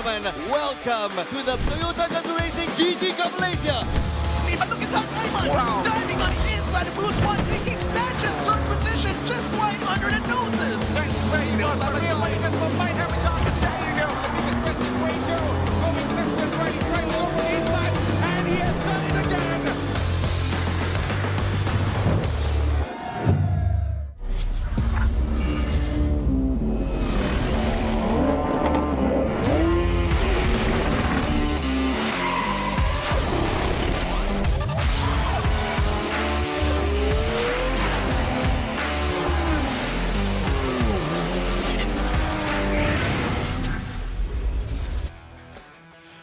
gentlemen, welcome to the Toyota Gazoo Racing GT Cup Malaysia. But look at that Raymond diving on the inside of Blue Swan. He snatches third position just right under the noses. That's where you want to realize that for might have a target. There you go. The biggest question way go. Going left and right, trying to over the inside, and he has done it again.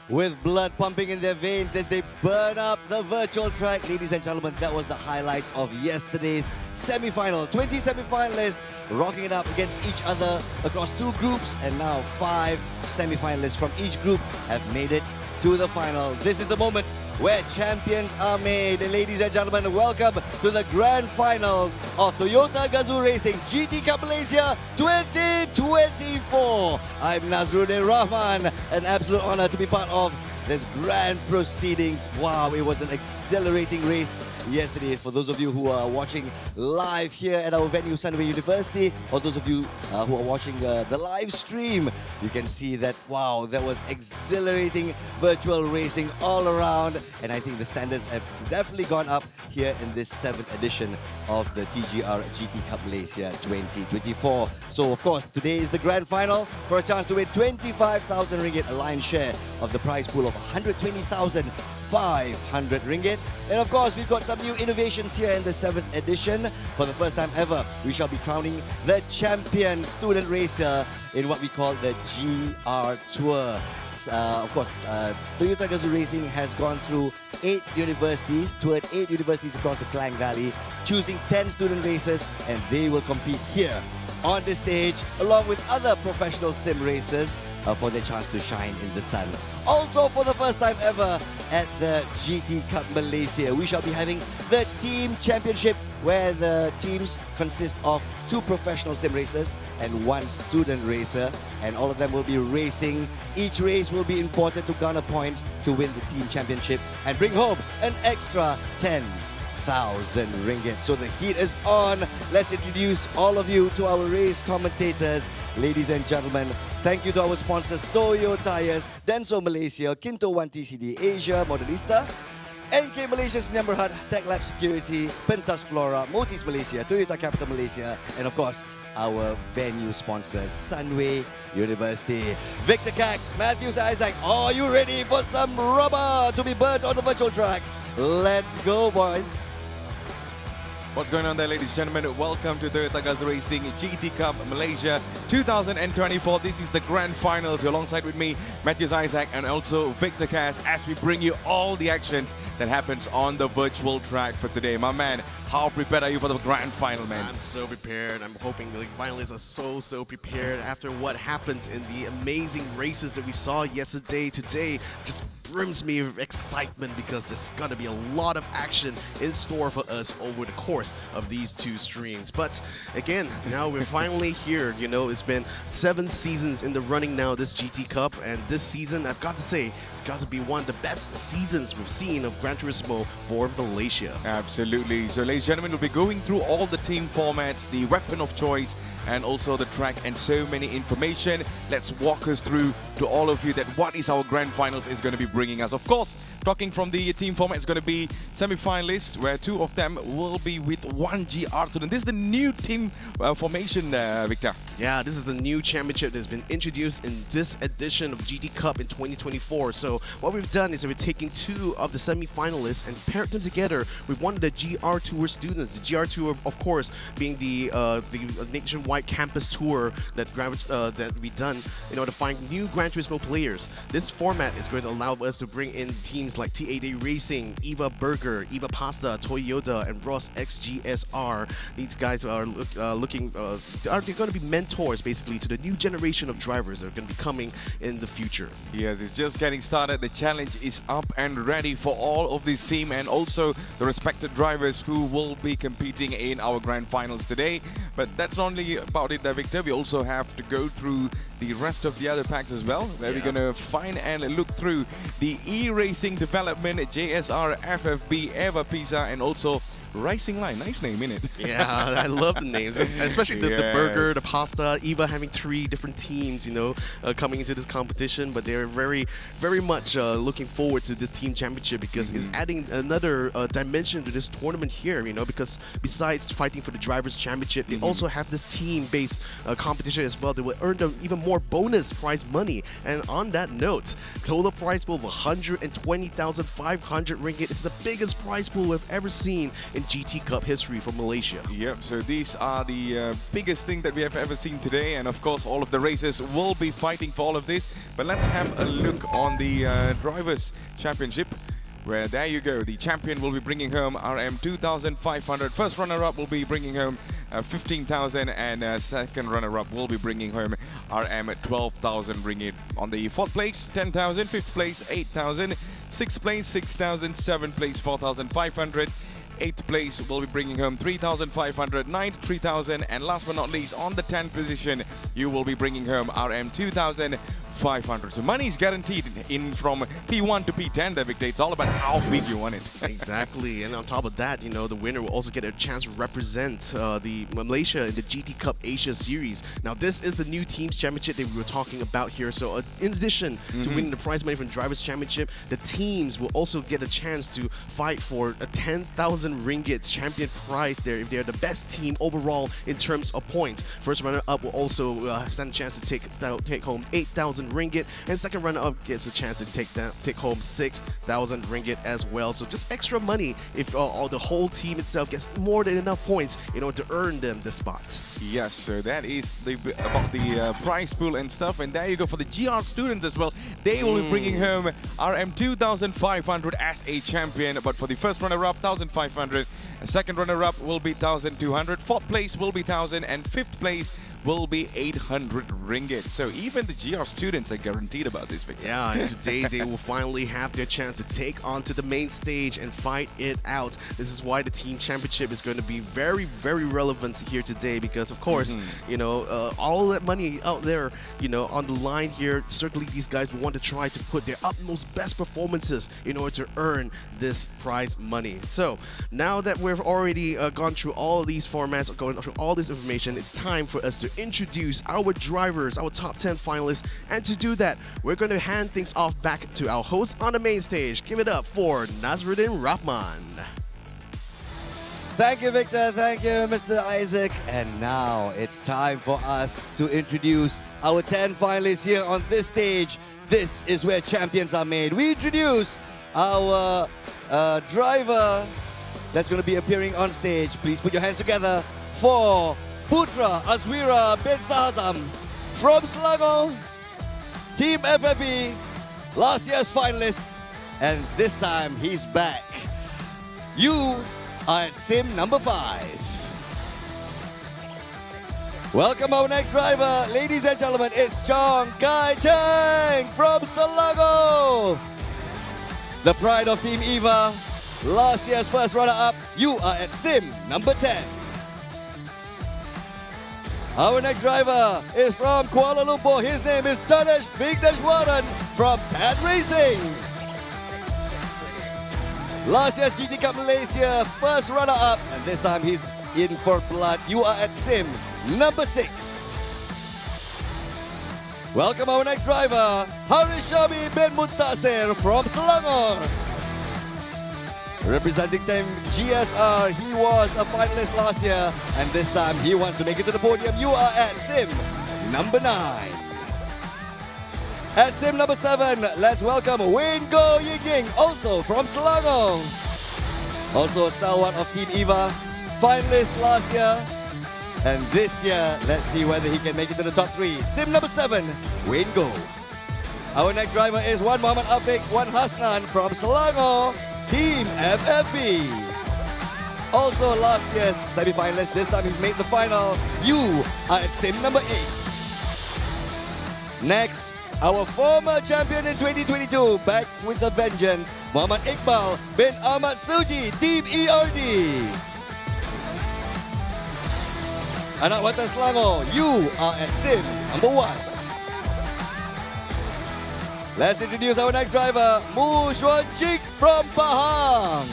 With blood pumping in their veins as they burn up the virtual track. Ladies and gentlemen, that was the highlights of yesterday's semi-final. 20 semi-finalists rocking it up against each other across two groups, and now 5 semi-finalists from each group have made it to the final. This is the moment where champions are made. And ladies and gentlemen, welcome to the grand finals of Toyota Gazoo Racing GT Cup Malaysia 2024. I'm Nazruddin Rahman. An absolute honor to be part of this grand proceedings. Wow, it was an exhilarating race yesterday. For those of you who are watching live here at our venue, Sunway University, or those of you who are watching the live stream, you can see that, wow, there was exhilarating virtual racing all around. And I think the standards have definitely gone up here in this 7th edition of the TGR GT Cup Malaysia 2024. So, of course, today is the grand final for a chance to win 25,000 ringgit, a lion's share of the prize pool of 120,500 ringgit. And of course, we've got some new innovations here in the 7th edition. For the first time ever, we shall be crowning the champion student racer in what we call the GR Tour. Of course, Toyota Gazoo Racing has gone through 8 universities, toured 8 universities across the Klang Valley, choosing 10 student racers, and they will compete here on this stage along with other professional sim racers for their chance to shine in the sun. Also, for the first time ever at the GT Cup Malaysia, we shall be having the team championship, where the teams consist of 2 professional sim racers and 1 student racer, and all of them will be racing. Each race will be important to garner points to win the team championship and bring home an extra 10,000 ringgit. So the heat is on. Let's introduce all of you to our race commentators. Ladies and gentlemen, thank you to our sponsors Toyo Tires, Denso Malaysia, Kinto 1 TCD Asia, Modelista, NK Malaysia's Member Hut, Tech Lab Security, Pentas Flora, Motis Malaysia, Toyota Capital Malaysia, and of course, our venue sponsors, Sunway University. Victor Cax, Matthews Isaac, are you ready for some rubber to be burnt on the virtual track? Let's go, boys. What's going on there, ladies and gentlemen? Welcome to Toyota Gazoo Racing GT Cup Malaysia 2024. This is the grand finals. You're alongside with me, Matthews Isaac, and also Victor Cass, as we bring you all the actions that happens on the virtual track for today. My man, how prepared are you for the grand final, man? I'm so prepared. I'm hoping the finalists are so prepared after what happens in the amazing races that we saw yesterday. Today just brims me of excitement because there's gonna be a lot of action in store for us over the course of these 2 streams. But again, now we're finally here. You know, it's been 7 seasons in the running now, this GT Cup, and this season, I've got to say, it's got to be one of the best seasons we've seen of Gran Turismo for Malaysia. Absolutely. So, ladies and gentlemen, we'll be going through all the team formats, the weapon of choice, and also the track, and so many information. Let's walk us through to all of you that what is our grand finals is going to be bringing us. Of course, talking from the team format, it's going to be semi-finalists, where 2 of them will be with 1 GR student. This is the new team formation, Victor. Yeah, this is the new championship that's been introduced in this edition of GT Cup in 2024. So what we've done is we're taking 2 of the semi-finalists and paired them together with one of the GR Tour students. The GR Tour, of course, being the nationwide campus tour that we've done in order to find new Gran Turismo players. This format is going to allow us to bring in teams like T8A Racing, Eva Burger, Eva Pasta, Toyota, and Ross X GSR. These guys are looking, they're going to be mentors basically to the new generation of drivers that are going to be coming in the future. Yes, it's just getting started. The challenge is up and ready for all of this team and also the respected drivers who will be competing in our grand finals today. But that's not only about it, Victor. We also have to go through the rest of the other packs as well, where we're going to find and look through the e-racing development, JSR, FFB, Eva Pisa, and also Rising Line. Nice name, innit? Yeah, I love the names, especially the burger, the pasta, Eva having 3 different teams, you know, coming into this competition. But they're very, very much looking forward to this team championship because it's adding another dimension to this tournament here, you know, because besides fighting for the drivers' championship, they also have this team-based competition as well. They will earn them even more bonus prize money. And on that note, total prize pool of 120,500 ringgit. It's the biggest prize pool we've ever seen in GT Cup history for Malaysia. Yep, so these are the biggest thing that we have ever seen today, and of course all of the racers will be fighting for all of this. But let's have a look on the Drivers' Championship, where there you go, the champion will be bringing home RM 2,500, first runner-up will be bringing home 15,000, and second runner-up will be bringing home RM 12,000 ringgit. On the 4th place, 10,000, 5th place, 8,000, 6th place, 6,000, 7th place, 4,500, 8th place will be bringing home 3,500, 9th 3,000, and last but not least, on the 10th position, you will be bringing home RM 2,500. So money is guaranteed in from P1 to P10, Victor. It's all about how big you want it. Exactly, and on top of that, you know, the winner will also get a chance to represent the Malaysia in the GT Cup Asia Series. Now, this is the new teams championship that we were talking about here. So, in addition to winning the prize money from Drivers' Championship, the teams will also get a chance to fight for a 10,000 ringgit champion prize there if they're the best team overall in terms of points. First runner-up will also stand a chance to take home 8,000 ringgit, and second runner-up gets a chance to take home 6,000 ringgit as well. So just extra money if the whole team itself gets more than enough points in order to earn them the spot. Yes, so that is about the prize pool and stuff. And there you go for the GR students as well. They will be bringing home RM 2,500 as a champion. But for the first runner-up, 1,500. And second runner-up will be 1,200. 4th place will be 1,000. And 5th place will be 800 ringgit. So even the GR students are guaranteed about this, Victor. Yeah, and today they will finally have their chance to take on to the main stage and fight it out. This is why the team championship is going to be very, very relevant here today because, of course, you know, all that money out there, you know, on the line here, certainly these guys will want to try to put their utmost best performances in order to earn this prize money. So now that we've already gone through all of these formats, going through all this information, it's time for us to introduce our drivers, our top 10 finalists. And to do that, we're going to hand things off back to our host on the main stage. Give it up for Nazruddin Rahman. Thank you, Victor. Thank you, Mr. Isaac. And now it's time for us to introduce our 10 finalists here on this stage. This is where champions are made. We introduce our driver that's going to be appearing on stage. Please put your hands together for Putra Azwira bin Sahazam from Selangor, Team FFB, last year's finalist, and this time he's back. You are at sim number 5. Welcome our next driver, ladies and gentlemen, it's Chong Kai Cheng from Selangor, the pride of Team Eva, last year's first runner-up. You are at sim number 10. Our next driver is from Kuala Lumpur. His name is Danesh Vigneswaran from Pad Racing. Last year's GT Cup Malaysia first runner-up, and this time he's in for blood. You are at sim number 6. Welcome our next driver, Harishami bin Muntasir from Selangor. Representing Team GSR, he was a finalist last year, and this time he wants to make it to the podium. You are at sim number 9. At sim number 7, let's welcome Wayne Go Ying, also from Selangor. Also a stalwart of Team Eva, finalist last year. And this year, let's see whether he can make it to the top 3. Sim number 7, Wayne Go. Our next driver is one Muhammad Afiq, one Hasnan from Selangor, Team FFB. Also last year's semi-finalist. This time he's made the final. You are at sim number 8. Next, our former champion in 2022, back with a vengeance, Muhammad Iqbal bin Ahmad Suji, Team ERD. Anak Watan Selangor, you are at sim number 1. Let's introduce our next driver, Mu Xuan Jing from Pahang.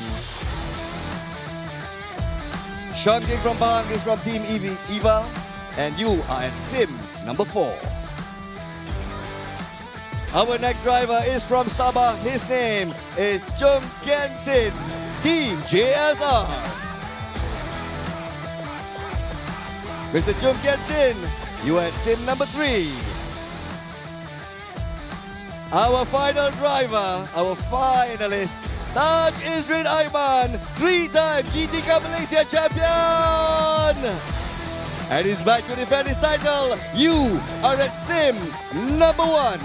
Xuan Jing from Pahang is from Team Eva, and you are at sim number 4. Our next driver is from Sabah. His name is Chung Kian Sin, Team JSR. Mr. Chung Kian Sin, you are at sim number 3. Our final driver, our finalist, Taj Izrin Aiman, 3-time GT Cup Malaysia champion. And he's back to defend his title. You are at sim number 1.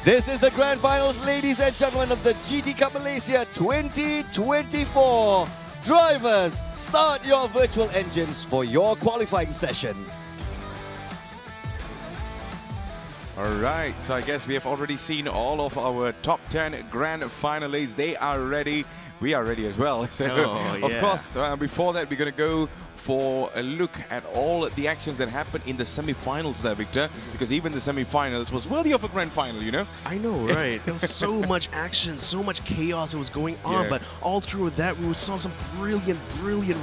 This is the Grand Finals, ladies and gentlemen, of the GT Cup Malaysia 2024. Drivers, start your virtual engines for your qualifying session. All right, so I guess we have already seen all of our top 10 grand finalists. They are ready. We are ready as well. So, of course, before that, we're going to go for a look at all the actions that happened in the semi-finals there, Victor, because even the semi-finals was worthy of a grand final, you know? I know, right? There was so much action, so much chaos that was going on, but all through that, we saw some brilliant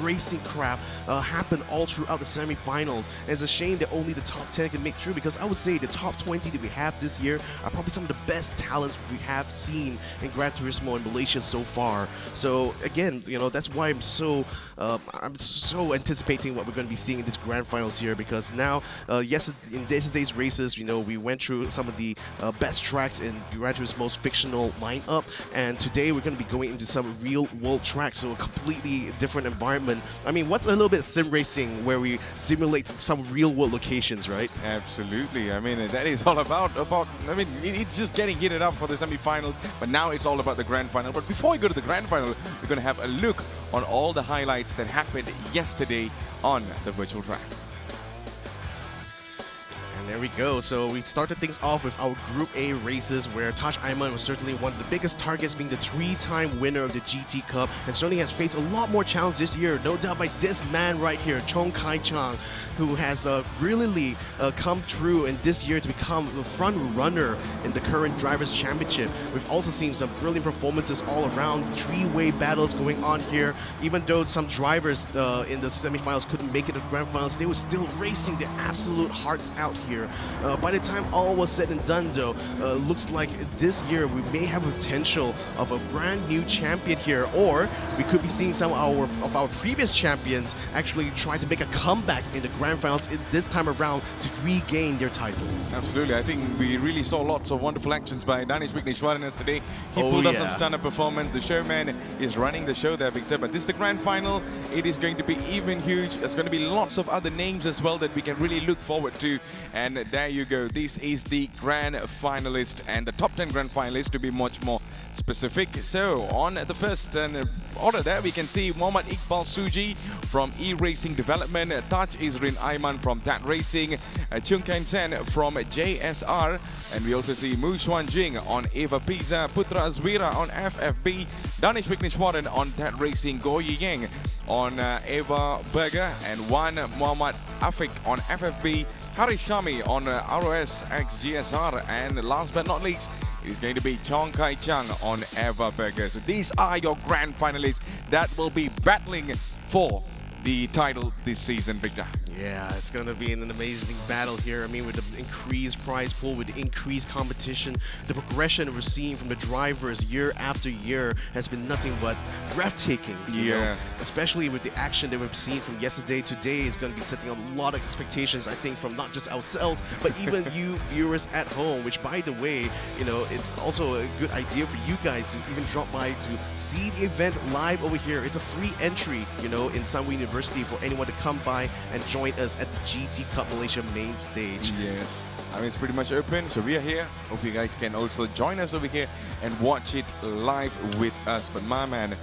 racing crap happen all throughout the semi-finals. And it's a shame that only the top 10 can make through, because I would say the top 20 that we have this year are probably some of the best talents we have seen in Gran Turismo in Malaysia so far. So again, you know, that's why I'm so anticipating what we're going to be seeing in this grand finals here, because now, in yesterday's races, you know, we went through some of the best tracks in Gran Turismo's fictional lineup, and today we're going to be going into some real-world tracks, so a completely different environment. I mean, what's a little bit sim racing where we simulate some real-world locations, right? Absolutely. I mean, that is all about. I mean, it's just getting heated up for the semi-finals, but now it's all about the grand final. But before we go to the grand final, we're going to have a look on all the highlights that happened yesterday on the virtual track. And there we go. So we started things off with our Group A races, where Taj Aiman was certainly one of the biggest targets, being the 3-time winner of the GT Cup, and certainly has faced a lot more challenges this year, no doubt by this man right here, Chong Kai Chang, who has really come through in this year to become the front runner in the current Drivers' Championship. We've also seen some brilliant performances all around, 3-way battles going on here. Even though some drivers in the semifinals couldn't make it to the grand finals, they were still racing their absolute hearts out here. By the time all was said and done, though, looks like this year we may have a potential of a brand new champion here, or we could be seeing some of our previous champions actually try to make a comeback in the grand finals this time around to regain their title. Absolutely. I think we really saw lots of wonderful actions by Danish Wigneshwaran yesterday. He pulled up some stunner performance. The showman is running the show there, Victor. But this is the grand final. It is going to be even huge. There's going to be lots of other names as well that we can really look forward to. And there you go. This is the grand finalist and the top 10 grand finalists, to be much more specific. So on the first order there, we can see Muhammad Iqbal Suji from E-Racing Development, Taj Izrin Aiman from Dat Racing, Chung Kain Sen from JSR, and we also see Mu Xuan Jing on Eva Pizza, Putra Azwira on FFB, Danish Wigneshwaran on Dat Racing, Go Yang on Eva Burger, and one Muhammad Afik on FFB, Hari Shami on ROS X GSR, and last but not least, is going to be Chong Kai Chang on Eva Burger. So these are your grand finalists that will be battling for the title this season, Victor. Yeah, it's going to be an amazing battle here. I mean, with the increased prize pool, with the increased competition, the progression we're seeing from the drivers year after year has been nothing but breathtaking. You know? Especially with the action that we've seen from yesterday. Today is going to be setting a lot of expectations, I think, from not just ourselves, but even you viewers at home, which, by the way, you know, it's also a good idea for you guys to even drop by to see the event live over here. It's a free entry, you know, in Sunway University for anyone to come by and join us at the GT Cup Malaysia main stage. Yes. I mean, it's pretty much open, so we are here. Hope you guys can also join us over here and watch it live with us. But my man,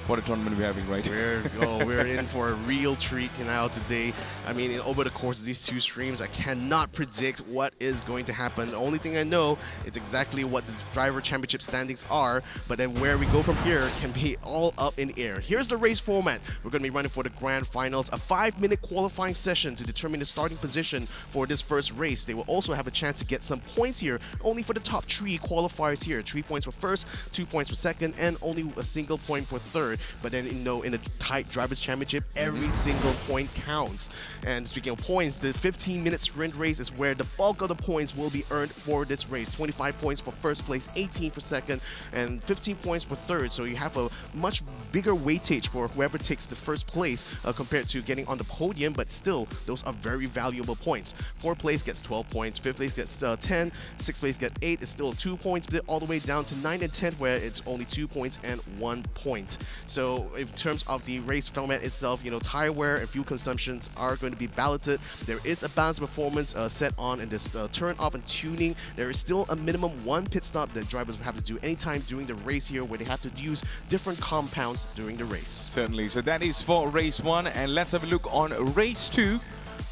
what a tournament we're having right here. We're in for a real treat now today. I mean, over the course of these two streams, I cannot predict what is going to happen. The only thing I know is exactly what the driver championship standings are, but then where we go from here can be all up in the air. Here's the race format. We're going to be running for the grand finals, a 5-minute qualifying session to determine the starting position for this first race. They will also have a chance to get some points here, only for the top 3 qualifiers here. 3 points for first, 2 points for second, and only a single point for third. But then, in a tight drivers championship, every single point counts. And speaking of points, the 15-minute sprint race is where the bulk of the points will be earned for this race. 25 points for first place, 18 for second, and 15 points for third. So you have a much bigger weightage for whoever takes the first place compared to getting on the podium, but still, those are very valuable points. 4th place gets 12 points, 5th place gets 10, 6th place gets 8, it's still 2 points, but all the way down to 9 and 10, where it's only 2 points and 1 point. So in terms of the race format itself, tire wear and fuel consumptions are going to be balloted. There is a balance performance set on in this turn off and tuning. There is still a minimum 1 pit stop that drivers will have to do anytime during the race here, where they have to use different compounds during the race. Certainly. So that is for race 1, and let's have a look on race 2,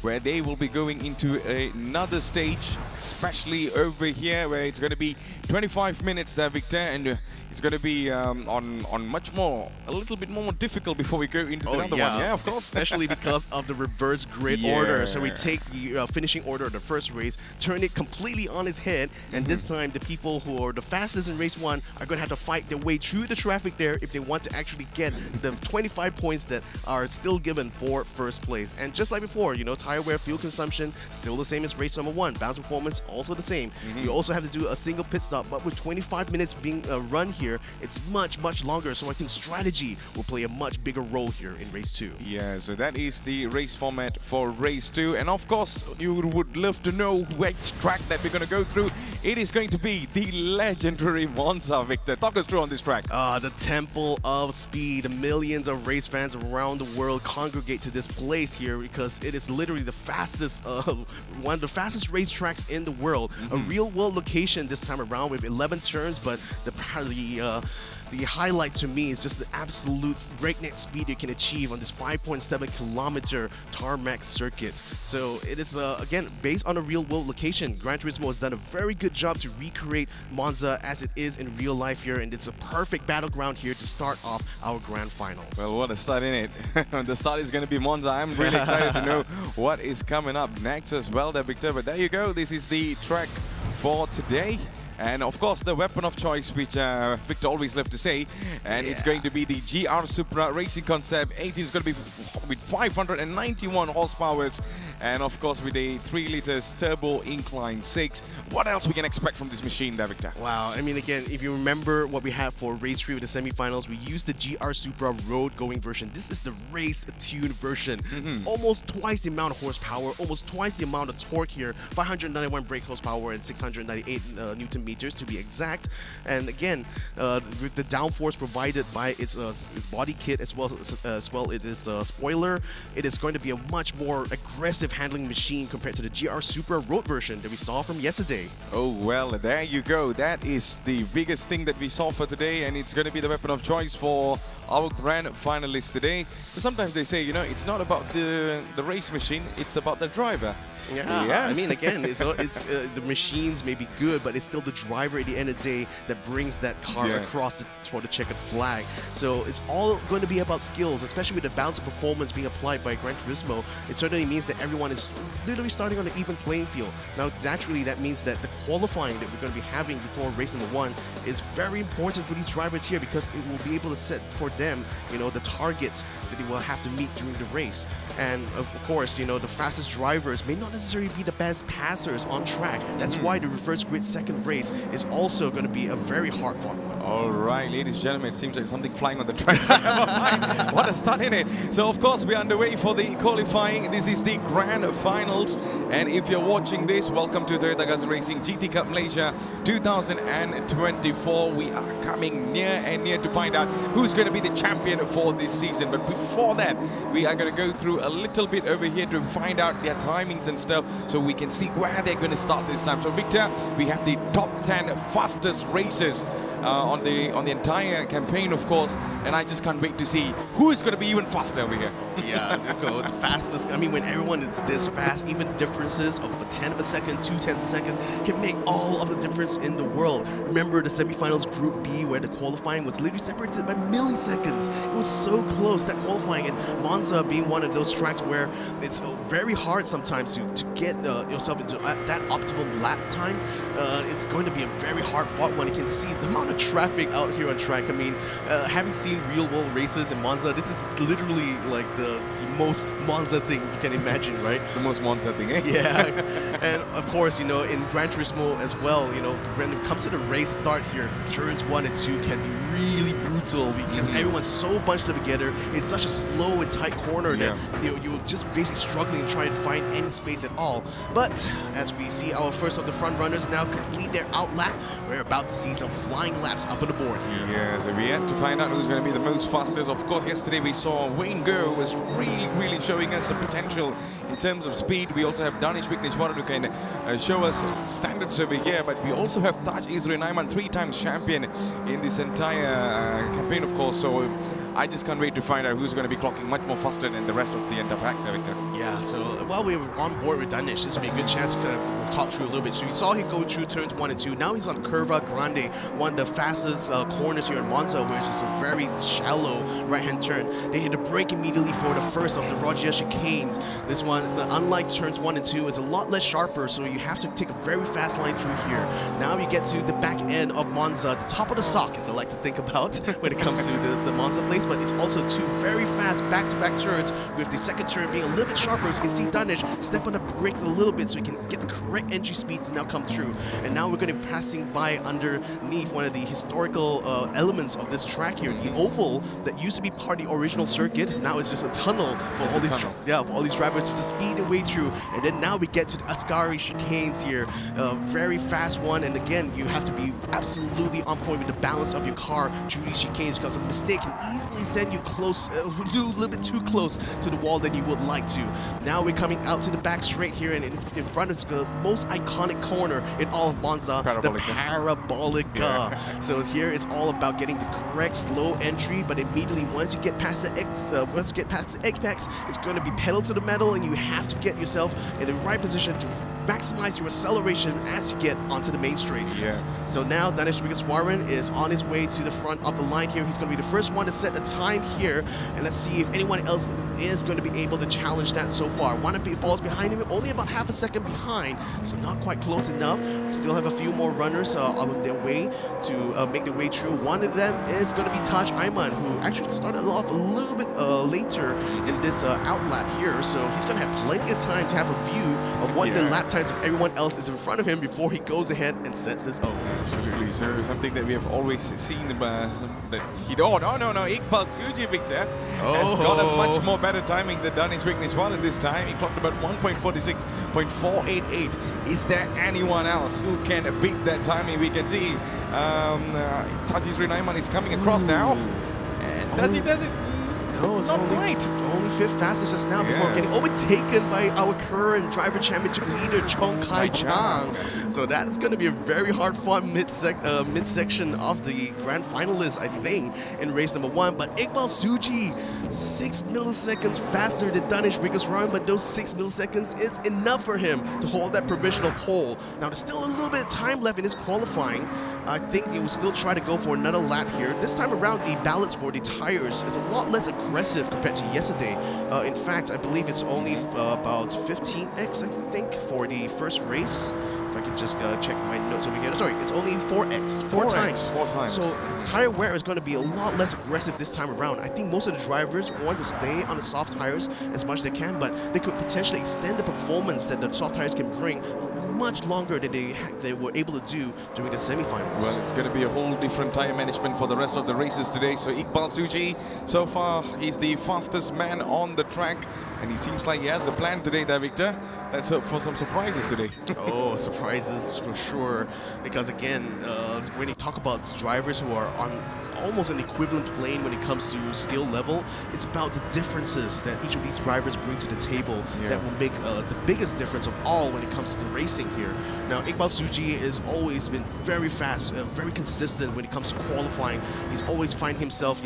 where they will be going into another stage, especially over here, where it's going to be 25 minutes there, Victor, and it's going to be on a little bit more difficult before we go into another one. Yeah, of course. Especially because of the reverse grid order. So we take the finishing order of the first race, turn it completely on its head, and this time the people who are the fastest in race 1 are going to have to fight their way through the traffic there if they want to actually get the 25 points that are still given for first place. And just like before, tire wear, fuel consumption, still the same as race number 1. Bounce performance, also the same. You also have to do a single pit stop, but with 25 minutes being run here, it's much longer, so I think strategy will play a much bigger role here in race 2. Yeah, so that is the race format for race 2, and of course you would love to know which track that we're going to go through. It is going to be the legendary Monza, Victor. Talk us through on this track. The Temple of Speed. Millions of race fans around the world congregate to this place here because it is literally the fastest, one of the fastest racetracks in the world. A real-world location this time around with 11 turns, but the highlight to me is just the absolute breakneck speed you can achieve on this 5.7 kilometer tarmac circuit. So it is, again, based on a real-world location. Gran Turismo has done a very good job to recreate Monza as it is in real life here, and it's a perfect battleground here to start off our grand finals. Well, what a start in it. The start is going to be Monza. I'm really excited to know what is coming up next as well there, Victor. But there you go. This is the track for today. And of course, the weapon of choice, which Victor always loved to say, and it's going to be the GR Supra Racing Concept 18. Is going to be with 591 horsepower, and of course with a 3 liters turbo incline 6. What else we can expect from this machine there, Victor? Wow, I mean, again, if you remember what we had for race 3 with the semifinals, we used the GR Supra road going version. This is the race tuned version. Almost twice the amount of horsepower, almost twice the amount of torque here. 591 brake horsepower and 698 Newton meters to be exact. And again, with the downforce provided by its body kit as well it is spoiler, it is going to be a much more aggressive handling machine compared to the GR Supra road version that we saw from yesterday. Oh, well, there you go. That is the biggest thing that we saw for today, and it's going to be the weapon of choice for our grand finalists today. So sometimes they say, it's not about the race machine, it's about the driver. Yeah. I mean, again, it's the machines may be good, but it's still the driver at the end of the day that brings that car across for the checkered flag. So it's all going to be about skills, especially with the balance of performance being applied by Gran Turismo. It certainly means that everyone is literally starting on an even playing field. Now, naturally, that means that the qualifying that we're going to be having before race number 1 is very important for these drivers here, because it will be able to set for them, the targets that they will have to meet during the race. And of course, the fastest drivers may not necessarily be the best passers on track. That's why the reverse grid second race is also going to be a very hard-fought one. All right, ladies and gentlemen, it seems like something flying on the track. Never mind. What a start in it. So, of course, we're underway for the qualifying. This is the grand finals. And if you're watching this, welcome to Toyota Gazoo Racing GT Cup Malaysia 2024. We are coming near and near to find out who's going to be the the champion for this season. But before that, we are going to go through a little bit over here to find out their timings and stuff so we can see where they're going to start this time. So Victor, we have the top 10 fastest races on the entire campaign, of course, and I just can't wait to see who is going to be even faster over here. Yeah, the fastest. I mean, when everyone is this fast, even differences of a 10th of a second, 2/10 of a second can make all of the difference in the world. Remember the semifinals Group B where the qualifying was literally separated by milliseconds. It was so close, that qualifying, and Monza being one of those tracks where it's very hard sometimes to get yourself into that optimal lap time. It's going to be a very hard fought one. You can see the amount of traffic out here on track. I mean, having seen real world races in Monza, this is literally like the most Monza thing you can imagine, right? The most Monza thing, eh? Yeah, and of course, you know, in Gran Turismo as well, you know, when it comes to the race start here, turns 1 and 2 can be really brutal because everyone's so bunched up together. It's such a slow and tight corner that you're just basically struggling to try to find any space at all. But as we see our first of the front runners now complete their out lap, we're about to see some flying laps up on the board here. Yeah, so we had to find out who's going to be the most fastest. Of course, yesterday we saw Wayne Go was really showing us some potential in terms of speed. We also have Danish Wigneshwaran who can show us standards over here, but we also have Taj Isri Naiman, 3-time champion in this entire campaign, of course. So I just can't wait to find out who's going to be clocking much more faster than the rest of the entire pack there, Victor. Yeah, so while we were on board with Danish, this would be a good chance to kind of talk through a little bit. So we saw him go through turns 1 and 2. Now he's on Curva Grande, one of the fastest corners here in Monza, where it's just a very shallow right-hand turn. They hit the brake immediately for the first of the Roger chicanes. This one, unlike turns 1 and 2, is a lot less sharper, so you have to take a very fast line through here. Now you get to the back end of Monza, the top of the sock, as I like to think about when it comes to the Monza place, but it's also two very fast back-to-back turns, with the second turn being a little bit sharper. As you can see Danish step on the brakes a little bit so he can get the correct entry speed to now come through. And now we're going to be passing by underneath one of the historical elements of this track here, the oval that used to be part of the original circuit. Now it's just a tunnel for all these drivers to speed their way through. And then now we get to the Ascari chicanes here, very fast one. And again, you have to be absolutely on point with the balance of your car through these chicanes, because a mistake can easily send you close, a little bit too close to the wall than you would like to. Now we're coming out to the back straight here, and in front is the most iconic corner in all of Monza, the Parabolica. Yeah. So here it's all about getting the correct slow entry, but immediately once you get past the apex, it's going to be pedal to the metal, and you have to get yourself in the right position to maximize your acceleration as you get onto the main straight. Yeah. So now Danish Wigneshwaran is on his way to the front of the line here. He's going to be the first one to set a time here, and let's see if anyone else is going to be able to challenge that so far. One of falls behind him, only about half a second behind, so not quite close enough. We still have a few more runners on their way to make their way through. One of them is going to be Taj Ayman, who actually started off a little bit later in this outlap here, so he's going to have plenty of time to have a view of what the lap times of everyone else is in front of him before he goes ahead and sets his own. Absolutely, so something that we have always seen that he Iqbal Suji, Victor, has got a much more better timing than Danish Wigneshwaran this time. He clocked about 1.46.488. Is there anyone else who can beat that timing? We can see Taj Isri Naiman is coming across now. And does it? No, it's only fifth fastest just now before getting overtaken by our current driver championship leader, Chong Kai Chang. So that is going to be a very hard fought midsection of the grand finalists, I think, in race number 1. But Iqbal Suji, 6 milliseconds faster than Danish Wigneshwaran, but those 6 milliseconds is enough for him to hold that provisional pole. Now there's still a little bit of time left in his qualifying. I think he will still try to go for another lap here. This time around, the balance for the tires is a lot less aggressive compared to yesterday. In fact, I believe it's only about 15x, I think, for the first race. If I could just check my notes over here. Sorry, it's only 4x. Four times. So tire wear is going to be a lot less aggressive this time around. I think most of the drivers want to stay on the soft tires as much as they can, but they could potentially extend the performance that the soft tires can bring much longer than they were able to do during the semifinals. Well, it's going to be a whole different tire management for the rest of the races today. So Iqbal Suji, so far, he's the fastest man on the track, and he seems like he has a plan today there, Victor. Let's hope for some surprises today. Oh, surprises for sure. Because again, when you talk about drivers who are almost an equivalent plane when it comes to skill level. It's about the differences that each of these drivers bring to the table that will make the biggest difference of all when it comes to the racing here. Now, Iqbal Suji has always been very fast, very consistent when it comes to qualifying. He's always find himself,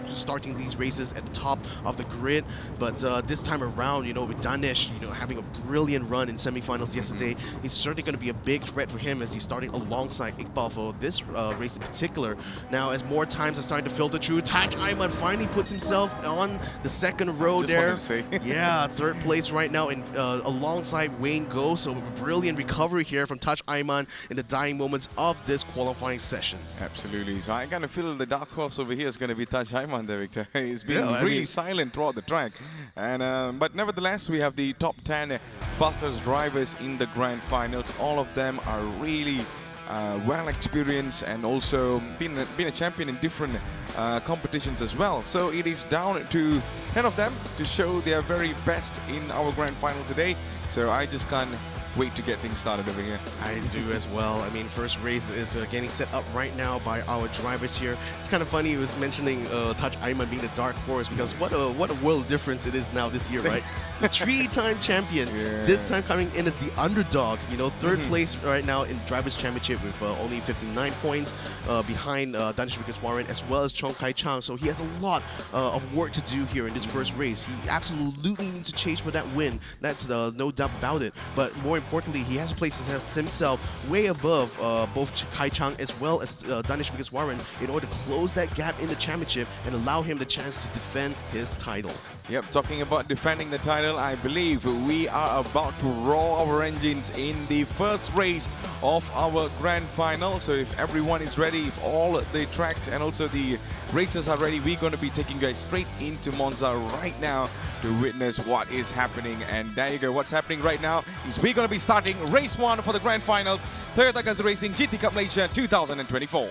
starting these races at the top of the grid. But this time around, with Danish, having a brilliant run in semifinals yesterday, he's certainly going to be a big threat for him as he's starting alongside Iqbal for this race in particular. Now, as more times are starting to filter through, Taj Ayman finally puts himself on the second row there. Yeah, third place right now in alongside Wayne Go. So brilliant recovery here from Taj Ayman in the dying moments of this qualifying session. Absolutely. So I kind of feel the dark horse over here is going to be Taj Ayman there, Victor. He's been really silent throughout the track. And but nevertheless, we have the top 10 fastest drivers in the grand finals. All of them are really well experienced and also been a champion in different competitions as well. So it is down to 10 of them to show their very best in our grand final today. So I just can't wait to get things started over here. I do as well. I mean, first race is getting set up right now by our drivers here. It's kind of funny he was mentioning Taj Ayman being the dark horse, because what a world difference it is now this year, right? The three-time champion, this time coming in as the underdog. Third place right now in Drivers' Championship with only 59 points behind Danish Warren as well as Chong Kai Chang. So he has a lot of work to do here in this first race. He absolutely needs to chase for that win. That's no doubt about it. But more importantly, he has to place himself way above both Kai Chang as well as Danish Warren in order to close that gap in the championship and allow him the chance to defend his title. Yep, talking about defending the title, I believe we are about to roll our engines in the first race of our grand final. So if everyone is ready, if all the tracks and also the races are ready, we're going to be taking you guys straight into Monza right now to witness what is happening. And there you go, what's happening right now is we're going to be starting race 1 for the grand finals, Toyota Gazoo Racing GT Cup Malaysia 2024.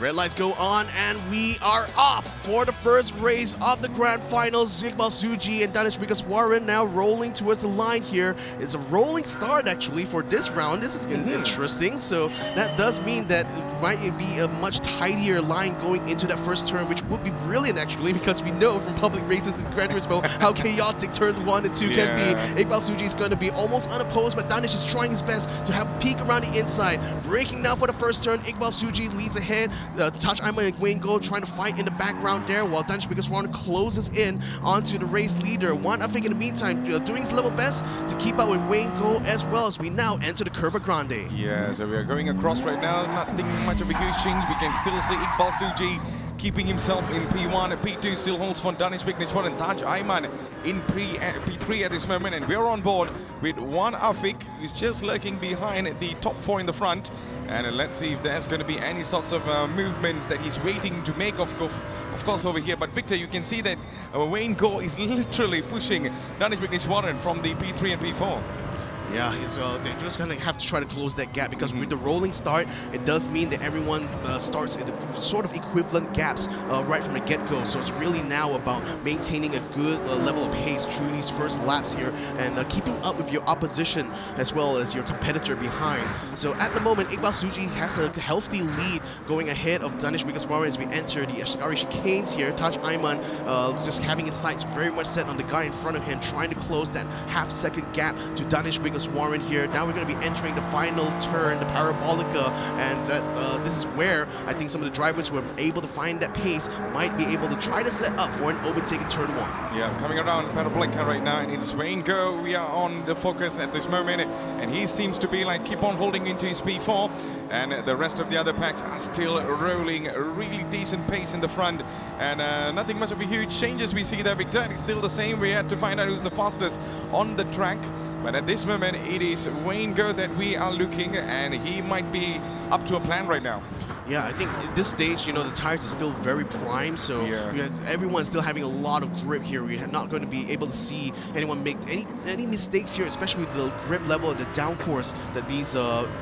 Red lights go on and we are off for the first race of the grand finals. Iqbal Suji and Danish Warren now rolling towards the line here. It's a rolling start actually for this round. This is interesting. So that does mean that it might be a much tidier line going into that first turn, which would be brilliant actually, because we know from public races in Gran Turismo how chaotic turns 1 and 2 can be. Iqbal Suji is going to be almost unopposed, but Danish is trying his best to have a peek around the inside. Braking now for the first turn. Iqbal Suji leads ahead. Taj Ayman and Wayne Go trying to fight in the background there, while Danish Warren closes in onto the race leader. Juan Afik in the meantime doing his level best to keep up with Wayne Go as well, as we now enter the Curva Grande. Yeah, so we are going across right now. Nothing much of a huge change. We can still see Iqbal Suji keeping himself in P1. P2 still holds for Danish Warren and Taj Ayman in P3 at this moment. And we're on board with Juan Afik, who's just lurking behind the top 4 in the front. And let's see if there's going to be any sorts of movements that he's waiting to make, of course, over here. But Victor, you can see that Wayne Go is literally pushing Danish Warren from the P3 and P4. Yeah, they're just going to have to try to close that gap, because with the rolling start, it does mean that everyone starts in the sort of equivalent gaps right from the get-go. So it's really now about maintaining a good level of pace through these first laps here and keeping up with your opposition as well as your competitor behind. So at the moment, Iqbal Suji has a healthy lead going ahead of Danish Warren as we enter the Ashkari chicanes here. Taj Ayman just having his sights very much set on the guy in front of him, trying to close that half-second gap to Danish Warren here. Now we're going to be entering the final turn, the Parabolica, and this is where I think some of the drivers who are able to find that pace might be able to try to set up for an overtake in turn 1. Yeah, coming around Parabolica right now, and it's Wayne Go. We are on the focus at this moment, and he seems to be like keep on holding into his P4, and the rest of the other packs are still rolling a really decent pace in the front, and nothing much of a huge changes we see there, Victor. It's still the same. We had to find out who's the fastest on the track, but at this moment it is Wayne Go that we are looking, and he might be up to a plan right now. Yeah, I think at this stage, the tires are still very prime, so everyone's still having a lot of grip here. We're not going to be able to see anyone make any mistakes here, especially with the grip level and the downforce that these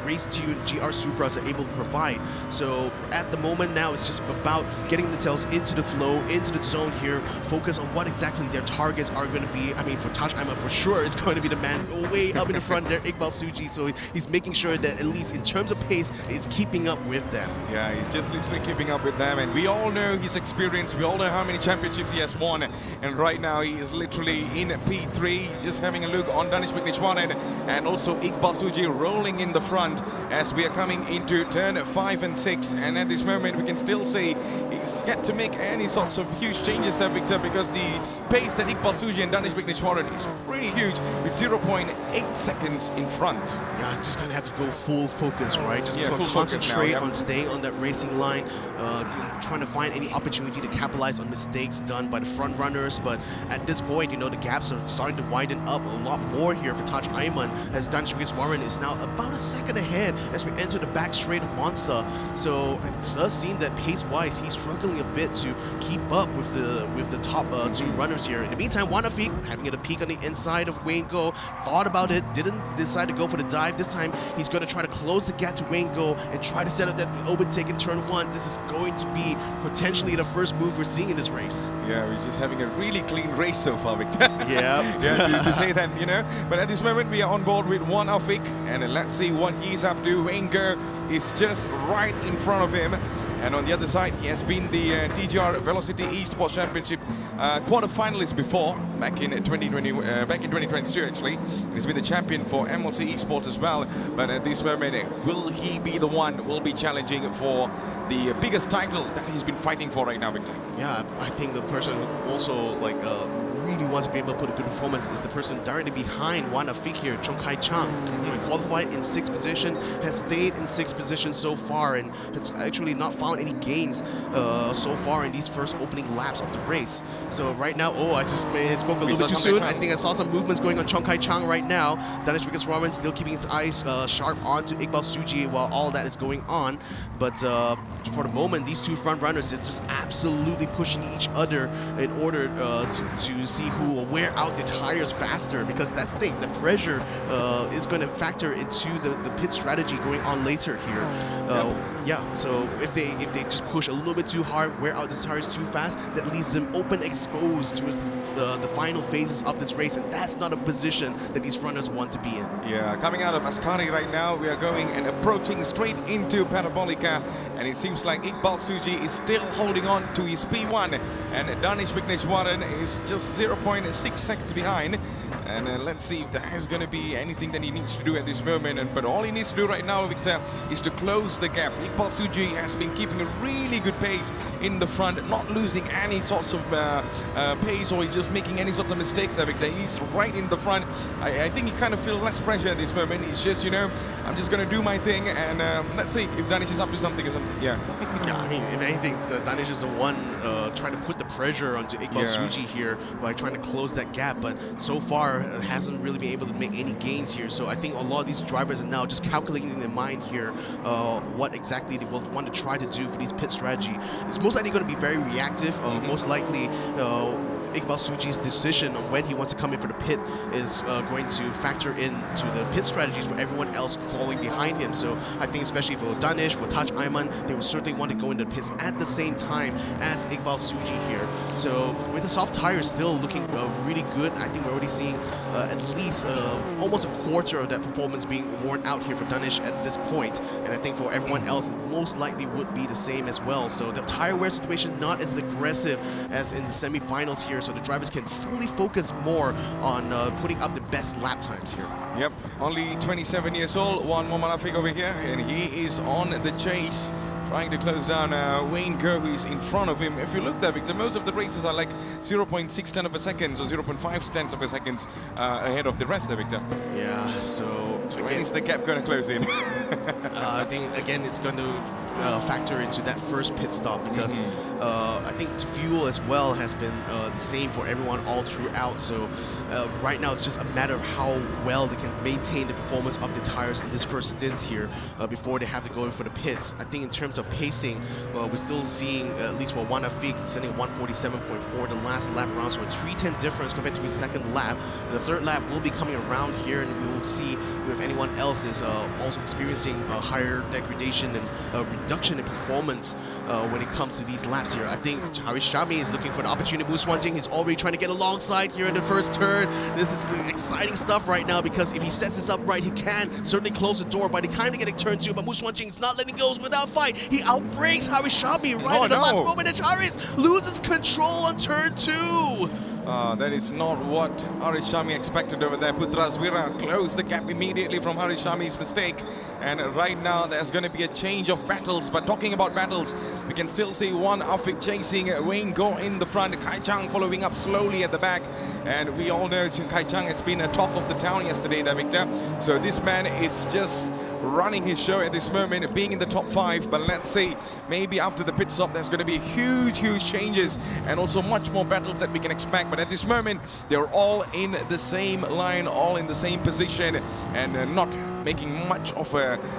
race-tuned GR Supras are able to provide. So at the moment now, it's just about getting themselves into the flow, into the zone here, focus on what exactly their targets are going to be. I mean, for Taj Ayman, for sure, it's going to be the man way up in the front there, Iqbal Suji, so he's making sure that at least in terms of pace, he's keeping up with them. Yeah. Yeah, he's just literally keeping up with them, and we all know his experience. We all know how many championships he has won, and right now he is literally in P3. Just having a look on Danish Vignesh and also Iqbal Suji rolling in the front as we are coming into turn 5 and 6. And at this moment, we can still say he's yet to make any sorts of huge changes there, Victor, because the pace that Iqbal Suji and Danish Vignesh is pretty huge with 0.8 seconds in front. Yeah, just gonna have to go full focus, right? Just Yeah, full concentrate focus now, on staying on that racing line, trying to find any opportunity to capitalize on mistakes done by the front runners. But at this point, the gaps are starting to widen up a lot more here for Taj Ayman, as Danish Vignesh is now about a second ahead as we enter the back straight of Monza. So it does seem that pace-wise, he's struggling a bit to keep up with the top two runners here. In the meantime, Wanafik having a peek on the inside of Wayne Go, thought about it, didn't decide to go for the dive. This time, he's going to try to close the gap to Wayne Go and try to set up that overtake in turn 1. This is going to be potentially the first move we're seeing in this race. Yeah, we're just having a really clean race so far, Victor. Yeah. Yeah, to say that, But at this moment, we are on board with Wanafik, and let's see what he's up to. Wayne Go is just right in front of him. And on the other side, he has been the TGR Velocity Esports Championship quarter-finalist before, back in 2022 actually. He's been the champion for MLC Esports as well. But at this moment, will he be the one who will be challenging for the biggest title that he's been fighting for right now, Victor? Yeah, I think the person who also really wants to be able to put a good performance is the person directly behind Wanafik here, Chong Kai Chang. He qualified in 6th position, has stayed in 6th position so far, and has actually not found any gains so far in these first opening laps of the race. So right now, I spoke a little bit too soon. I think I saw some movements going on Chong Kai Chang right now. Danish Vignesh still keeping its eyes sharp on to Iqbal Suji while all that is going on. But for the moment, these two front runners are just absolutely pushing each other in order to see who will wear out the tires faster, because that's the thing, the pressure is going to factor into the pit strategy going on later here. Yeah, so if they just push a little bit too hard, wear out the tires too fast, that leaves them open, exposed towards the final phases of this race, and that's not a position that these runners want to be in. Yeah, coming out of Ascari right now, we are going and approaching straight into Parabolica, and it seems like Iqbal Suji is still holding on to his P1, and Danish Vignesh is just 0.6 seconds behind. And let's see if there is going to be anything that he needs to do at this moment. But all he needs to do right now, Victor, is to close the gap. Iqbal Suji has been keeping a really good pace in the front, not losing any sorts of pace, or he's just making any sorts of mistakes there, Victor. He's right in the front. I think he kind of feels less pressure at this moment. He's just, I'm just going to do my thing, and let's see if Danish is up to something or something. Yeah. Yeah, I mean, if anything, Danish is the one trying to put the pressure onto Iqbal Suji here by trying to close that gap. But so far, hasn't really been able to make any gains here. So I think a lot of these drivers are now just calculating in their mind here what exactly they will want to try to do for these pit strategy. It's most likely going to be very reactive. Most likely, Iqbal Suji's decision on when he wants to come in for the pit is going to factor into the pit strategies for everyone else following behind him. So I think especially for Danish, for Taj Ayman, they will certainly want to go into the pits at the same time as Iqbal Suji here. So with the soft tires still looking really good, I think we're already seeing at least almost a quarter of that performance being worn out here for Danish at this point. And I think for everyone else, it most likely would be the same as well. So the tire wear situation not as aggressive as in the semi-finals here, so the drivers can truly focus more on putting up the best lap times here. Yep, only 27 years old, one more Wanafik over here, and he is on the chase, trying to close down Wayne Go, who is in front of him. If you look there, Victor, most of the races are like 0.6 of a second or 0.5 tenths of a second ahead of the rest there, Victor. Yeah, so when is the gap going to close in? I think, again, it's going to factor into that first pit stop, because I think fuel as well has been the same for everyone all throughout. So right now it's just a matter of how well they can maintain the performance of the tires in this first stint here before they have to go in for the pits. I think in terms of pacing, we're still seeing, at least for Wanafik, sending 147.4 the last lap round, so a 3:10 difference compared to his second lap. The third lap will be coming around here, and we will see if anyone else is also experiencing a higher degradation and reduction in performance when it comes to these laps here. I think Haris Shami is looking for an opportunity. Mu Swanjing, he's already trying to get alongside here in the first turn. This is the exciting stuff right now, because if he sets this up right, he can certainly close the door by the time to get a turn 2, but Mu Swanjing is not letting go without fight. He outbreaks Haris Shami right at the last moment, and Haris loses control on turn 2. That is not what Haris Shami expected over there. Putraswira closed the gap immediately from Haris Shami's mistake. And right now there's going to be a change of battles. But talking about battles, we can still see one Afik chasing Wayne Go in the front. Kai Chang following up slowly at the back. And we all know Kai Chang has been a talk of the town yesterday there, Victor. So this man is just running his show at this moment, being in the top 5. But let's see, maybe after the pit stop there's going to be huge changes and also much more battles that we can expect. But at this moment, they're all in the same line, all in the same position, and not making much of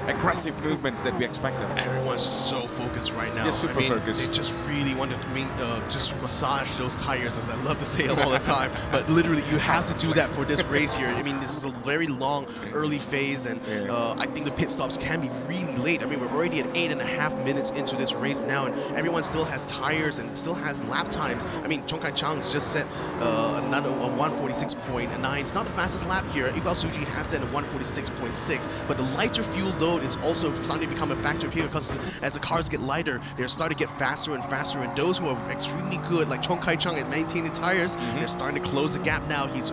aggressive movements that we expect them. Everyone's just so focused right now. Just super focused. They just really want to just massage those tires, as I love to say it all the time. But literally, you have to do that for this race here. I mean, this is a very long early phase, and I think the pit stops can be really late. I mean, we're already at 8.5 minutes into this race now, and everyone still has tires and still has lap times. I mean, Chong Kai Chang's just set another 146.9. It's not the fastest lap here. Iqbal Suji has that at 146.6, but the lighter fuel load is also starting to become a factor here, because as the cars get lighter, they're starting to get faster and faster, and those who are extremely good, like Chong Kai Chang at maintaining tires, they're starting to close the gap now. He's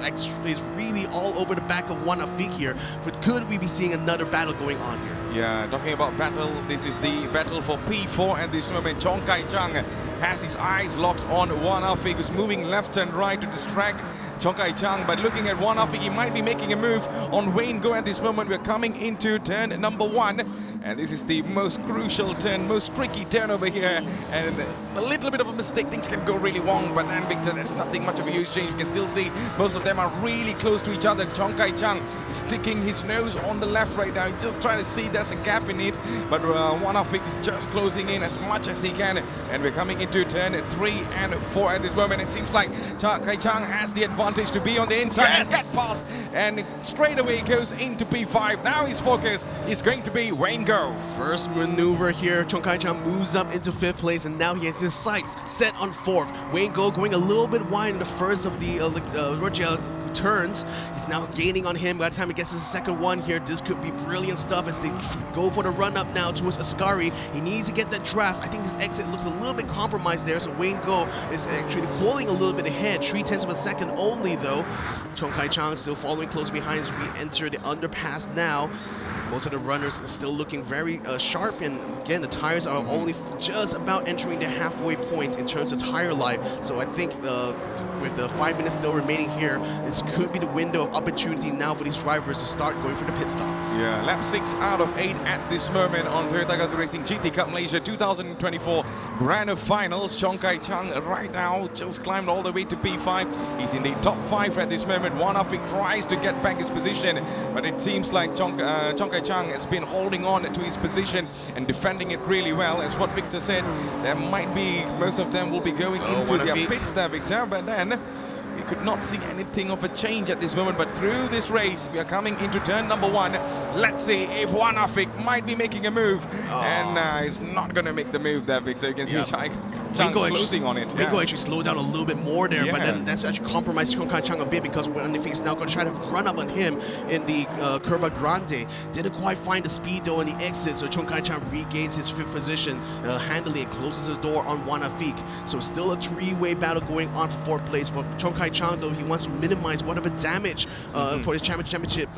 really all over the back of one Afik here, but could we be seeing another battle going on here? Yeah, talking about battle, this is the battle for P4 at this moment. Chong Kai Chang has his eyes locked on one Afik, who's moving left and right to distract Chong Kai Chang, but looking at one Afik, he might be making a move on Wayne Go at this moment. We're coming into turn number 1, and this is the most crucial turn, most tricky turn over here, and a little bit of a mistake, things can go really wrong. But then, Victor, there's nothing much of a huge change. You can still see most of them are really close to each other. Chong Kai Chang is sticking his nose on the left right now, just trying to see there's a gap in it, but one Afik is just closing in as much as he can, and we're coming into turn 3 and 4 at this moment. It seems like Kai Chang has the advantage to be on the inside and get past, and straight away goes into P5. Now his focus is going to be Wayne Go. First maneuver here, Chong Kai Chang moves up into 5th place, and now he has his sights set on 4th. Wayne Go going a little bit wide in the first of the Rogia turns. He's now gaining on him. By the time he gets his second one here, this could be brilliant stuff as they go for the run-up now towards Ascari. He needs to get that draft. I think his exit looks a little bit compromised there, so Wayne Go is actually pulling a little bit ahead. 0.3 of a second only, though. Chong Kai Chang still following close behind as we enter the underpass now. Most of the runners are still looking very sharp, and again, the tires are only just about entering the halfway point in terms of tire life. So I think with the 5 minutes still remaining here, this could be the window of opportunity now for these drivers to start going for the pit stops. Yeah, lap 6 out of 8 at this moment on Toyota Gazoo Racing GT Cup Malaysia 2024 Grand Finals. Chong Kai Chang right now just climbed all the way to P5. He's in the top 5 at this moment. One Afik tries to get back his position, but it seems like Chong Kai Chang has been holding on to his position and defending it really well. As what Victor said, there might be, most of them will be going into their pits there, Victor, but then we could not see anything of a change at this moment. But through this race, we are coming into turn number 1. Let's see if one Afik might be making a move, and he's not going to make the move there, Victor. You can see Chang closing on it. Wayne Go actually slowed down a little bit more there, but then that's actually compromised Chong Kai Chang a bit, because one Afik is now going to try to run up on him in the Curva Grande. Didn't quite find the speed though on the exit, so Chong Kai Chang regains his 5th position handily and closes the door on one Afik. So still a 3-way battle going on for 4th place, but Chong Kai Chang, though, he wants to minimize whatever damage for his championship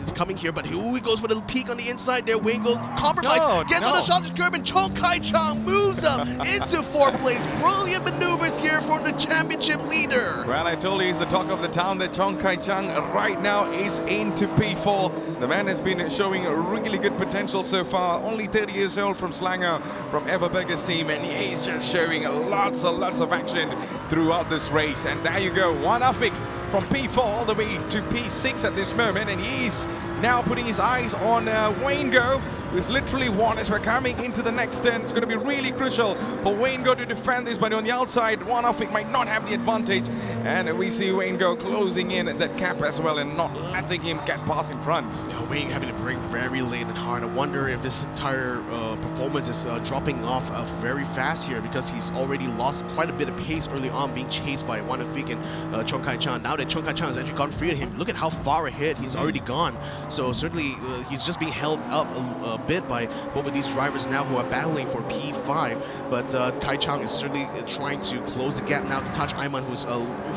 is coming here. But he goes for the peak on the inside there. Wayne Go compromised, gets on the shortest curb, and Chong Kai Chang moves up into 4th place. Brilliant maneuvers here from the championship leader. Well, I told you he's the talk of the town, that Chong Kai Chang right now is into P4. The man has been showing a really good potential so far. Only 30 years old from Slanger, from Everberger's team, and he's just showing lots of action throughout this race. And there you go, one Afik from P4 all the way to P6 at this moment, and he's now putting his eyes on Wayne Go, who's literally one as we're coming into the next turn. It's going to be really crucial for Wayne Go to defend this, but on the outside, one of it might not have the advantage. And we see Wayne Go closing in that gap as well and not letting him get past in front. Yeah, Wayne having to brake very late and hard. I wonder if this entire performance is dropping off very fast here, because he's already lost quite a bit of pace early on, being chased by Wanafik and Chong Kai-chan. Now that Chong Kai-chan has actually gone free of him, look at how far ahead he's already gone. So certainly he's just being held up a bit by both of these drivers now who are battling for P5. But Kai-chan is certainly trying to close the gap now to Touch Ayman, who's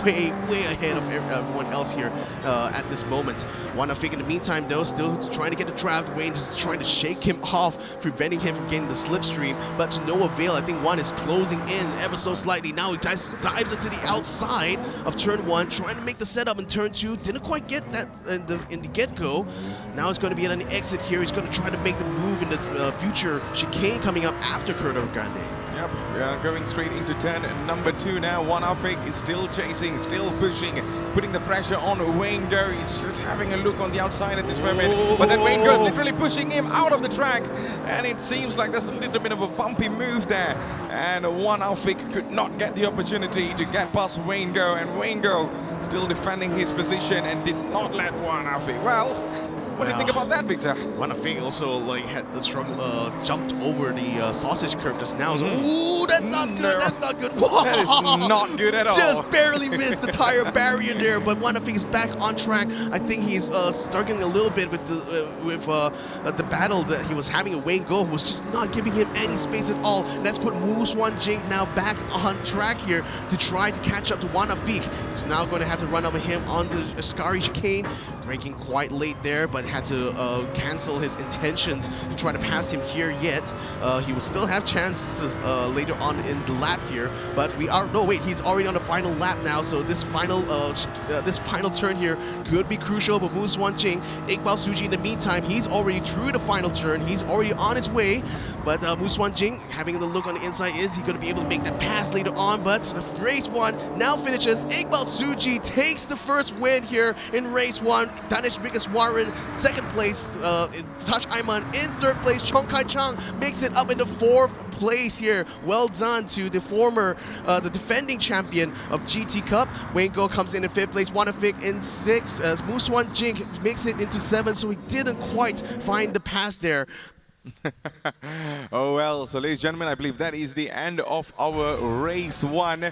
way ahead of everyone else here at this moment. Wanafik in the meantime though, still trying to get the draft. Wayne just trying to shake him off, preventing him from getting the slipstream, but to no avail. I think one is closing in ever so slightly. Now he dives into the outside of turn 1, trying to make the setup in turn 2. Didn't quite get that in the get-go. Now it's going to be an exit here. He's going to try to make the move in the future chicane coming up after Curto Grande. Yep, we are going straight into turn number 2 now. Wanafik is still chasing, still pushing, putting the pressure on Wayne Go. He's just having a look on the outside at this moment. But then Wayne Go is literally pushing him out of the track. And it seems like there's a little bit of a bumpy move there. And Wanafik could not get the opportunity to get past Wayne Go. And Wayne Go still defending his position and did not let Wanafik. Well, what do you think about that, Victor? Wanafik also had the struggle, jumped over the sausage curve just now. So, ooh, that's not good. That's not good. That is not good at all. Just barely missed the tire barrier there. But Wanafik is back on track. I think he's struggling a little bit with the battle that he was having with Wayne Go, who was just not giving him any space at all. And that's put Mooswan Jing now back on track here to try to catch up to Wanafik. He's now going to have to run over him on the Ascari chicane, braking quite late there, but had to cancel his intentions to try to pass him here yet. He will still have chances later on in the lap here, but he's already on the final lap now, so this final turn here could be crucial. But Mooswan Jing, Iqbal Suji in the meantime, he's already through the final turn, he's already on his way. But Mooswan Jing having the look on the inside, is he going to be able to make that pass later on? But race 1 now finishes. Iqbal Suji takes the first win here in race 1. Danish Warren second place, Touch Ayman in third place. Chong Kai-chan makes it up into 4th place here. Well done to the defending champion of GT Cup. Wayne Go comes in 5th place. Wanafik in 6th. Mooswan Jing makes it into 7th, so he didn't quite find the pass there. Oh well, so ladies and gentlemen, I believe that is the end of our race 1.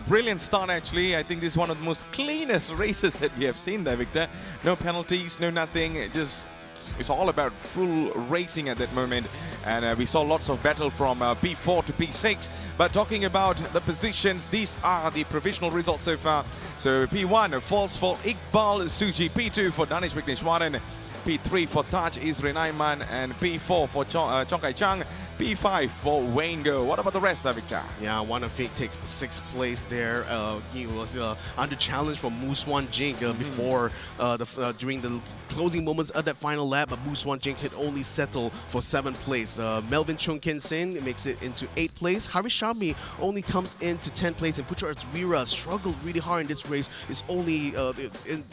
Brilliant start actually. I think this is one of the most cleanest races that we have seen there, Victor. No penalties, no nothing. It's all about full racing at that moment. And we saw lots of battle from P4 to P6. But talking about the positions, these are the provisional results so far. So P1 falls for Iqbal Suji, P2 for Danish Warren, P3 for Taj Isrin Ayman, and P4 for Chong Kai-chan, P5 for Wayne Go. What about the rest, Victor? Yeah, Wanafik takes 6th place there. He was under challenge from Mooswan Jing before during the closing moments of that final lap, but Mooswan Jing could only settle for 7th place. Melvin Chung Ken Sin makes it into 8th place. Harish Shami only comes into 10th place, and Putra Artsvira struggled really hard in this race. Is only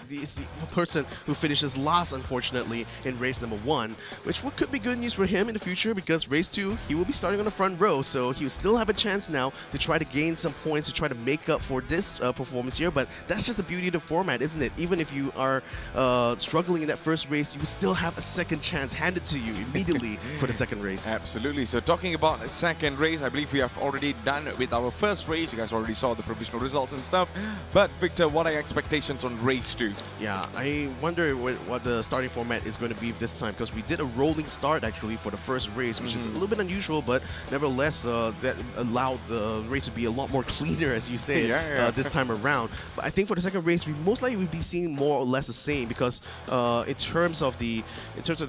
it's the person who finishes last, unfortunately, in race number 1, which could be good news for him in the future, because race 2 he will be starting on the front row, so he will still have a chance now to try to gain some points to try to make up for this performance here. But that's just the beauty of the format, isn't it? Even if you are struggling in that first race, you will still have a second chance handed to you immediately for the second race. Absolutely. So talking about the second race, I believe we have already done with our first race. You guys already saw the provisional results and stuff. But Victor, what are your expectations on race 2? Yeah, I wonder what the starting format is going to be this time, because we did a rolling start actually for the first race, which is a little bit unusual, but nevertheless that allowed the race to be a lot more cleaner, as you say, this time around. But I think for the second race, we most likely will be seeing more or less the same, because in terms of the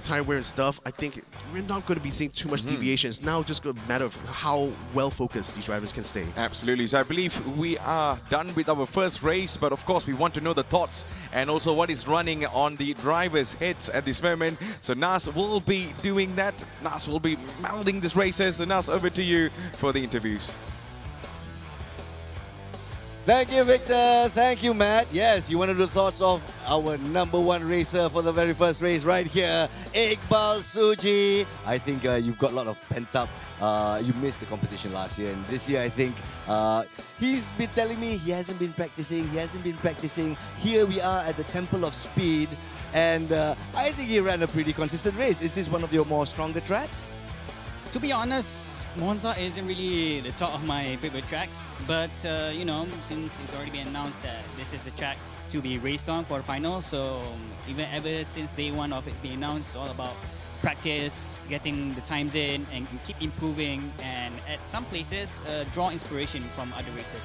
tire wear and stuff, I think we're not going to be seeing too much deviation. It's now just a matter of how well focused these drivers can stay. Absolutely. So I believe we are done with our first race, but of course we want to know the thoughts and also what is running on the drivers' heads at this moment. So Nas will be doing that. Nas will be melding these races. So Nas, over to you for the interviews. Thank you, Victor. Thank you, Matt. Yes, you wanted the thoughts of our number one racer for the very first race right here, Iqbal Suji. I think you've got a lot of pent-up. You missed the competition last year, and this year I think he's been telling me he hasn't been practicing. Here we are at the Temple of Speed, and I think he ran a pretty consistent race. Is this one of your more stronger tracks? To be honest, Monza isn't really the top of my favorite tracks, but you know, since it's already been announced that this is the track to be raced on for the final, so even ever since day one of it's been announced, it's all about practice, getting the times in, and keep improving, and at some places draw inspiration from other races.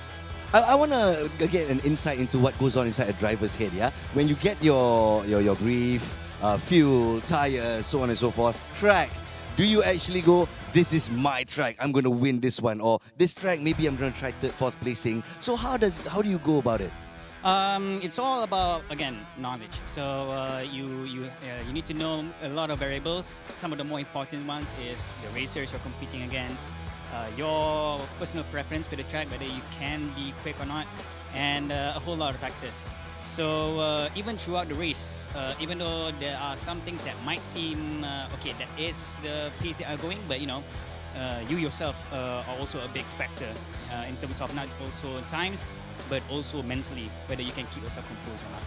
I want to get an insight into what goes on inside a driver's head, yeah? When you get your brief, fuel, tires, so on and so forth, track, do you actually go, this is my track, I'm going to win this one, or this track, maybe I'm going to try third, fourth placing. So how do you go about it? It's all about, again, knowledge. So you need to know a lot of variables. Some of the more important ones is the racers you're competing against, your personal preference for the track, whether you can be quick or not, and a whole lot of factors. So even throughout the race, even though there are some things that might seem okay, that is the pace they are going, but you know, you yourself are also a big factor in terms of not also times, but also mentally, whether you can keep yourself composed or not.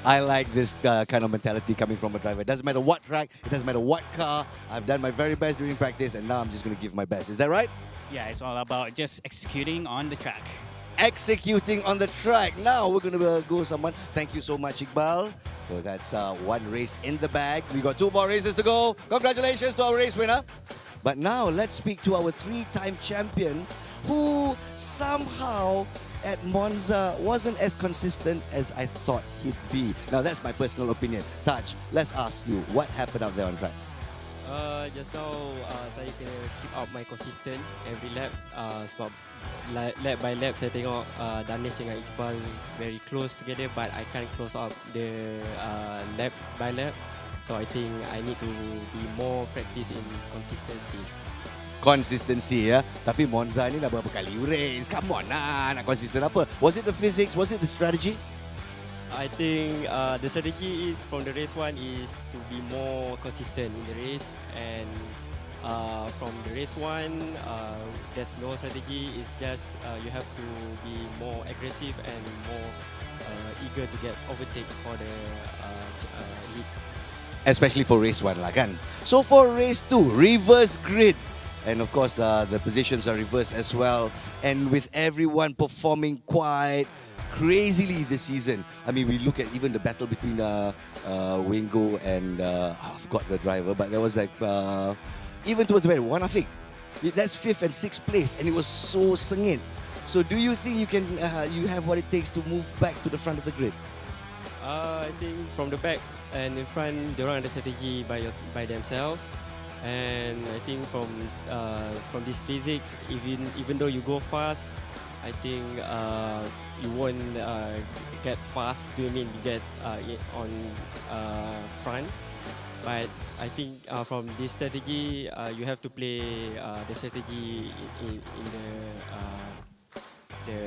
I like this kind of mentality coming from a driver. It doesn't matter what track, it doesn't matter what car. I've done my very best during practice, and now I'm just going to give my best. Is that right? Yeah, it's all about just executing on the track. Executing on the track. Now we're going to go someone. Thank you so much, Iqbal. So that's one race in the bag. We got 2 more races to go. Congratulations to our race winner. But now let's speak to our 3-time champion who somehow at Monza wasn't as consistent as I thought he'd be. Now that's my personal opinion. Taj, let's ask you, what happened out there on track? Just now saya kena keep up my consistent every lap sebab lap by lap saya tengok Danish dengan Iqbal very close together, but I can't close up the lap by lap. So I think I need to be more practice in Consistency, ya. Tapi Monza ni dah berapa kali race? Come on lah, nak consistent apa? Was it the physics? Was it the strategy? I think the strategy is from the race 1 is to be more consistent in the race, and from the race 1 there's no strategy. It's just you have to be more aggressive and more eager to get overtake for the lead. Especially for race 1 lah kan. So for race 2, reverse grid. And of course, the positions are reversed as well. And with everyone performing quite crazily this season. I mean, we look at even the battle between Wingo and I forgot the driver, but there was like even towards the very Wanafik. That's 5th and 6th place, and it was so sengit. So, do you think you can you have what it takes to move back to the front of the grid? I think from the back and in front, they run the strategy by themselves. And I think from this physics, even though you go fast, I think you won't get fast. Do you mean you get on front? But I think from this strategy, you have to play the strategy in the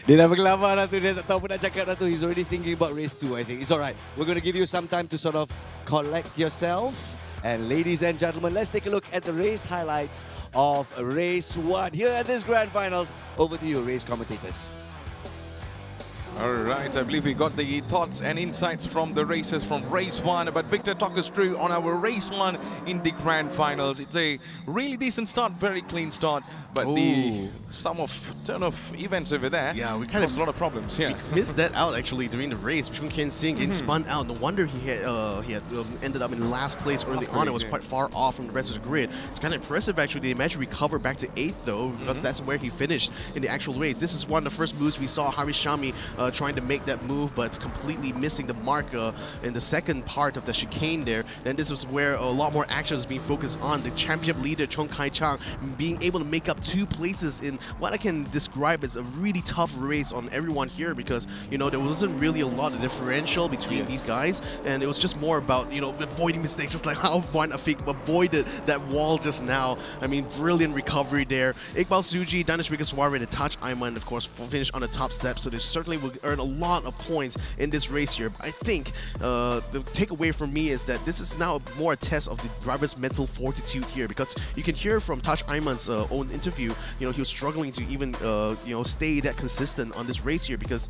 Dia dah berkelabar dah tu, dia tak tahu apa nak cakap dah tu. He's already thinking about race 2, I think. It's alright. We're going to give you some time to sort of collect yourself. And ladies and gentlemen, let's take a look at the race highlights of race 1 here at this grand finals. Over to you, race commentators. All right, I believe we got the thoughts and insights from the races from race 1. But Victor, talk us through on our race 1 in the grand finals. It's a really decent start, very clean start. But the turn of events over there, yeah, we kind of a lot of problems. Yeah, we missed that out actually during the race. Chun Ken Singh getting spun out. No wonder he had ended up in last place early on. It was quite far off from the rest of the grid. It's kind of impressive actually. They managed to recover back to 8th though, because that's where he finished in the actual race. This is one of the first moves we saw Harishami trying to make that move, but completely missing the mark in the second part of the chicane there. And this was where a lot more action is being focused on. The championship leader, Chong Kai-chang, being able to make up 2 places in what I can describe as a really tough race on everyone here, because, you know, there wasn't really a lot of differential between these guys, and it was just more about, you know, avoiding mistakes, just like how Juan Afik avoided that wall just now. I mean, brilliant recovery there. Iqbal Suji, Danish Wickeswara, and Taj Ayman, of course, finished on the top step, so they certainly will earn a lot of points in this race here. But I think the takeaway from me is that this is now more a test of the driver's mental fortitude here, because you can hear from Taj Ayman's own interview, you know, he was struggling to even, you know, stay that consistent on this race here, because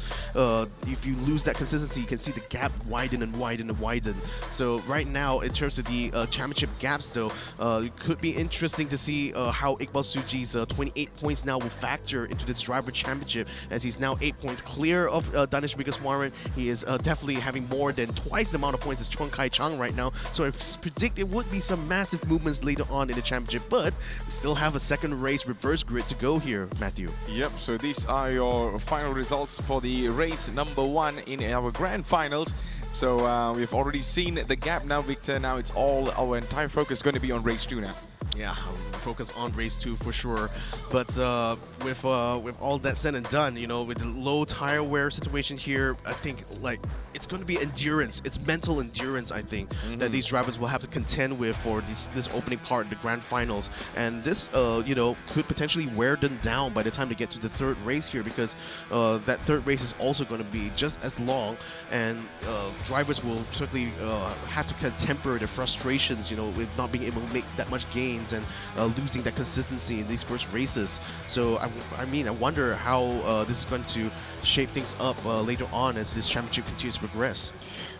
if you lose that consistency, you can see the gap widen and widen and widen. So right now, in terms of the championship gaps, though, it could be interesting to see how Iqbal Suji's 28 points now will factor into this driver championship, as he's now 8 points clear of Danish Wickeswara. He is definitely having more than twice the amount of points as Chong Kai-chang right now. So I predict it would be some massive movements later on in the championship, but we still have a second race reverse grid to go here, Matthew. Yep, so these are your final results for the race number 1 in our grand finals. So we've already seen the gap now, Victor. Now it's all our entire focus going to be on race 2 now. Yeah, focus on race 2 for sure. But with all that said and done, you know, with the low tire wear situation here, I think like it's going to be endurance. It's mental endurance, I think, that these drivers will have to contend with for this opening part, the grand finals. And this, you know, could potentially wear them down by the time they get to the third race here, because that third race is also going to be just as long, and drivers will certainly have to kind of temper their frustrations, you know, with not being able to make that much gains and losing that consistency in these first races. So I mean, I wonder how this is going to shape things up later on as this championship continues to progress.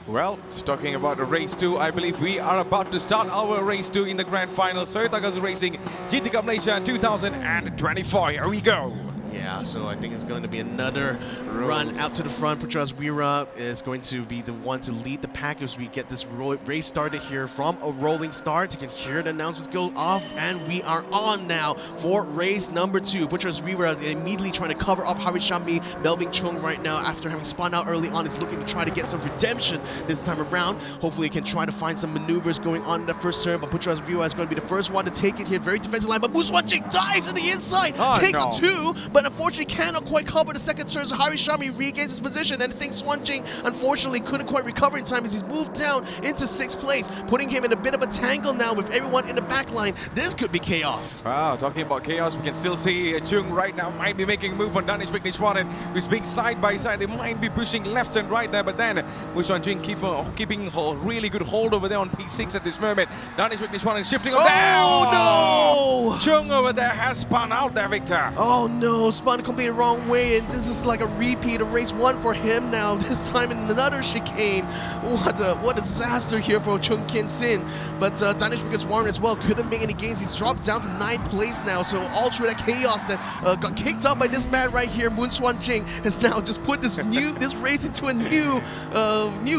Well, talking about the race 2, I believe we are about to start our race 2 in the grand final. Toyota Racing GT Cup Malaysia 2024. Here we go. Yeah, so I think it's going to be another run out to the front. Putras Wira is going to be the one to lead the pack as we get this race started here from a rolling start. You can hear the announcements go off, and we are on now for race number 2. Putras Wira immediately trying to cover off Harishami. Melvin Chung right now, after having spun out early on, is looking to try to get some redemption this time around. Hopefully he can try to find some maneuvers going on in the first turn, but Putras Wira is going to be the first one to take it here. Very defensive line, but Muswan Jing dives to the inside, takes him 2, but unfortunately cannot quite cover the second turn, so Harishami regains his position, and I think Swan Jing unfortunately couldn't quite recover in time as he's moved down into 6th place, putting him in a bit of a tangle now with everyone in the back line. This could be chaos. Wow, talking about chaos, we can still see Chung right now might be making a move on Danish Wickeswara, who's being side by side. They might be pushing left and right there, but then Muswan Jing keeping a really good hold over there on P6 at this moment. Danish Wickeswara shifting on there. Oh no! Chung over there has spun out there, Victor. Oh no, spun completely the wrong way, and this is like a repeat of race 1 for him now, this time in another chicane. What a disaster here for Chung Kin Sin. But Danish Wickeswara as well couldn't make any gains. He's dropped down to 9th place now, so all through that chaos that got kicked up by this man right here, Moon Swan Jing, has now just put this race into a new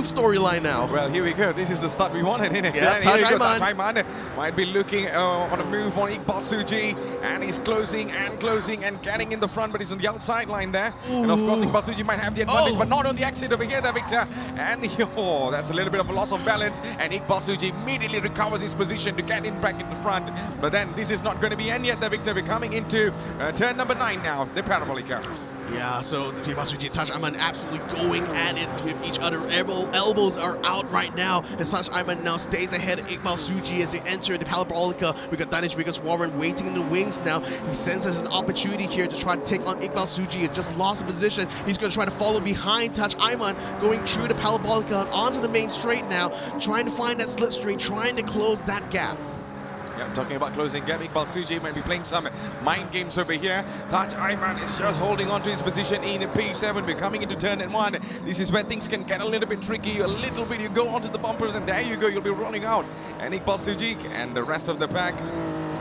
storyline now. Well, here we go. This is the start we wanted, isn't it? Yeah, Taj Ayman might be looking on a move on Iqbal Suji, and he's closing and getting in the front, but he's on the outside line there. Ooh. And of course, Iqbal Suji might have the advantage, but not on the exit over here there, Victor. And that's a little bit of a loss of balance, and Iqbal Suji immediately recovers his position to get in back in the front. But then this is not going to be end yet there, Victor. We're coming into turn number 9 now, the Parabolica. Yeah, so the Iqbal Suji and Taj Ayman absolutely going at it with each other. Elbows are out right now, and Taj Ayman now stays ahead of Iqbal Suji as they enter the Parabolica. We got Danish Wickeswara waiting in the wings now. He senses an opportunity here to try to take on Iqbal Suji. He just lost a position. He's going to try to follow behind Taj Ayman, going through the Parabolica and onto the main straight now, trying to find that slipstream, trying to close that gap. Yeah, talking about closing gap, Iqbal Suji might be playing some mind games over here. Taj Ayman is just holding on to his position in P7. We're coming into turn 1. This is where things can get a little bit tricky. A little bit, you go onto the bumpers, and there you go, you'll be running out. And Iqbal Suji and the rest of the pack,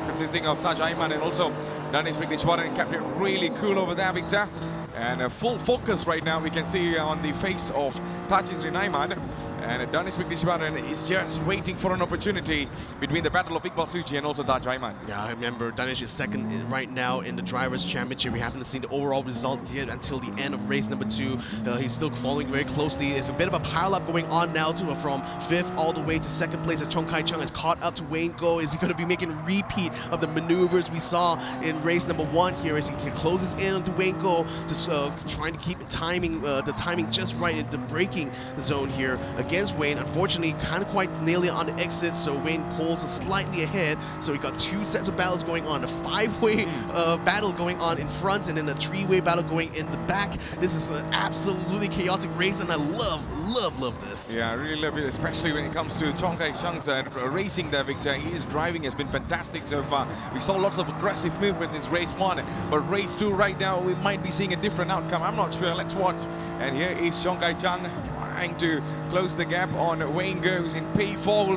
consisting of Taj Ayman and also Danish Wickeswara, kept it really cool over there, Victor. And full focus right now we can see on the face of Taj Ayman. And Danish Vigdishwaran is just waiting for an opportunity between the battle of Iqbal Suji and also Taj Aiman. Yeah, I remember Danish is second right now in the Drivers' Championship. We haven't seen the overall result yet until the end of race number 2. He's still following very closely. There's a bit of a pile-up going on now from 5th all the way to 2nd place as Chong Kai Chung has caught up to Wayne Goh. Is he going to be making a repeat of the maneuvers we saw in race number 1 here as he closes in onto Wayne Goh, just trying to keep the timing just right in the braking zone here against Wayne. Unfortunately, kind of quite nailing it on the exit, so Wayne pulls slightly ahead. So we got 2 sets of battles going on, a 5-way battle going on in front and then a 3-way battle going in the back. This is an absolutely chaotic race and I love this. Yeah, I really love it, especially when it comes to Chong Kai Chung's racing there, Victor. His driving has been fantastic so far. We saw lots of aggressive movement in race 1, but race 2 right now we might be seeing a different outcome. I'm not sure. Let's watch. And here is Chong Kai Chung trying to close the gap on Wayne Goes in P4.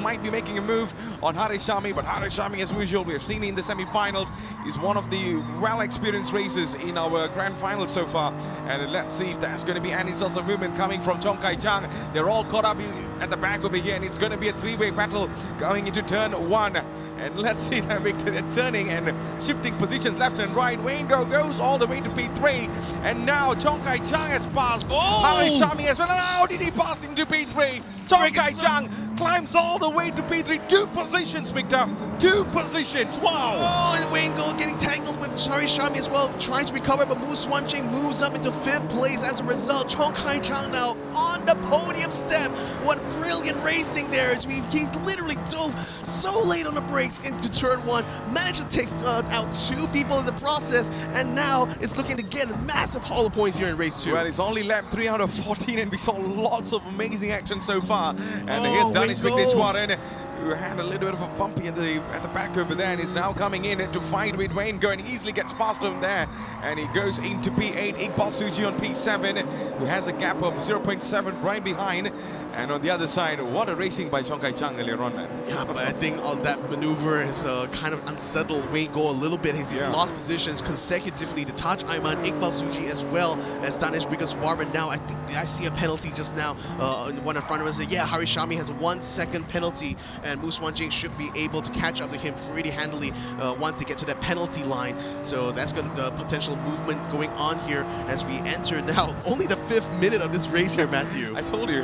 Might be making a move on Harishami, but Harishami, as usual, we have seen in the semi-finals, is one of the well-experienced racers in our grand finals so far. And let's see if there's going to be any sort of movement coming from Chong Kai Chung. They're all caught up at the back over here, and it's going to be a 3-way battle going into turn 1. And let's see that Victor, they're turning and shifting positions left and right. Wayne Goh goes all the way to P3, and now Chong Kai Chung has passed Harishami as well. And how did he pass him to P3? Chong Kai Chung climbs all the way to P3. 2 positions, Victor. 2 positions. Wow. Oh, and Wayne Goh getting tangled with Harishami as well, trying to recover, but Mu Swan Jing moves up into 5th place as a result. Chong Kai Chung now on the podium step. What brilliant racing there. He literally dove so late on the brakes into turn 1, managed to take out 2 people in the process, and now it's looking to get a massive haul of points here in race 2. Well, it's only lap 3 out of 14, and we saw lots of amazing action so far. And here's Danish Vigdishwaran, who had a little bit of a bumpy at the back over there, and is now coming in to fight with Wayne Goh, and easily gets past him there, and he goes into P8. Iqbal Suji on P7, who has a gap of 0.7 right behind. And on the other side, what a racing by Chong Kai Chung earlier on, man. Yeah, but I think on that maneuver has kind of unsettled Wayne Goh a little bit. He's lost positions consecutively to Taj Aiman, Iqbal Suji, as well as Danish Vigdishwaran. Now, I think I see a penalty just now. One in front of us. Yeah, Harishami has a 1-second penalty, and Mu Swan Jing should be able to catch up to him pretty handily once they get to that penalty line. So that's going to potential movement going on here as we enter now only the 5th minute of this race here, Matthew. I told you,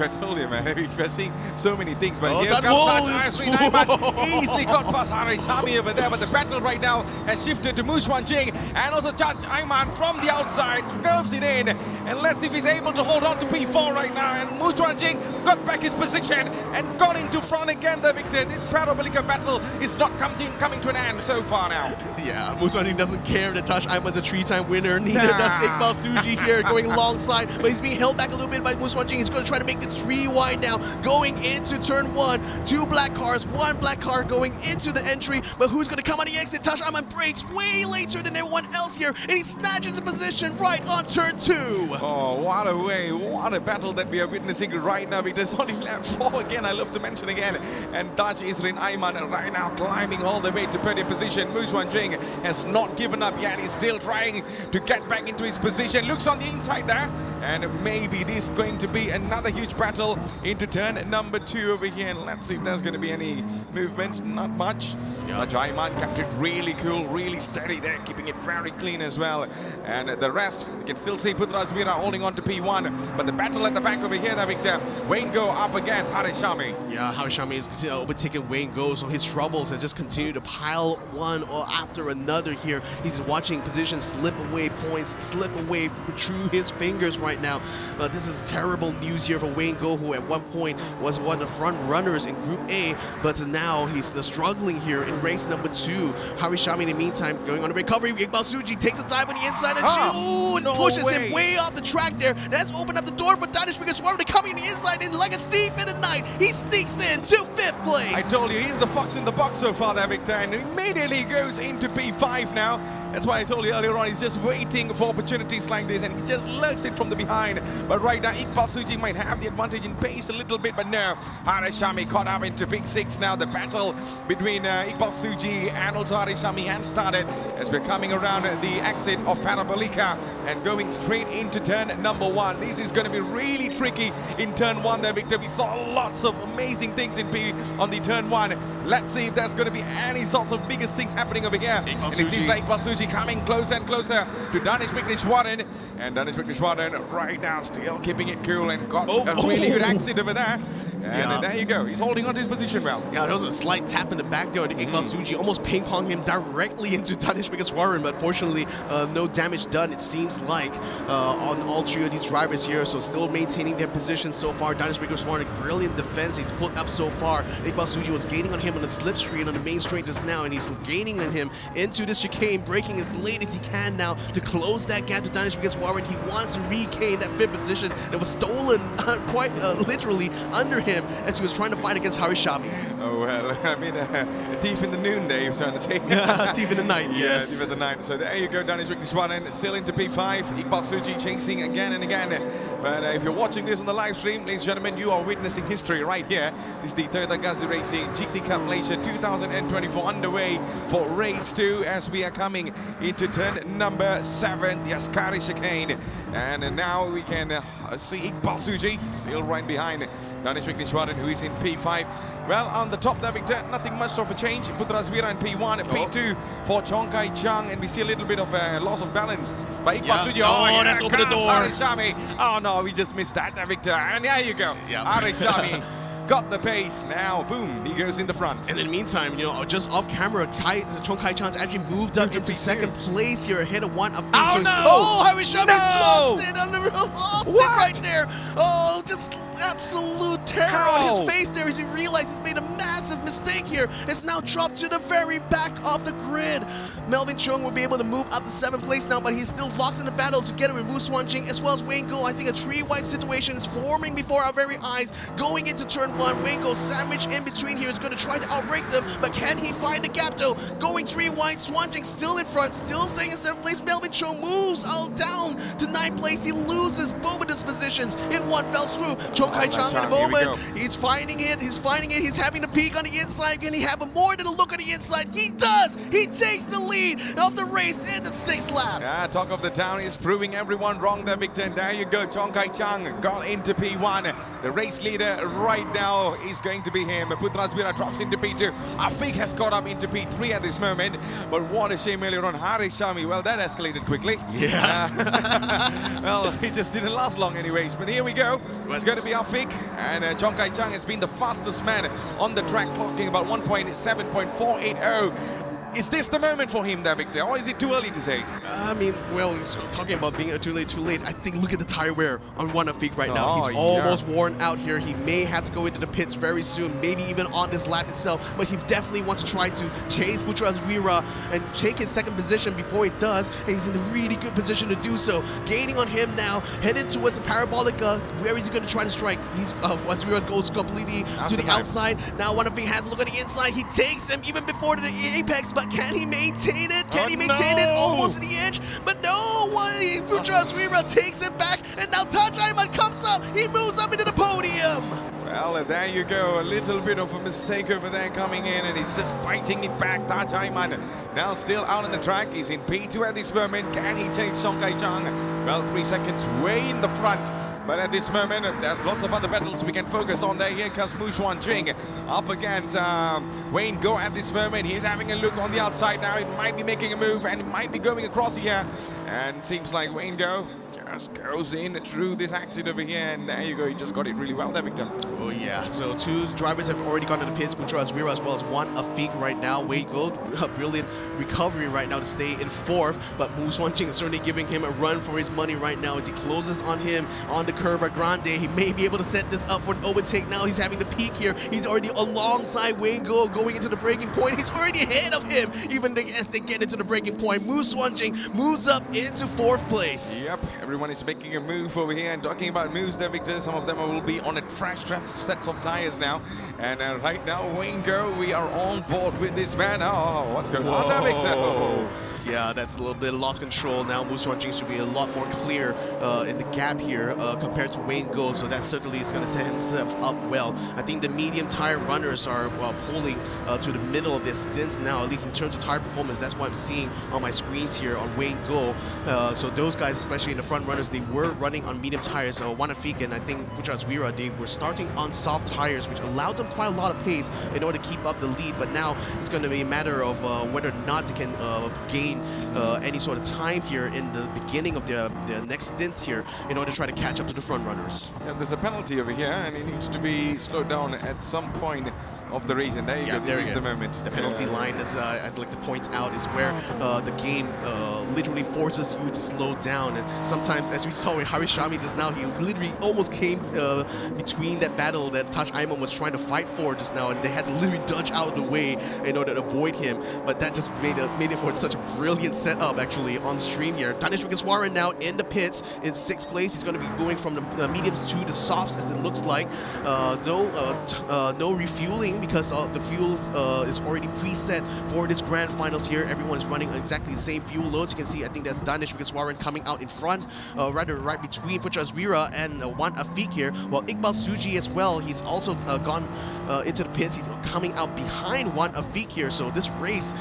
man. We're seeing so many things, but here that comes was- Taj Aiman. Easily got past Harishami over there, but the battle right now has shifted to Mu Swan Jing, and also Taj Aiman from the outside curves it in, and let's see if he's able to hold on to P4 right now. And Mu Swan Jing got back his position and got into front again there, Victor. This Parabolica battle is not coming to an end so far now. Yeah, Mu Swan Jing doesn't care that Taj Aiman's a 3-time winner. Neither does Iqbal Suji here going alongside, but he's being held back a little bit by Mu Swan Jing. He's going to try to make the 3 wide now, going into turn 1. 2 black cars, 1 black car going into the entry, but who's going to come on the exit? Taj Aiman brakes way later than everyone else here, and he snatches a position right on turn 2. Oh, what a way, what a battle that we are witnessing right now, because only lap 4 again, I love to mention again, and Taj Isrin Aiman right now climbing all the way to podium position. Mu Swan Jing has not given up yet, he's still trying to get back into his position, looks on the inside there, and maybe this is going to be another huge battle into turn number 2 over here, and let's see if there's going to be any movement. Not much. Taj Aiman kept it really cool, really steady there, keeping it very clean as well. And the rest, you can still see Putra Azmira holding on to P1, but the battle at the back over here, Victor. Wayne Goh up against Harishami. Yeah, Harishami is overtaking Wayne Goh, so his troubles have just continued to pile one or after another here. He's watching positions slip away, points slip away through his fingers right now. This is terrible news here for Wayne Goh, who at one point was one of the front runners in Group A, but now he's struggling here in race number 2. Harishami, in the meantime, going on a recovery. Iqbal Suji takes a dive on the inside and pushes him way off the track there. That's opened up the door for Danish Vigdishwaran coming on the inside in like a thief in the night. He sneaks in to 5th place. I told you, he's the fox in the box so far there, Victor, and immediately goes into P5 now. That's why I told you earlier on, he's just waiting for opportunities like this, and he just lurks it from the behind. But right now, Iqbal Suji might have the advantage in pace a little bit, but no. Harishami caught up into Big Six now. The battle between Iqbal Suji and also Harishami has started as we're coming around the exit of Parabolika and going straight into turn number 1. This is going to be really tricky in turn 1 there, Victor. We saw lots of amazing things in P on the turn 1. Let's see if there's going to be any sorts of biggest things happening over here. And it seems like Iqbal Suji coming closer and closer to Danish Vigneshwaran. And Danish Vigneshwaran right now still keeping it cool and got a really good exit over there. And there you go. He's holding on to his position well. Yeah, there was a slight tap in the back there. Iqbal Suji almost ping-ponged him directly into Danish Vigneshwaran, but fortunately, no damage done, it seems like, on all 3 of these drivers here. So still maintaining their position so far. Danish Vigneshwaran, brilliant defense he's put up so far. Iqbal Suji was gaining on him on the slipstream on the main straight just now, and he's gaining on him into this chicane, braking as late as he can now to close that gap to Danish Vigneshwaran. He wants to regain that 5th position that was stolen quite literally under him as he was trying to fight against Harishami. Oh, well, I mean, a thief in the noonday, you're trying to say. Thief in the night, yes. Yeah, thief in the night. So there you go, Danish Vigneshwaran still into P5. Iqbal Suji chasing again and again. But if you're watching this on the live stream, ladies and gentlemen, you are witnessing history right here. This is the Toyota Gazoo Racing GT Cup Malaysia 2024 underway for race 2 as we are coming into turn number 7, the Askari chicane. And now we can see Iqbal Suji still right behind Danish Vigneshwaran, who is in P5. Well, on the top there, Victor, nothing much of a change. Putra Zwira in P1, P2 for Chong Kai Chang, and we see a little bit of a loss of balance by Iqbal Suji. Oh, that's open the door. Harishami. Oh no, we just missed that, Victor. And there you go. Harishami got the pace. Now, boom, he goes in the front. And in the meantime, you know, just off camera, Chong Kai Chan's actually moved up into second place here, ahead of one of these. Oh, no! Oh, Harishami's lost it! What? It right there. Oh, just absolute terror on his face there as he realized he made a massive mistake here. It's now dropped to the very back of the grid. Melvin Chung will be able to move up to 7th place now, but he's still locked in the battle together with Mu Swan Jing as well as Wayne Go. I think a 3-wide situation is forming before our very eyes. Going into turn 1, Wayne Go sandwiched in between here is going to try to outbreak them, but can he find the gap though? Going 3-wide, Swan Jing still in front, still staying in 7th place. Melvin Chung moves out down to 9th place. He loses both of his positions in one fell swoop. Chong Kai Chang in a moment, he's finding it, he's having to peek on the inside. Can he have more than a look on the inside? He does! He takes the lead of the race in the 6th lap. Yeah, talk of the town is proving everyone wrong there, Victor. And there you go, Chong Kai Chang got into P1. The race leader right now is going to be him. Putra Zwira drops into P2. Afiq has got up into P3 at this moment. But what a shame earlier on, Harishami. Well, that escalated quickly. Yeah. Well, it just didn't last long anyways. But here we go. It's going to be Afiq. And Chong Kai Chang has been the fastest man on the track, clocking about 1.7.480. Is this the moment for him there, Victor, or is it too early to say? I mean, well, he's talking about being too late. I think look at the tire wear on one of Afiq right now. He's almost worn out here. He may have to go into the pits very soon, maybe even on this lap itself, but he definitely wants to try to chase Putra Zwira and take his 2nd position before he does, and he's in a really good position to do so. Gaining on him now, headed towards the Parabolica, where he's going to try to strike. He's Zwira goes completely to the outside. Now one of Afiq has a look on the inside. He takes him even before the apex, but can he maintain it? Can he maintain it? Almost to the edge, but no! Putra Zwira takes it back, and now Taj Ayman comes up. He moves up into the podium. Well, there you go. A little bit of a mistake over there coming in, and he's just fighting it back. Taj Ayman now still out on the track. He's in P2 at this moment. Can he take Chong Kai Chang? Well, 3 seconds way in the front. But at this moment, there's lots of other battles we can focus on there. Here comes Mu Xuan Jing up against Wayne Go at this moment. He's having a look on the outside now. He might be making a move, and he might be going across here. And seems like Wayne Go just goes in through this exit over here. And there you go. He just got it really well there, Victor. Oh, yeah. So 2 drivers have already gone to the pits. Putra Zwira as well as one Afiq right now. Wayne Go, a brilliant recovery right now to stay in 4th. But Mu Xuan Jing is certainly giving him a run for his money right now as he closes on him on the curve at Grande. He may be able to set this up for an overtake now. He's having the peak here. He's already alongside Wayne Go going into the breaking point. He's already ahead of him even as they get into the breaking point. Mu Xuan Jing moves up into 4th place. Yep, everyone is making a move over here. And talking about moves there, Victor, some of them will be on a fresh sets of tires now. And right now, Wayne Go, we are on board with this man. Oh, what's going on there, Victor? Oh. Yeah, that's a little bit lost control now. Musuan Jing should be a lot more clear in the gap here compared to Wayne Go, so that certainly is going to set himself up well. I think the medium tire runners are pulling to the middle of their stint now, at least in terms of tire performance. That's what I'm seeing on my screens here on Wayne Go. So those guys, especially in the front runners, they were running on medium tires. Wanafik and I think Puchaswira, they were starting on soft tires, which allowed them quite a lot of pace in order to keep up the lead. But now it's going to be a matter of whether or not they can gain any sort of time here in the beginning of their next stint here in order to try to catch up to the front runners. Yeah, there's a penalty over here, and it needs to be slowed down at some point of the race. And there you go. This is the moment. The penalty line, as I'd like to point out, is where the game literally forces you to slow down. And sometimes, as we saw with Harishami just now, he literally almost came between that battle that Taj Ayman was trying to fight for just now, and they had to literally dodge out of the way in order to avoid him. But that just made it for such a brilliant setup actually on stream here. Danish Wickeswaran now in the pits in 6th place. He's going to be going from the mediums to the softs, as it looks like. No refueling, because the fuel is already preset for this grand finals here. Everyone is running exactly the same fuel loads. You can see, I think that's Danish Wickeswaran coming out in front, rather right between Puchaswira and Wan Afik here. While Iqbal Suji as well, he's also gone into the pits. He's coming out behind Wan Afik here. So this race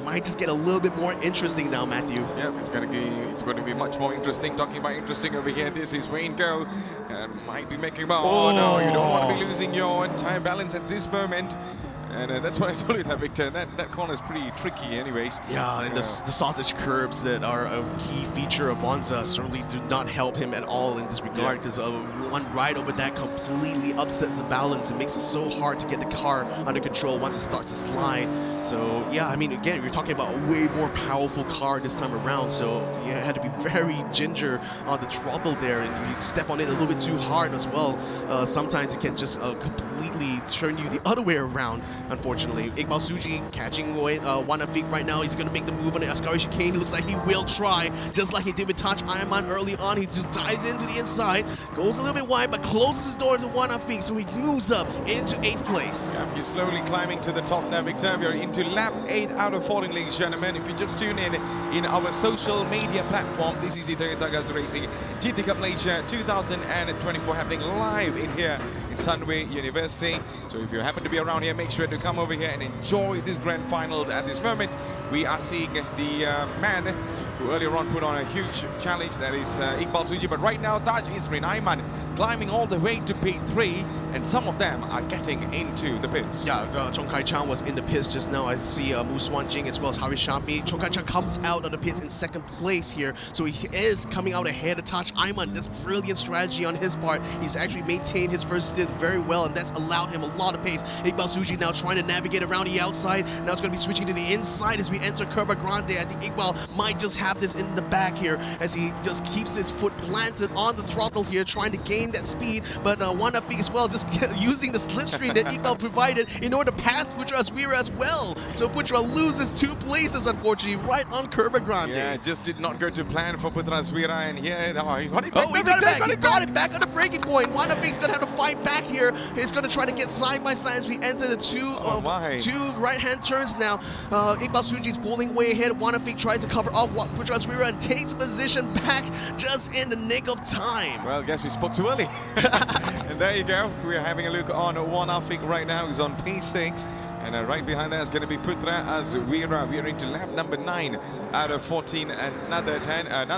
might just get a little bit more interesting now, Matthew. Yeah, it's going to be much more interesting. Talking about interesting over here, this is Wayne Go, and might be making about. Oh no, you don't want to be losing your entire balance at this moment. And that's what I told you that, Victor. That corner is pretty tricky anyways. Yeah, and the sausage curbs that are a key feature of Monza certainly do not help him at all in this regard, because one ride over that completely upsets the balance. It makes it so hard to get the car under control once it starts to slide. So yeah, I mean, again, we're talking about a way more powerful car this time around, so you had to be very ginger on the throttle there, and you step on it a little bit too hard as well. Sometimes it can just completely turn you the other way around. Unfortunately, Iqbal Suji catching away Wanafik right now. He's going to make the move on the Ascari chicane. He looks like he will try, just like he did with Taj Ayman early on. He just dives into the inside, goes a little bit wide, but closes the door to Wanafik, so he moves up into 8th place. Yeah, he's slowly climbing to the top now, Victor. We are into lap 8 out of 14, ladies and gentlemen. If you just tune in our social media platform, this is the Toyota Gazoo Racing GT Cup Malaysia 2024 happening live in here in Sunway University. So if you happen to be around here, make sure to come over here and enjoy this grand finals. At this moment, we are seeing the man who earlier on put on a huge challenge, that is Iqbal Suji. But right now, Taj Isrin Ayman climbing all the way to P3, and some of them are getting into the pits. Yeah, Chong Kai Chan was in the pits just now. I see Musuan Jing as well as Harishami. Chong Kai Chan comes out of the pits in 2nd place here, so he is coming out ahead of Taj Ayman. That's brilliant strategy on his part. He's actually maintained his first stint very well, and that's allowed him a lot of pace. Iqbal Suji now trying to navigate around the outside. Now it's going to be switching to the inside as we enter Curva Grande. I think Iqbal might just have this in the back here as he just keeps his foot planted on the throttle here, trying to gain that speed. But Wanafik as well, just using the slipstream that Iqbal provided in order to pass Puchaswira as well. So Putra loses 2 places, unfortunately, right on Curva Grande. Yeah, just did not go to plan for Puchaswira, and here, he got it back. Oh, he got it back. He got it back on the breaking point. Wanafik's going to have to fight back here. He's going to try to get side by side as we enter the two right-hand turns now. Iqbal Suji's pulling way ahead. Wanafik tries to cover off Puchaswira and takes position back just in the nick of time. Well, I guess we spoke too early. And there you go. We're having a look on Wanafik right now. He's on P6. And right behind that is going to be Putra Azwira. We are into lap number 9 out of 14. Another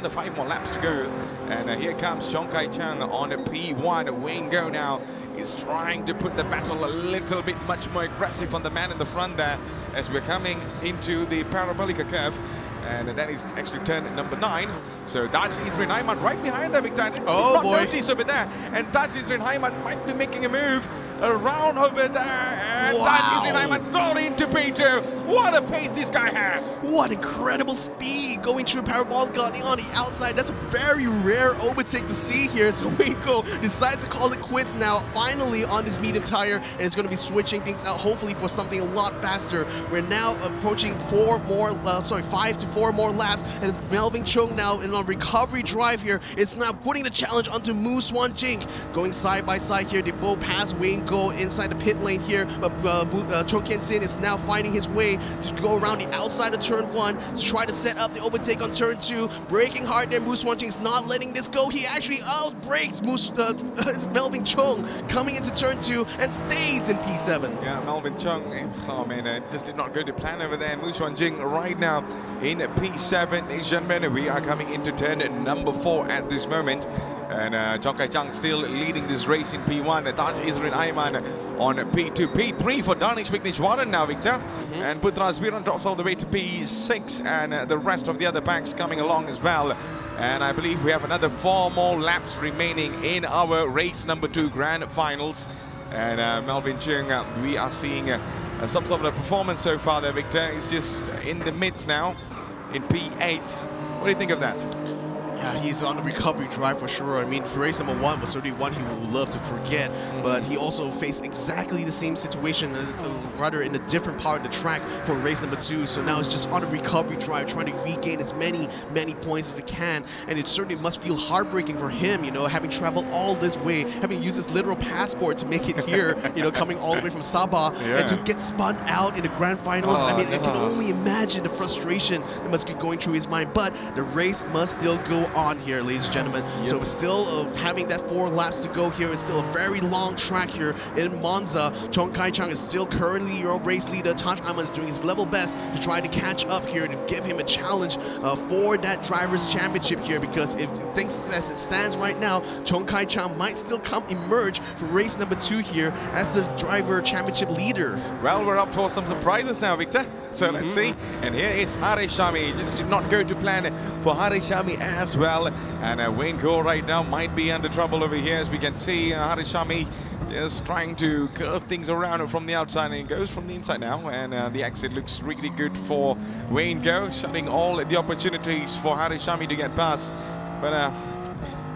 5 more laps to go. And here comes Chong Kai Chan on a P1. Wayne Go now is trying to put the battle a little bit much more aggressive on the man in the front there as we're coming into the Parabolica curve. And that is actually turn number 9. So Taj Isrin Ayman right behind there, Victor. Oh boy. Notice over there. And Taj Isrin Ayman might be making a move around over there. And Wow. Taj Isrin Ayman got into P2. What a pace this guy has. What incredible speed going through Parabolica on the outside. That's a very rare overtake to see here. So Waco decides to call it quits now, finally on this medium tire, and it's going to be switching things out, hopefully for something a lot faster. We're now approaching 5 to 4 more laps, and Melvin Chung now in on recovery drive here is now putting the challenge onto Musuan Jing. Going side by side here, they both pass Wayne go inside the pit lane here, but Cho Kien-sin is now finding his way to go around the outside of turn 1 to try to set up the overtake on turn 2. Braking hard there, Moose Wanjing is not letting this go. He actually outbrakes Melvin Chung coming into turn 2 and stays in P7. Yeah, Melvin Chung, oh man, just did not go to plan over there. Mu Xuanjing right now in P7. Ladies and gentlemen, we are coming into turn number 4 at this moment. And Chong Kai Chang still leading this race in P1. Taj Izrin Aiman on P2. P3 for Danish Vignesh now, Victor. And Putra Zviran drops all the way to P6. And the rest of the other packs coming along as well. And I believe we have another 4 more laps remaining in our race number 2 grand finals. And Melvin Chung, we are seeing some sort of a performance so far there, Victor. He's just in the midst now in P8. What do you think of that? Yeah, he's on the recovery drive for sure. I mean, for race number 1 was certainly one he would love to forget, but he also faced exactly the same situation, rather in a different part of the track for race number 2. So now it's just on a recovery drive, trying to regain as many points as he can. And it certainly must feel heartbreaking for him, you know, having traveled all this way, having used his literal passport to make it here, you know, coming all the way from Sabah, and to get spun out in the grand finals. I mean, I can only imagine the frustration that must be going through his mind. But the race must still go on here, ladies and gentlemen. So we're still having that 4 laps to go here. It's still a very long track here in Monza. Chong Kai Chang is still currently your race leader. Taj Aiman is doing his level best to try to catch up here, to give him a challenge for that driver's championship here, because if things as it stands right now, Chong Kai Chang might still emerge for race number 2 here as the driver championship leader. Well, we're up for some surprises now, Victor. So let's see. And here is Harish Shami. Just did not go to plan for Harish Shami as well. And Wayne Gore right now might be under trouble over here, as we can see. Harish Shami just trying to curve things around from the outside, and it goes from the inside now. And the exit looks really good for Wayne Gore, shutting all the opportunities for Harish Shami to get past. But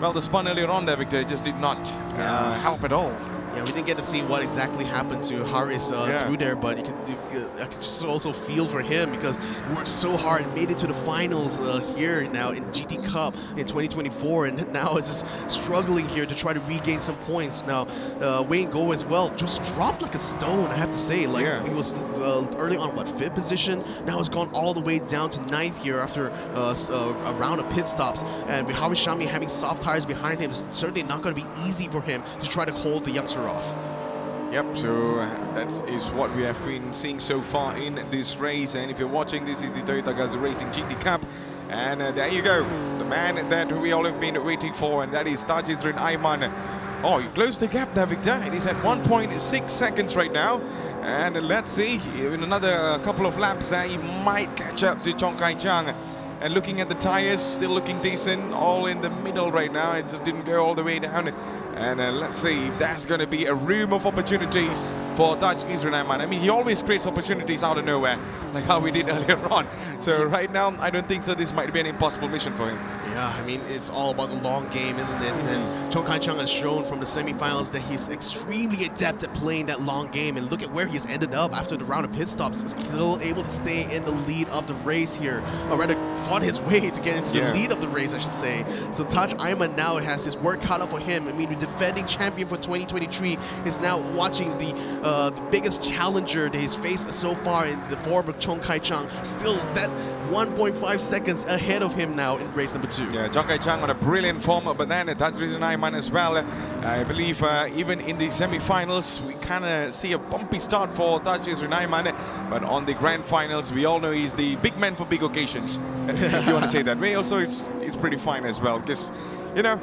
well, the spun earlier on there, Victor, just did not help at all. Yeah, we didn't get to see what exactly happened to Haris through there, but I could just also feel for him, because he worked so hard and made it to the finals here now in GT Cup in 2024, and now it's just struggling here to try to regain some points. Now, Wayne Go as well just dropped like a stone, I have to say. Like, he was early on, what, 5th position? Now it's gone all the way down to 9th here after a round of pit stops. And with Haris Shami having soft tires behind him, it's certainly not going to be easy for him to try to hold the youngster off. Yep, so that is what we have been seeing so far in this race. And if you're watching, this is the Toyota Gazoo Racing GT Cup. And there you go, the man that we all have been waiting for, and that is Taj Izrin Aiman. Oh, he closed the gap there, Victor. It is at 1.6 seconds right now. And let's see, in another couple of laps there, he might catch up to Chong Kai Chang. And looking at the tires, still looking decent, all in the middle right now. It just didn't go all the way down. And let's see if there's going to be a room of opportunities for Taj Izrin Aiman. I mean, he always creates opportunities out of nowhere, like how we did earlier on. So right now, I don't think so. This might be an impossible mission for him. Yeah, I mean, it's all about the long game, isn't it? And Chong Kai Chang has shown from the semifinals that he's extremely adept at playing that long game. And look at where he's ended up after the round of pit stops. He's still able to stay in the lead of the race here, or rather fought his way to get into the lead of the race, I should say. So Taj Aiman now has his work cut out for him. I mean, the defending champion for 2023 is now watching the biggest challenger that he's faced so far in the form of Chong Kai Chang, still that 1.5 seconds ahead of him now in race number 2. Yeah, Chong Kai Chang on a brilliant form, but then Taj Izrin Aiman as well. I believe even in the semi-finals, we kind of see a bumpy start for Taj Izrin Aiman, but on the grand finals, we all know he's the big man for big occasions. You want to say that way? Also, it's pretty fine as well, because, you know,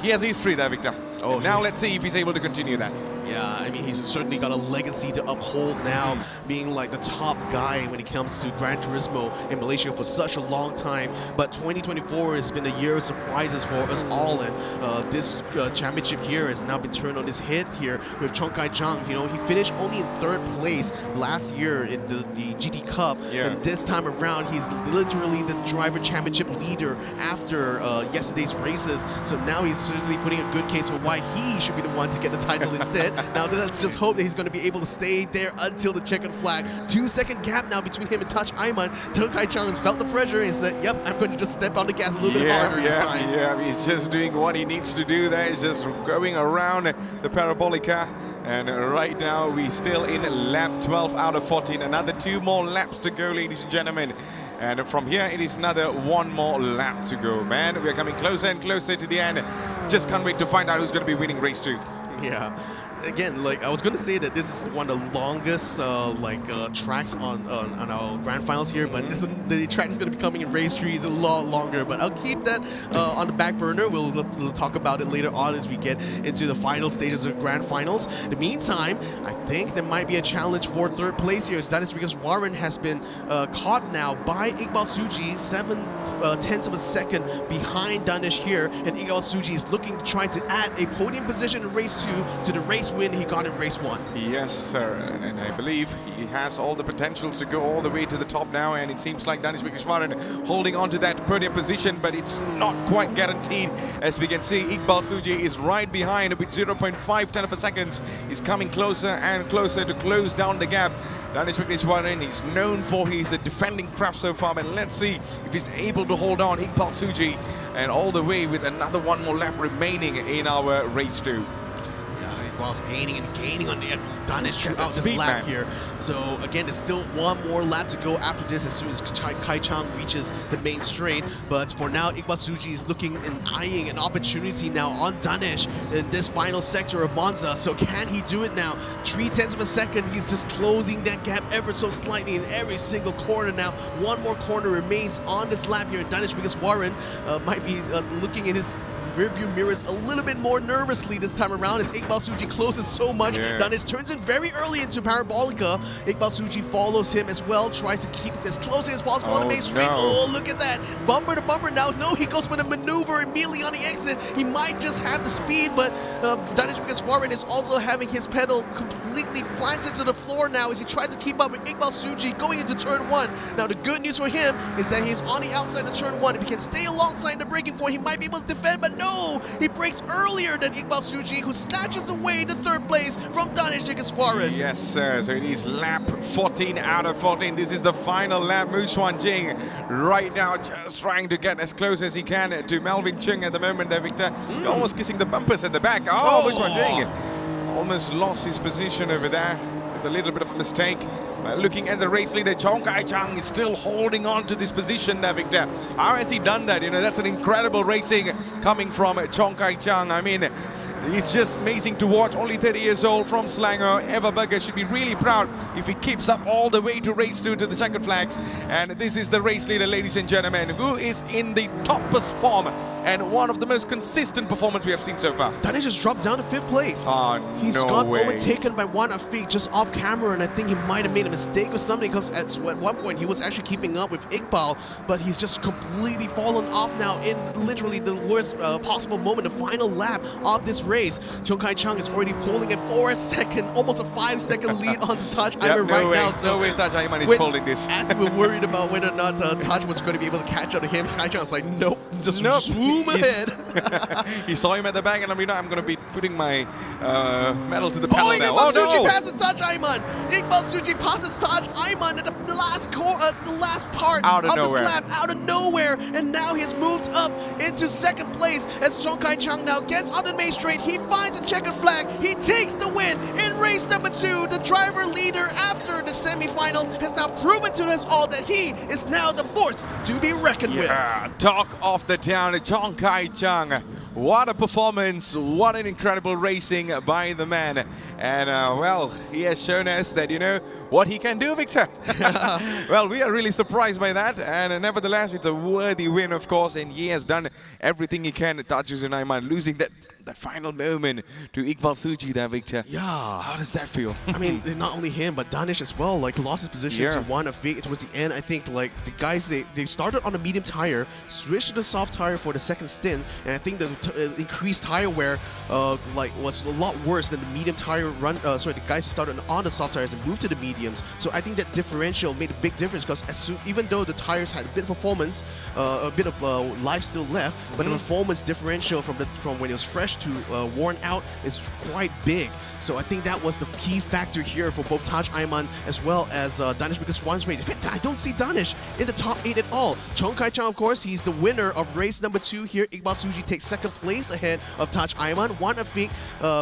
he has history there, Victor. Oh, now let's see if he's able to continue that. Yeah, I mean, he's certainly got a legacy to uphold now, being like the top guy when it comes to Gran Turismo in Malaysia for such a long time. But 2024 has been a year of surprises for us all, and this championship here has now been turned on his head here with Chong Kai Chang. You know, he finished only in 3rd place last year in the GT Cup, and this time around, he's literally the driver championship leader after yesterday's races. So now he's certainly putting a good case for why he should be the one to get the title instead. Now let's just hope that he's going to be able to stay there until the checkered flag. 2-second gap now between him and Taj Aiman. Chong Kai Chang has felt the pressure and said, yep, I'm going to just step on the gas a little bit harder this time. Yeah, he's just doing what he needs to do there. He's just going around the parabolica. And right now we still in lap 12 out of 14. Another 2 more laps to go, ladies and gentlemen. And from here it is another 1 more lap to go, man. We are coming closer and closer to the end. Just can't wait to find out who's going to be winning race 2. Yeah. Again, like I was gonna say that this is one of the longest tracks on our grand finals here, but the track is gonna be coming in race 3 is a lot longer. But I'll keep that on the back burner. We'll talk about it later on as we get into the final stages of grand finals. In the meantime, I think there might be a challenge for 3rd place here. That is because Warren has been caught now by Iqbal Suji 7/10 of a second behind Danish here, and Iqbal Suji is trying to add a podium position in race 2 to the race win he got in race 1. Yes, sir, and I believe he has all the potentials to go all the way to the top now, and it seems like Danish Vikishwaran holding on to that podium position, but it's not quite guaranteed. As we can see, Iqbal Suji is right behind with 0.5 of a second. He's coming closer and closer to close down the gap. Danish Vikishwaran, he's known for his defending craft so far, but let's see if he's able to hold on. Iqbal Suji, and all the way with another 1 more lap remaining in our race 2. Whilst gaining and gaining on the Danish throughout this speed, lap man. here. So again, there's still 1 more lap to go after this as soon as Kai Chang reaches the main straight. But for now, Iqbal Suji is looking and eyeing an opportunity now on Danish in this final sector of Monza. So can he do it now? 0.3 of a second, he's just closing that gap ever so slightly in every single corner now. 1 more corner remains on this lap here in Danish because Warren might be looking in his rearview mirrors a little bit more nervously this time around as Iqbal Suji closes so much. Yeah. Danish turns in very early into Parabolica. Iqbal Suji follows him as well, tries to keep it as close as possible on the main straight. No. Oh, look at that. Bumper to bumper now. No, he goes with a maneuver immediately on the exit. He might just have the speed, but Danish Vikishwaran is also having his pedal completely planted to the floor now as he tries to keep up with Iqbal Suji going into turn 1. Now, the good news for him is that he's on the outside of turn 1. If he can stay alongside the braking point, he might be able to defend, but no! He breaks earlier than Iqbal Suji, who snatches away the 3rd place from Danish Vikishwaran. Yes, sir. So it is lap 14 out of 14. This is the final lap. Mu Xuanjing right now just trying to get as close as he can to Melvin Chung at the moment there, Victor. Almost kissing the bumpers at the back. Oh, Mu Xuanjing almost lost his position over there with a little bit of a mistake. Looking at the race leader, Chong Kai Chang is still holding on to this position there, Victor. How has he done that? You know, that's an incredible racing coming from Chong Kai Chang. I mean, it's just amazing to watch. Only 30 years old from Selangor. Eva Berger should be really proud if he keeps up all the way to race 2 to the checkered flags. And this is the race leader, ladies and gentlemen, who is in the toppest form and one of the most consistent performance we have seen so far. Danish has dropped down to 5th place. Oh, He's no got way. overtaken by one Afiq just off camera, and I think he might have made a mistake or something because at one point he was actually keeping up with Iqbal, but he's just completely fallen off now in literally the worst possible moment, the final lap of this race. Chong Kai Chang is already pulling a 4-second, almost a 5-second lead on Taj Aiman right now. So no way Taj Aiman is holding this. as we were worried about whether or not Taj was going to be able to catch up to him, Kai Chang was like, nope, just zoom ahead. He saw him at the back, and I'm going to be putting my medal to the pedal now. Iqbal Suji no! passes Taj Aiman. Iqbal Suji passes Taj Aiman at the last part Out of this nowhere. lap, out of nowhere, and now he has moved up into 2nd place as Chong Kai Chang now gets on the main straight. He finds a checkered flag. He takes the win in race number 2. The driver leader after the semifinals has now proven to us all that he is now the force to be reckoned with. Yeah, talk of the town, Chong Kai Chang. What a performance, what an incredible racing by the man. And well, he has shown us that, you know, what he can do, Victor. Well, we are really surprised by that, and nevertheless, it's a worthy win, of course, and he has done everything he can. Taj Aiman losing that final moment to Iqbal Suji there, Victor. Yeah. How does that feel? I mean, not only him, but Danish as well, like, lost his position Yeah. to one Afiq towards the end. I think, like, the guys, they started on a medium tire, switched to the soft tire for the 2nd stint, and I think the increased tire wear, was a lot worse than the medium tire run. The guys who started on the soft tires and moved to the mediums. So I think that differential made a big difference because even though the tires had a bit of performance, a bit of life still left, but the performance differential from when it was fresh to worn out is quite big. So I think that was the key factor here for both Taj Aiman as well as Danish, because Swan's race. In fact, I don't see Danish in the top 8 at all. Chong Kai Chang, of course, he's the winner of race number 2 here. Iqbal Suji takes 2nd place ahead of Taj Aiman. Wan Afiq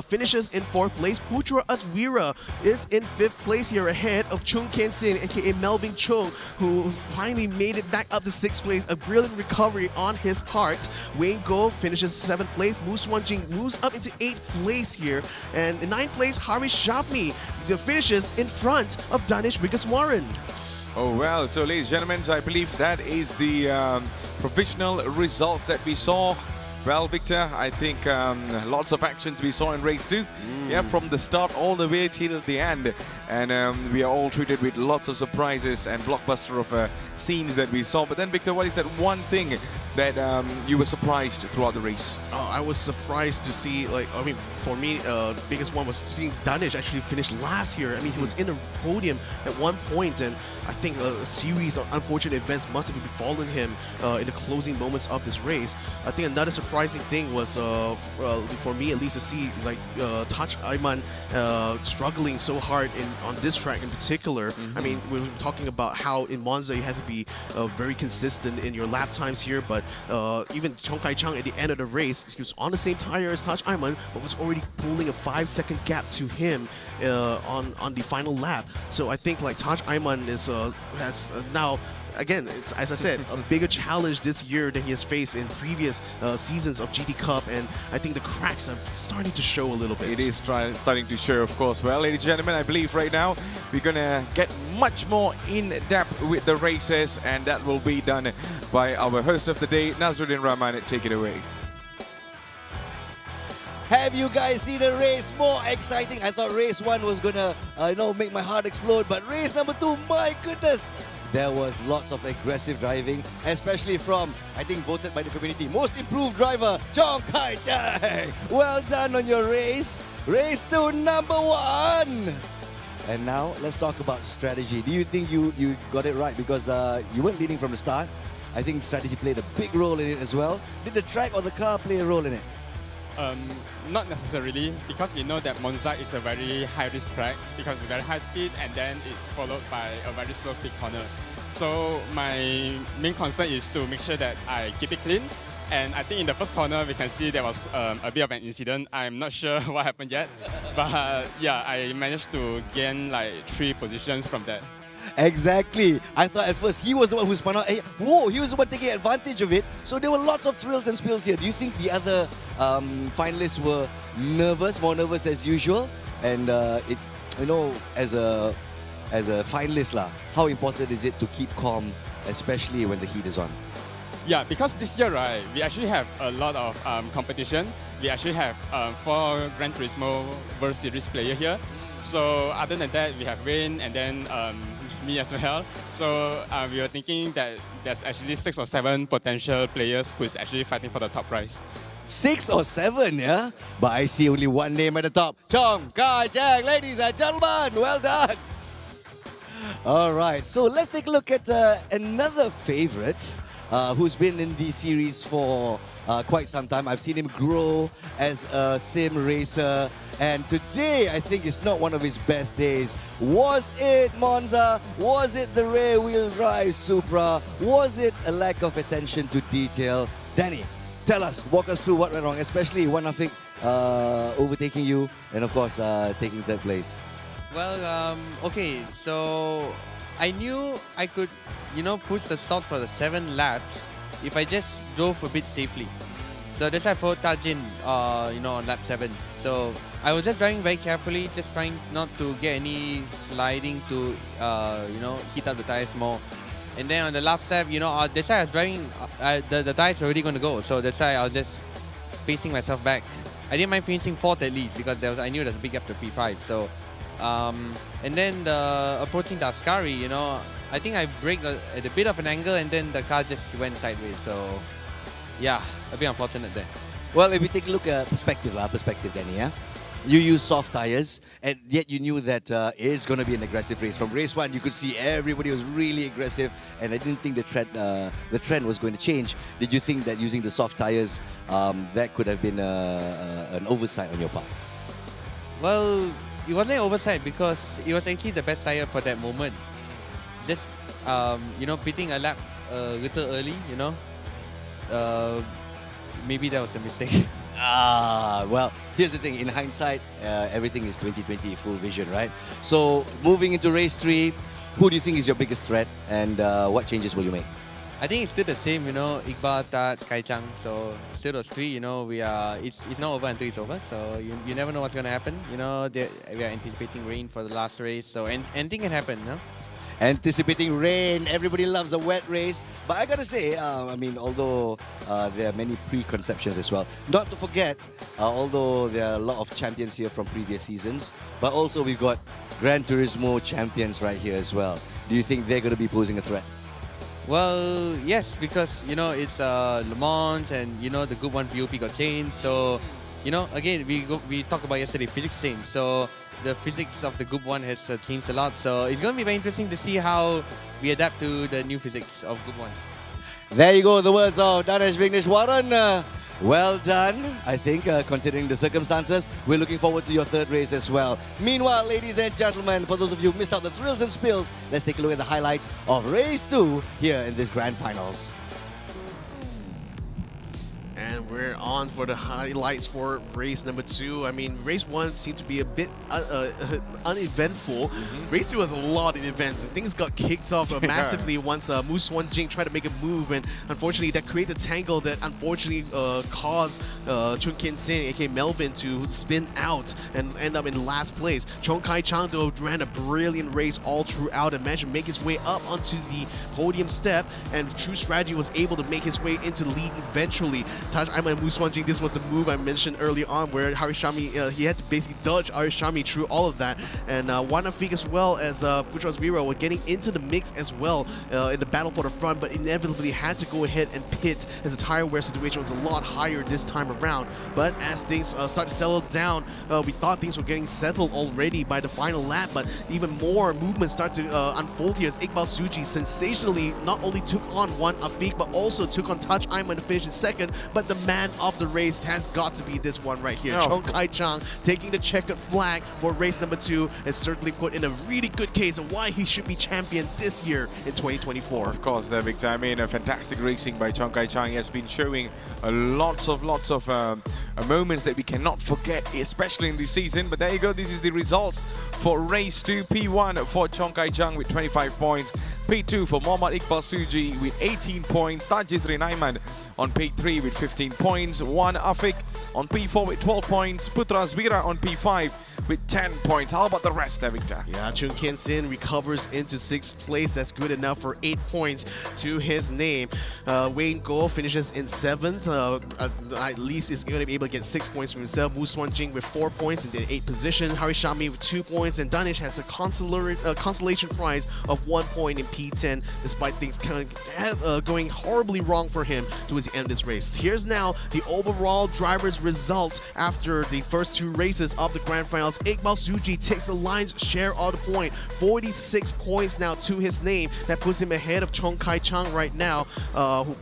finishes in 4th place. Putra Azwira is in 5th place here ahead of Chung Ken Sin, aka Melvin Chung, who finally made it back up to 6th place. A brilliant recovery on his part. Wayne Go finishes 7th place. Mu Swan Jing moves up into 8th place here. And in 9th place, Harish Shabmi finishes in front of Danish Wiggins-Warren. Oh well, so ladies and gentlemen, so I believe that is the provisional results that we saw. Well, Victor, I think lots of actions we saw in race 2. Yeah, from the start all the way till the end. And we are all treated with lots of surprises and blockbuster of scenes that we saw. But then, Victor, what is that one thing that you were surprised throughout the race? I was surprised to see, like, I mean, for me, the biggest one was seeing Danish actually finish last here. I mean, he was in the podium at one point, and I think a series of unfortunate events must have befallen him in the closing moments of this race. I think another surprising thing was, for me at least, to see like Taj Aiman struggling so hard on this track in particular. I mean, we were talking about how in Monza you had to be very consistent in your lap times here, but even Chong Kai Chang at the end of the race, he was on the same tire as Taj Aiman, but was already pulling a 5-second gap to him on the final lap. So I think like Taj Aiman is has now, again, it's, as I said, a bigger challenge this year than he has faced in previous seasons of GT Cup, and I think the cracks are starting to show a little bit. It is starting to show, of course. Well, ladies and gentlemen, I believe right now we're going to get much more in depth with the races, and that will be done by our host of the day, Nazruddin Rahman. Take it away. Have you guys seen a race more exciting? I thought race 1 was gonna, make my heart explode, but race number 2, my goodness, there was lots of aggressive driving, especially from, I think, voted by the community, most improved driver, Chong Kai Chang. Well done on your race. Race 2, number 1. And now let's talk about strategy. Do you think you got it right? Because you weren't leading from the start. I think strategy played a big role in it as well. Did the track or the car play a role in it? Not necessarily, because we know that Monza is a very high-risk track because it's very high speed and then it's followed by a very slow speed corner. So my main concern is to make sure that I keep it clean. And I think in the first corner we can see there was a bit of an incident. I'm not sure what happened yet, but yeah, I managed to gain like 3 positions from that. Exactly. I thought at first he was the one who spun out. Whoa, he was the one taking advantage of it. So there were lots of thrills and spills here. Do you think the other finalists were nervous, more nervous as usual? And as a finalist, how important is it to keep calm, especially when the heat is on? Yeah, because this year, right, we actually have a lot of competition. We actually have 4 Gran Turismo World Series players here. So other than that, we have Wayne and then me as well. So we were thinking that there's actually 6 or 7 potential players who is actually fighting for the top prize. 6 or 7, yeah? But I see only one name at the top. Chong Kai Chang, ladies and gentlemen, well done. All right, so let's take a look at another favorite who's been in the series for quite some time. I've seen him grow as a sim racer, and today I think it's not one of his best days. Was it Monza? Was it the rear wheel drive Supra? Was it a lack of attention to detail? Danny, tell us, walk us through what went wrong, especially Wan Afiq overtaking you and of course taking third place. Well, okay, so I knew I could, push the salt for the 7 laps if I just drove a bit safely. So that's why I followed Tajin, on lap 7. So I was just driving very carefully, just trying not to get any sliding to, heat up the tires more. And then on the last lap, that's why I was driving, the tires were already going to go. So that's why I was just pacing myself back. I didn't mind finishing 4th at least because I knew there's a big gap to P5. So, and then approaching the Ascari, I think I braked at a bit of an angle and then the car just went sideways. So, yeah, a bit unfortunate there. Well, if we take a look at perspective, Danny, yeah? You used soft tires, and yet you knew that it's going to be an aggressive race. From race 1, you could see everybody was really aggressive, and I didn't think the trend was going to change. Did you think that using the soft tires, that could have been an oversight on your part? Well, it wasn't an oversight because it was actually the best tire for that moment. Just, pitting a lap a little early, maybe that was a mistake. Well, here's the thing. In hindsight, everything is 2020 full vision, right? So, moving into race 3, who do you think is your biggest threat, and what changes will you make? I think it's still the same, Iqbal, Tat, Sky Chang. So still those three, it's not over until it's over. So you never know what's gonna happen. We are anticipating rain for the last race. So anything can happen, Anticipating rain. Everybody loves a wet race. But I gotta say, although there are many preconceptions as well, not to forget, although there are a lot of champions here from previous seasons, but also we've got Gran Turismo champions right here as well. Do you think they're gonna be posing a threat? Well, yes, because it's Le Mans, and the Group 1 POP got changed. So again, we talked about yesterday, physics changed. So the physics of the Group 1 has changed a lot. So it's going to be very interesting to see how we adapt to the new physics of Group 1. There you go, the words of Danesh Vigneshwaran. Well done, I think, considering the circumstances. We're looking forward to your third race as well. Meanwhile, ladies and gentlemen, for those of you who missed out the thrills and spills, let's take a look at the highlights of race 2 here in this grand finals. And we're on for the highlights for race number 2. I mean, race 1 seemed to be a bit uneventful. Race 2 was a lot of events, and things got kicked off massively once Mu Swan Jing tried to make a move, and unfortunately that created a tangle that unfortunately caused Chun Kin Sin, aka Melvin, to spin out and end up in last place. Chong Kai Chang, though, ran a brilliant race all throughout and managed to make his way up onto the podium step, and True Strategy was able to make his way into the lead eventually. Taj Aiman and Mu Swan Jing, this was the move I mentioned earlier on, where Harishami, he had to basically dodge Harishami through all of that. And Wanafik as well as Putras Vira were getting into the mix as well in the battle for the front, but inevitably had to go ahead and pit as the tire wear situation was a lot higher this time around. But as things start to settle down, we thought things were getting settled already by the final lap, but even more movements start to unfold here as Iqbal Suji sensationally not only took on Wanafik, but also took on Taj Aiman to finish in second. But the man of the race has got to be this one right here. Chong Kai Chang taking the checkered flag for race number 2 has certainly put in a really good case of why he should be champion this year in 2024. Of course, Victor. I mean, a fantastic racing by Chong Kai Chang. He has been showing lots of moments that we cannot forget, especially in this season. But there you go. This is the results for race 2. P1 for Chong Kai Chang with 25 points. P2 for Mohammad Iqbal Suji with 18 points. Tajisrin Aiman on P3 with 15 points. Wanafik on P4 with 12 points. Putras Vira on P5 with 10 points. How about the rest, Victor? Yeah, Chun Kin Sin recovers into 6th place. That's good enough for 8 points to his name. Wayne Goh finishes in 7th. At least is going to be able to get 6 points for himself. Wu Swan Jing with 4 points in the 8th position. Harishami with 2 points. And Danish has a consolation prize of 1 point in P10, despite things kind of going horribly wrong for him towards the end of this race. Here's now the overall drivers' results after the first 2 races of the Grand Finals. Iqbal Suji takes the lion's share of the point, 46 points now to his name. That puts him ahead of Chong Kai Chang right now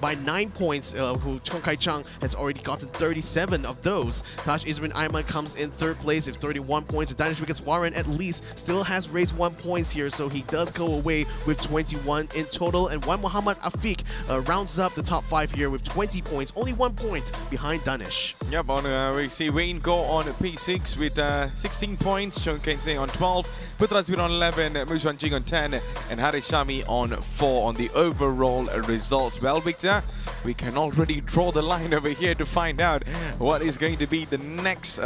by 9 points. Who Chong Kai Chang has already gotten 37 of those. Taj Isrin Aiman comes in 3rd place with 31 points. Danish Warren at least still has raised 1 points here, so he does go away with 21 in total. And Wan Muhammad Afiq rounds up the top 5 here with 20 points, only 1 point behind Danish. Yep, we see Wayne Goh on P6 with 16 points, Chong Ken Sing on 12, Putras Vira on 11, Mu Swan Jing on 10, and Harishami on 4 on the overall results. Well, Victor, we can already draw the line over here to find out what is going to be the next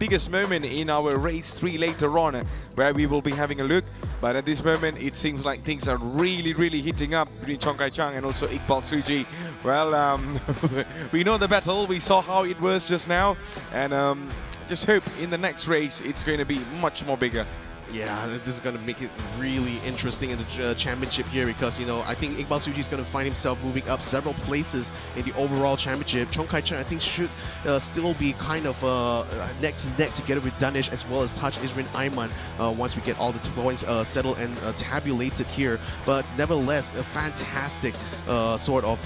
biggest moment in our race 3 later on, where we will be having a look. But at this moment, it seems like things are really heating up between Chong Kai Chang and also Iqbal Suji. Well, we know the battle. We saw how it was just now, and just hope in the next race it's going to be much more bigger. Yeah, this is going to make it really interesting in the championship here because, you know, I think Iqbal Suji is going to find himself moving up several places in the overall championship. Chong Kai Cheng, I think, should still be kind of neck to neck together with Danish as well as Taj Isrin Ayman once we get all the points settled and tabulated here. But nevertheless, a fantastic sort of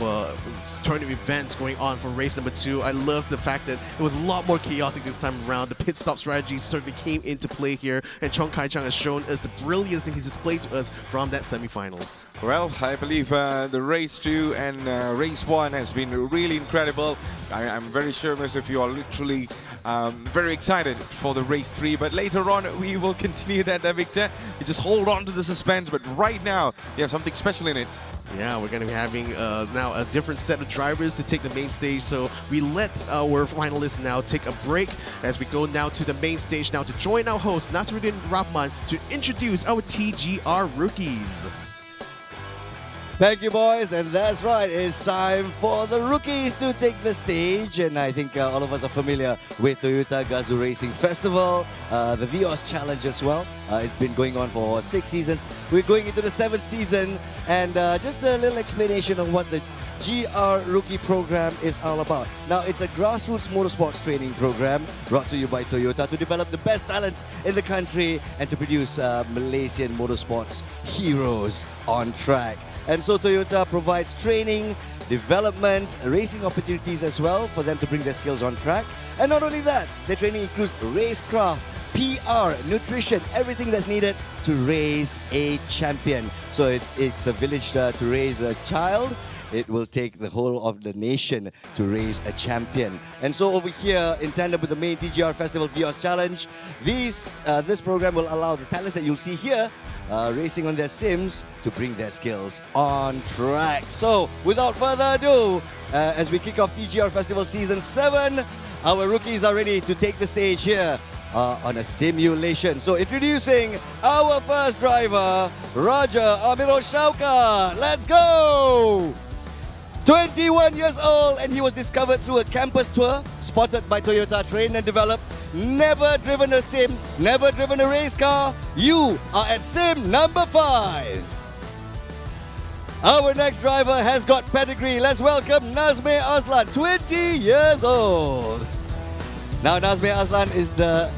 tournament events going on for race number 2. I love the fact that it was a lot more chaotic this time around. The pit stop strategy certainly came into play here, and Chong Kai Cheng has shown us the brilliance that he's displayed to us from that semi-finals. Well, I believe the race 2 and race 1 has been really incredible. I'm very sure most of you are literally very excited for the race 3, but later on we will continue that, Victor. You just hold on to the suspense, but right now you have something special in it. Yeah, we're going to be having now a different set of drivers to take the main stage. So we let our finalists now take a break as we go now to the main stage now to join our host, Nasruddin Rahman, to introduce our TGR rookies. Thank you, boys, and that's right. It's time for the rookies to take the stage, and I think all of us are familiar with Toyota Gazoo Racing Festival, the Vios Challenge as well. It's been going on for 6 seasons. We're going into the 7th season, and just a little explanation of what the GR Rookie Program is all about. Now, it's a grassroots motorsports training program brought to you by Toyota to develop the best talents in the country and to produce Malaysian motorsports heroes on track. And so Toyota provides training, development, racing opportunities as well for them to bring their skills on track. And not only that, their training includes racecraft, PR, nutrition, everything that's needed to raise a champion. So it's a village to raise a child. It will take the whole of the nation to raise a champion. And so over here, in tandem with the main TGR Festival Vios Challenge, this program will allow the talents that you'll see here racing on their sims to bring their skills on track. So without further ado, as we kick off TGR Festival Season 7, our rookies are ready to take the stage here on a simulation. So introducing our first driver, Raja Amirul Shaukat. Let's go! 21 years old, and he was discovered through a campus tour, spotted by Toyota, trained and developed. Never driven a sim, never driven a race car. You are at sim number 5. Our next driver has got pedigree. Let's welcome Nazmeh Aslan, 20 years old. Now, Nazmeh Aslan is the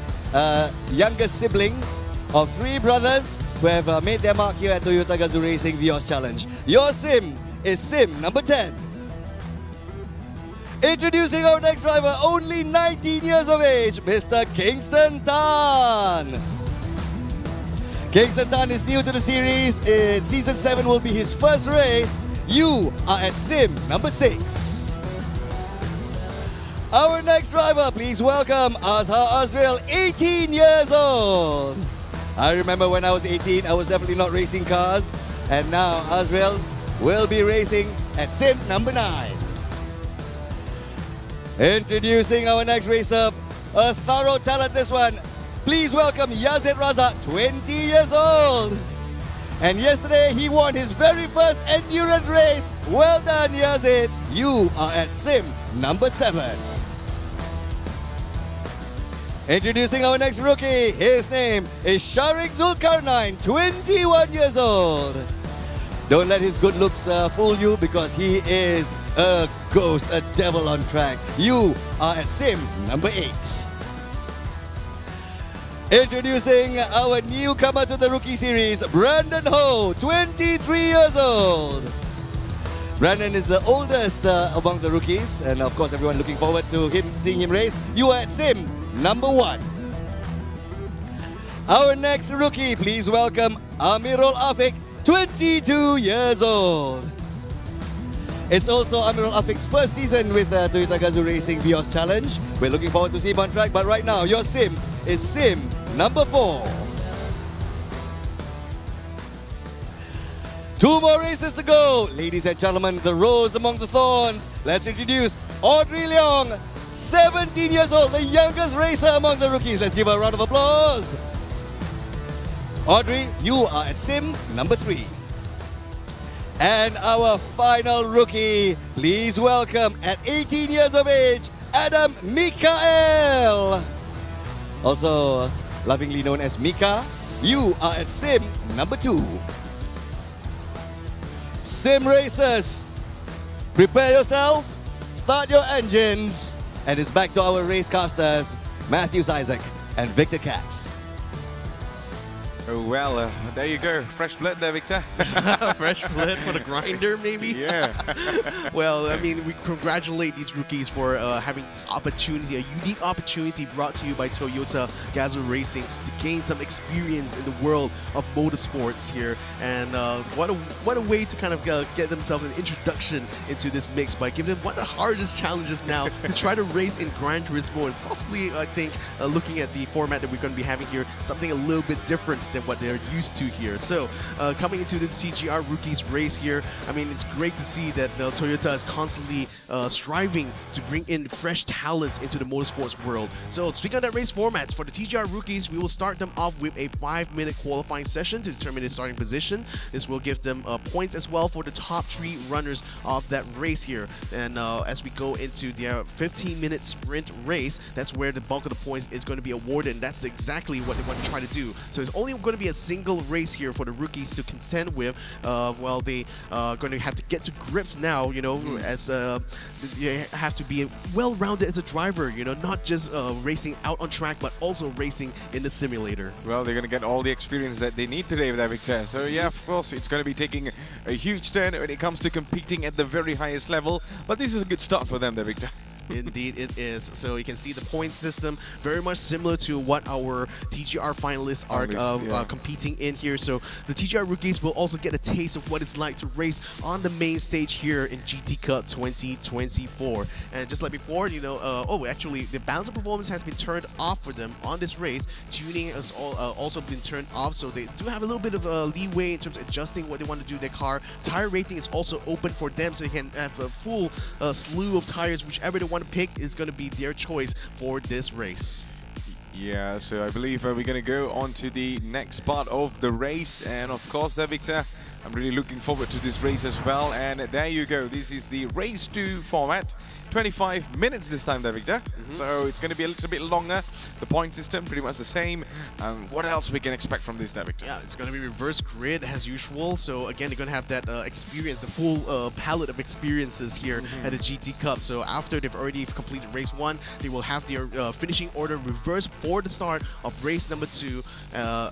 youngest sibling of 3 brothers who have made their mark here at Toyota Gazoo Racing Vios Challenge. Your sim is sim number 10. Introducing our next driver, only 19 years of age, Mr. Kingston Tan. Kingston Tan is new to the series. Season 7 will be his first race. You are at sim number 6. Our next driver, please welcome Azhar Azrael, 18 years old. I remember when I was 18, I was definitely not racing cars. And now Azrael will be racing at sim number 9. Introducing our next racer, a thorough talent this one. Please welcome Yazid Raza, 20 years old. And yesterday he won his very first endurance race. Well done, Yazid. You are at sim number 7. Introducing our next rookie, his name is Sharik Zulkarnain, 21 years old. Don't let his good looks fool you, because he is a ghost, a devil on track. You are at sim number 8. Introducing our newcomer to the rookie series, Brandon Ho, 23 years old. Brandon is the oldest among the rookies, and of course everyone looking forward to seeing him race. You are at sim number 1. Our next rookie, please welcome Amirul Afiq, 22 years old. It's also Amirul Afiq's first season with Toyota Gazoo Racing Vios Challenge. We're looking forward to see him on track, but right now your sim is sim number 4. 2 more races to go. Ladies and gentlemen, the rose among the thorns. Let's introduce Audrey Leong, 17 years old, the youngest racer among the rookies. Let's give her a round of applause. Audrey, you are at sim number 3. And our final rookie, please welcome, at 18 years of age, Adam Mikael. Also lovingly known as Mika. You are at sim number 2. Sim racers, prepare yourself, start your engines, and it's back to our racecasters, Matthews Isaac and Victor Katz. Oh, well, there you go. Fresh blood there, Victor. Fresh blood for the grinder, maybe? Yeah. Well, I mean, we congratulate these rookies for having this opportunity, a unique opportunity brought to you by Toyota Gazoo Racing to gain some experience in the world of motorsports here. And what a way to kind of get themselves an introduction into this mix by giving them one of the hardest challenges now to try to race in Gran Turismo, and possibly, I think, looking at the format that we're going to be having here, something a little bit different than what they're used to here. So coming into the TGR Rookies race here, I mean, it's great to see that Toyota is constantly striving to bring in fresh talents into the motorsports world. So speaking of that race formats, for the TGR Rookies, we will start them off with a 5-minute qualifying session to determine the starting position. This will give them points as well for the top 3 runners of that race here. And as we go into their 15-minute sprint race, that's where the bulk of the points is going to be awarded, and that's exactly what they want to try to do. So it's only going to be a single race here for the rookies to contend with. Well, they are going to have to get to grips now, you know, as you have to be well-rounded as a driver, you know, not just racing out on track, but also racing in the simulator. Well, they're going to get all the experience that they need today with that, Victor. So yeah, of course, it's going to be taking a huge turn when it comes to competing at the very highest level. But this is a good start for them there, Victor. Indeed it is. So you can see the point system very much similar to what our TGR finalists are competing in here. So the TGR rookies will also get a taste of what it's like to race on the main stage here in GT Cup 2024. And just like before, you know, actually the balance of performance has been turned off for them on this race. Tuning has also been turned off, so they do have a little bit of leeway in terms of adjusting what they want to do to their car. Tire rating is also open for them, so they can have a full slew of tires, whichever they want to pick is going to be their choice for this race. Yeah, so I believe we're going to go on to the next part of the race. And of course, there, Victor, I'm really looking forward to this race as well. And there you go. This is the race 2 format. 25 minutes this time there, Victor. So it's going to be a little bit longer. The point system pretty much the same. What else we can expect from this there, Victor? Yeah, it's going to be reverse grid as usual. So again, they're going to have that experience, the full palette of experiences here at the GT Cup. So after they've already completed race 1, they will have their finishing order reversed for the start of race number 2.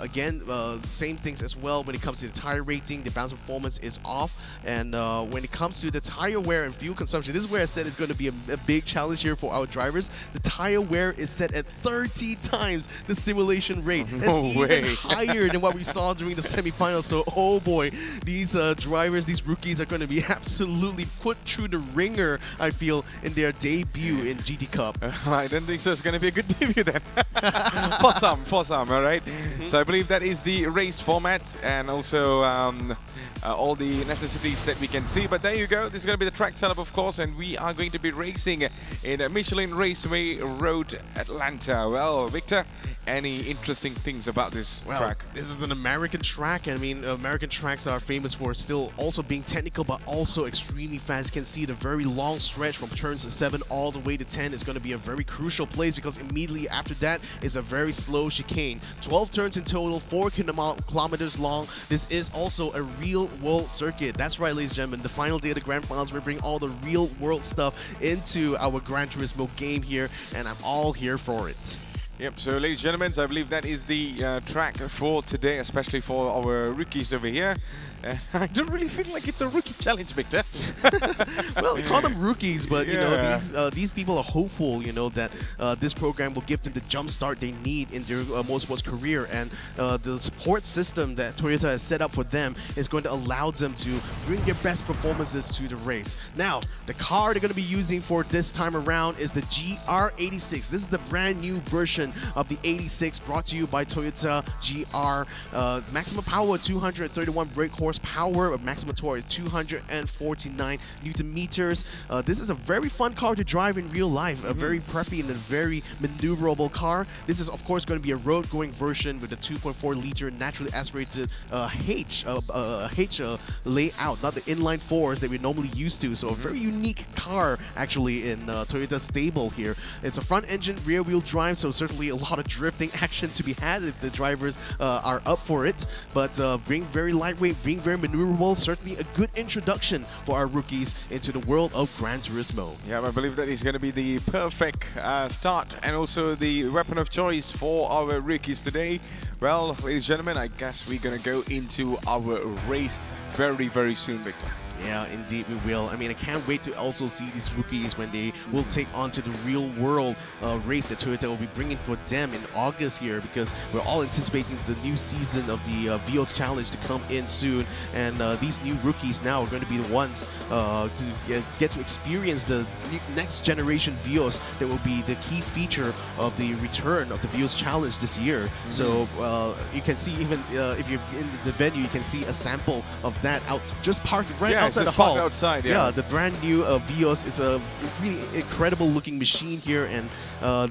Again, same things as well when it comes to the tire rating. The balance performance is off. And when it comes to the tire wear and fuel consumption, this is where I said it's going to be a big challenge here for our drivers. The tire wear is set at 30 times the simulation rate. That's even higher than what we saw during the semifinals. So, oh boy, these drivers, these rookies are going to be absolutely put through the ringer, I feel, in their debut in GT Cup. I don't think so. It's going to be a good debut then. for some, all right? So I believe that is the race format, and also all the necessities that we can see. But there you go. This is going to be the track setup, of course, and we are going to be racing in Michelin Raceway Road, Atlanta. Well, Victor, any interesting things about this track? This is an American track. I mean, American tracks are famous for still also being technical, but also extremely fast. You can see the very long stretch from turns 7 all the way to 10 is going to be a very crucial place, because immediately after that is a very slow chicane. 12 turns in total, 4 kilometers long. This is also a real-world circuit. That's right, ladies and gentlemen. The final day of the Grand Finals, we're bringing all the real-world stuff into our Gran Turismo game here, and I'm all here for it. Yep, so ladies and gentlemen, I believe that is the track for today, especially for our rookies over here. I don't really feel like it's a rookie challenge, Victor. Well, we call them rookies, but you know, these people are hopeful, you know, that this program will give them the jump start they need in their motorsports career, and the support system that Toyota has set up for them is going to allow them to bring their best performances to the race. Now, the car they're going to be using for this time around is the GR86. This is the brand new version of the 86, brought to you by Toyota GR. Maximum power 231 brake horsepower, a maximum torque 249 Newton meters. This is a very fun car to drive in real life, a very preppy and a very maneuverable car. This is of course going to be a road going version with a 2.4 liter naturally aspirated H layout, not the inline 4s that we're normally used to. So a very unique car actually in Toyota's stable here. It's a front engine rear wheel drive, so certainly a lot of drifting action to be had if the drivers are up for it. But being very lightweight, being very maneuverable, certainly a good introduction for our rookies into the world of Gran Turismo. Yeah, I believe that is going to be the perfect start and also the weapon of choice for our rookies today. Well, ladies and gentlemen, I guess we're going to go into our race very, very soon, Victor. Yeah, indeed we will. I mean, I can't wait to also see these rookies when they will take on to the real world race that Toyota will be bringing for them in August here, because we're all anticipating the new season of the Vios Challenge to come in soon. And these new rookies now are going to be the ones to get to experience the next generation Vios that will be the key feature of the return of the Vios Challenge this year. So you can see, even if you're in the venue, you can see a sample of that out just parked right outside the hall. Outside, yeah, the brand new Vios. It's a really incredible looking machine here, and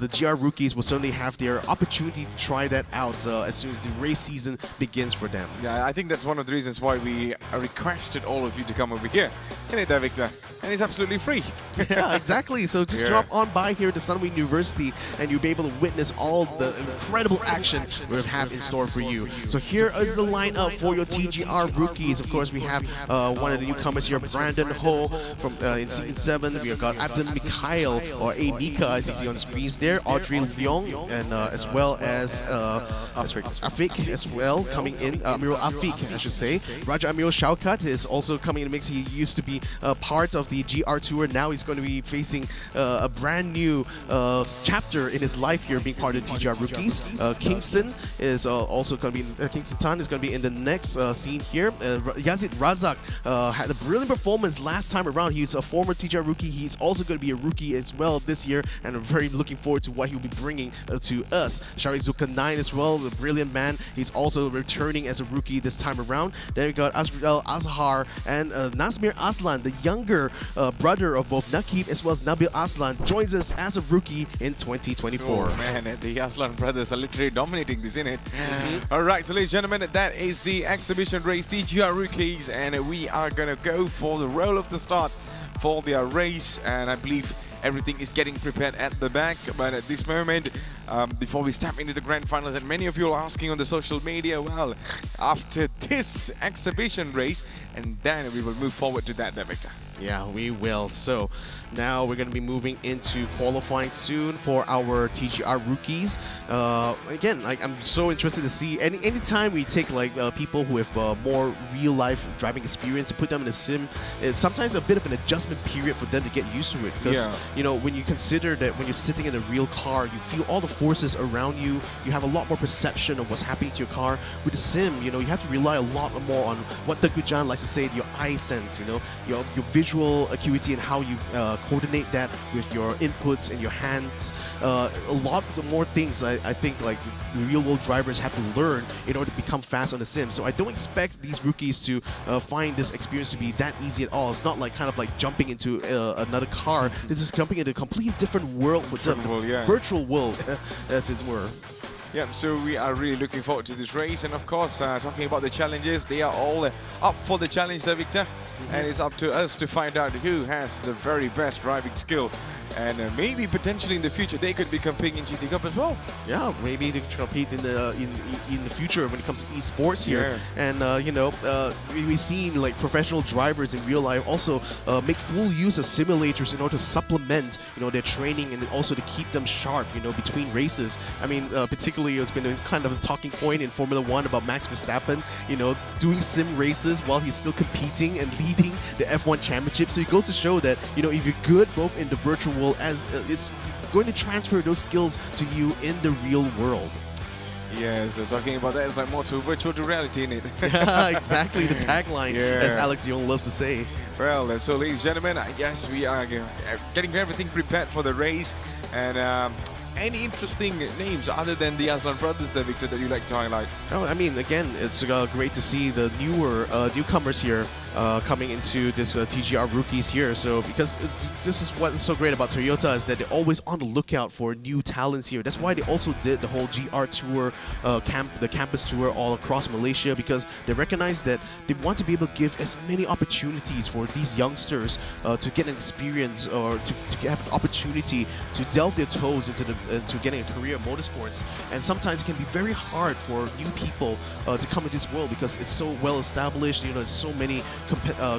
the GR rookies will certainly have their opportunity to try that out as soon as the race season begins for them. Yeah, I think that's one of the reasons why we requested all of you to come over here. Isn't it there, Victor? And it's absolutely free. Yeah, exactly. So just drop on by here to Sunway University and you'll be able to witness all the incredible action we have in store for you. So here is the lineup for your TGR rookies. Of course, we have one of the newcomers here, Brandon Ho from in Season 7. We have got Adam Mikhail, or A Mika, as you see on the screens there, Audrey Leong, and as well as Afik as well coming in, Amirul Afik, I should say. Raja Amirul Shaukat is also coming in the mix. He used to be part of the GR Tour. Now he's going to be facing a brand new chapter in his life here, being part of the TGR rookies. Kingston is also going to be, Kingston Tan is going to be in the next scene here. Yazid Razak had a brilliant performance last time around. He's a former TGR rookie. He's also going to be a rookie as well this year, and I'm very looking forward to what he'll be bringing to us. Shari Zulkarnain as well, the brilliant man. He's also returning as a rookie this time around. Then we got Azrael Azhar and Nazmir Aslan, the younger brother of both Nakib as well as Nabil Aslan, joins us as a rookie in 2024. Oh man, the Aslan brothers are literally dominating this, isn't it? All right, so ladies and gentlemen, that is the exhibition race TGR rookies, and we are going to go for the roll of the start for their race, and I believe everything is getting prepared at the back. But at this moment, before we step into the grand finals, and many of you are asking on the social media, well, after this exhibition race, and then we will move forward to that, Victor. Yeah, we will. So now we're going to be moving into qualifying soon for our TGR rookies. Again, like, I'm so interested to see anytime we take like people who have more real life driving experience and put them in a sim, it's sometimes a bit of an adjustment period for them to get used to it, because you know, when you consider that when you're sitting in a real car, you feel all the forces around you, you have a lot more perception of what's happening to your car. With the sim, you know, you have to rely a lot more on what Teguh likes to say, your eye sense, you know, your visual acuity, and how you coordinate that with your inputs and your hands. A lot more things I think like real world drivers have to learn in order to become fast on the sim. So I don't expect these rookies to find this experience to be that easy at all. It's not like kind of like jumping into another car. This is jumping into a completely different world for them, virtual world, as it were. Yeah, so we are really looking forward to this race, and of course, talking about the challenges, they are all up for the challenge there, Victor. And it's up to us to find out who has the very best driving skill. And maybe potentially in the future they could be competing in GT Cup as well. Yeah, maybe they could compete in the future when it comes to esports here. And you know, we've seen like professional drivers in real life also make full use of simulators in order to supplement, you know, their training, and also to keep them sharp, you know, between races. I mean, particularly it's been a kind of a talking point in Formula 1 about Max Verstappen, you know, doing sim races while he's still competing and leading the F1 championship. So it goes to show that, you know, if you're good both in the virtual world, as it's going to transfer those skills to you in the real world. Yeah, so talking about that is like more to virtual to reality, in it. Yeah, exactly, the tagline, as Alex Young loves to say. Well, so ladies and gentlemen, I guess we are getting everything prepared for the race. And any interesting names other than the Aslan brothers there, Victor, that you like to highlight? Oh, I mean, again, it's great to see the newcomers here coming into this TGR rookies here. So because this is what's so great about Toyota, is that they're always on the lookout for new talents here. That's why they also did the whole GR tour, the campus tour all across Malaysia, because they recognize that they want to be able to give as many opportunities for these youngsters to get an experience, or to have an opportunity to delve their toes into the into getting a career in motorsports. And sometimes it can be very hard for new people to come into this world because it's so well established. You know, there's so many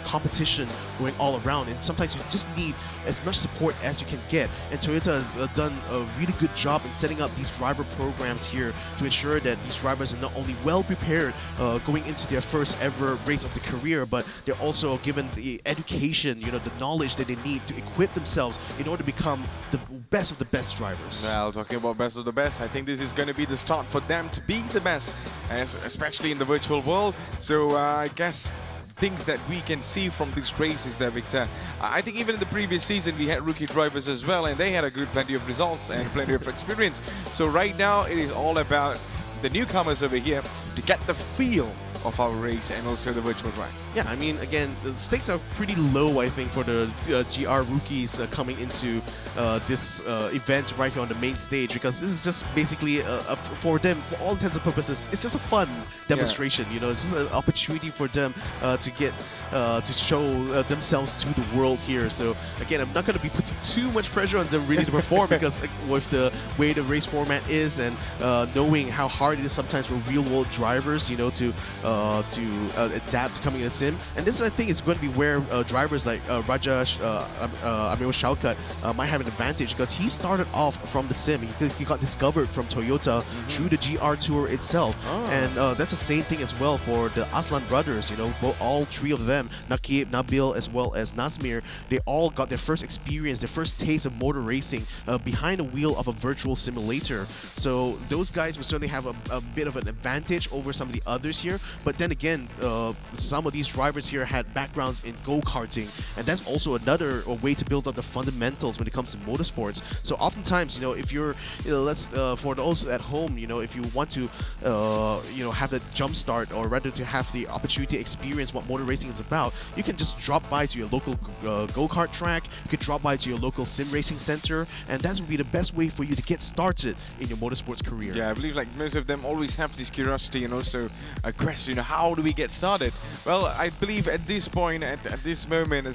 competition going all around, and sometimes you just need as much support as you can get. And Toyota has done a really good job in setting up these driver programs here to ensure that these drivers are not only well prepared going into their first ever race of the career, but they're also given the education, you know, the knowledge that they need to equip themselves in order to become the best of the best drivers. Well, talking about best of the best, I think this is going to be the start for them to be the best, especially in the virtual world. So I guess things that we can see from these races there, Victor. I think even in the previous season we had rookie drivers as well, and they had a plenty of results and plenty of experience. So right now it is all about the newcomers over here to get the feel of our race and also the virtual track. Yeah, I mean, again, the stakes are pretty low, I think, for the GR rookies coming into this event right here on the main stage, because this is just basically, for them, for all intents and purposes, it's just a fun demonstration. You know, it's just an opportunity for them to get to show themselves to the world here. So again, I'm not going to be putting too much pressure on them really to perform because with the way the race format is and knowing how hard it is sometimes for real-world drivers, you know, to adapt to coming in a sim. And this, I think, is going to be where drivers like Rajesh Amir Shaukat might have an advantage, because he started off from the sim. He got discovered from Toyota through the GR Tour itself. And that's the same thing as well for the Aslan brothers. You know, all three of them, Nakib, Nabil, as well as Nazmir, they all got their first experience, their first taste of motor racing behind the wheel of a virtual simulator. So those guys will certainly have a bit of an advantage over some of the others here. But then again, some of these drivers here had backgrounds in go-karting, and that's also another way to build up the fundamentals when it comes to motorsports. So oftentimes, you know, if you're, for those at home, you know, if you want to, have that jump start, or rather to have the opportunity to experience what motor racing is about, you can just drop by to your local go-kart track. You could drop by to your local sim racing center, and that would be the best way for you to get started in your motorsports career. Yeah, I believe like most of them always have this curiosity and also a question, how do we get started? Well, I believe at this point, at this moment,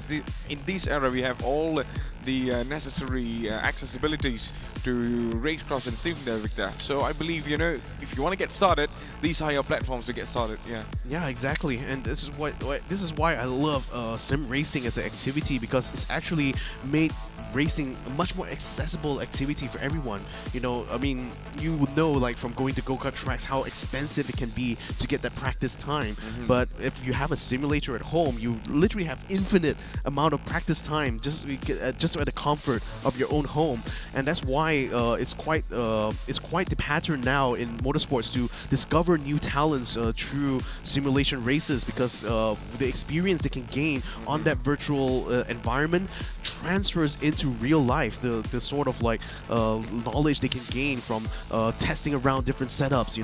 in this era, we have all the necessary accessibilities to racecraft and stuff there, Victor. So I believe, if you want to get started, these are your platforms to get started. Yeah, exactly. And this is why I love sim racing as an activity, because it's actually made racing a much more accessible activity for everyone. You know, I mean, you would know, like, from going to go-kart tracks, how expensive it can be to get that practice time. But if you have a simulator at home, you literally have infinite amount of practice time just at the comfort of your own home. And that's why it's quite the pattern now in motorsports to discover new talents through simulation races, because the experience they can gain on that virtual environment transfers into real life. The sort of like knowledge they can gain from testing around different setups,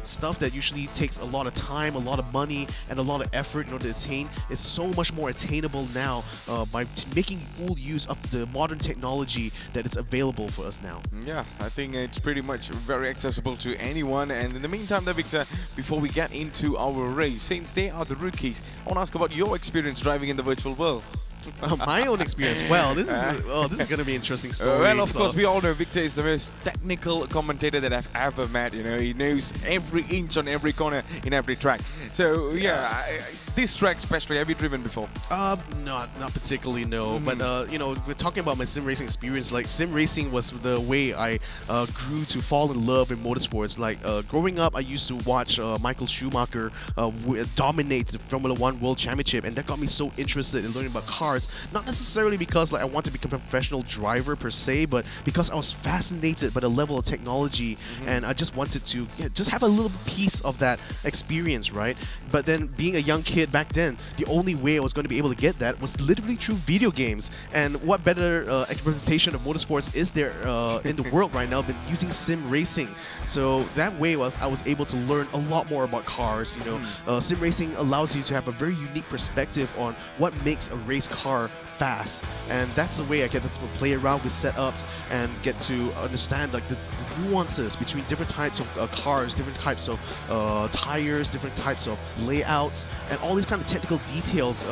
stuff that usually takes a lot of time, a lot of money, and a lot of effort in order to attain, is so much more attainable now by making full use of the modern technology that is available for us now. Yeah, I think it's pretty much very accessible to anyone. And in the meantime, Victor, before we get into our race, since they are the rookies, I want to ask about your experience driving in the virtual world. My own experience. Well, this is going to be an interesting story. Well, of course, we all know Victor is the most technical commentator that I've ever met. He knows every inch on every corner in every track. So yeah, this track especially, have you driven before? Not particularly, no. But we're talking about my sim racing experience. Like, sim racing was the way I grew to fall in love in motorsports. Like, growing up, I used to watch Michael Schumacher dominate the Formula 1 World Championship, and that got me so interested in learning about cars. Not necessarily because I want to become a professional driver per se, but because I was fascinated by the level of technology, and I just wanted to just have a little piece of that experience, right? But then, being a young kid back then, the only way I was going to be able to get that was literally through video games. And what better representation of motorsports is there in the world right now than using sim racing? So that way I was able to learn a lot more about cars. Sim racing allows you to have a very unique perspective on what makes a race car car fast, and that's the way I get to play around with setups and get to understand like the nuances between different types of cars, different types of tires, different types of layouts, and all these kind of technical details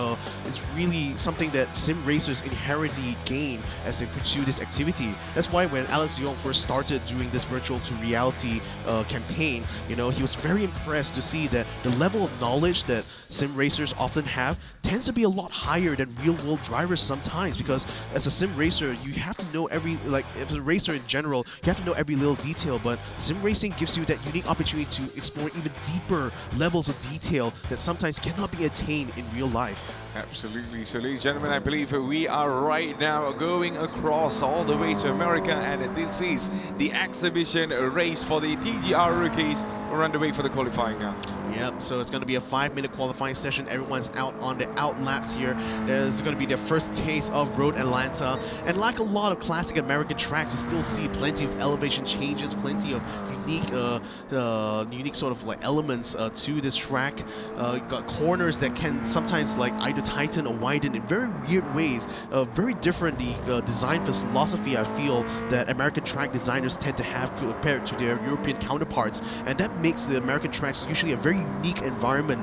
is really something that sim racers inherently gain as they pursue this activity. That's why when Alex Young first started doing this virtual to reality campaign, you know, he was very impressed to see that the level of knowledge that sim racers often have tends to be a lot higher than real-world drivers sometimes, because as a sim racer you have to know every, like as a racer in general, you have to know every little detail, but sim racing gives you that unique opportunity to explore even deeper levels of detail that sometimes cannot be attained in real life. Absolutely. So, ladies and gentlemen, I believe we are right now going across all the way to America, and this is the exhibition race for the TGR rookies. We're underway for the qualifying now. Yep, so it's going to be a 5-minute qualifying session. Everyone's out on the out laps here. There's going to be their first taste of Road Atlanta. And like a lot of classic American tracks, you still see plenty of elevation changes, plenty of unique sort of like elements to this track. You got corners that can sometimes like either tighten or widen in very weird ways. Very different the design philosophy I feel that American track designers tend to have compared to their European counterparts. And that makes the American tracks usually a very unique environment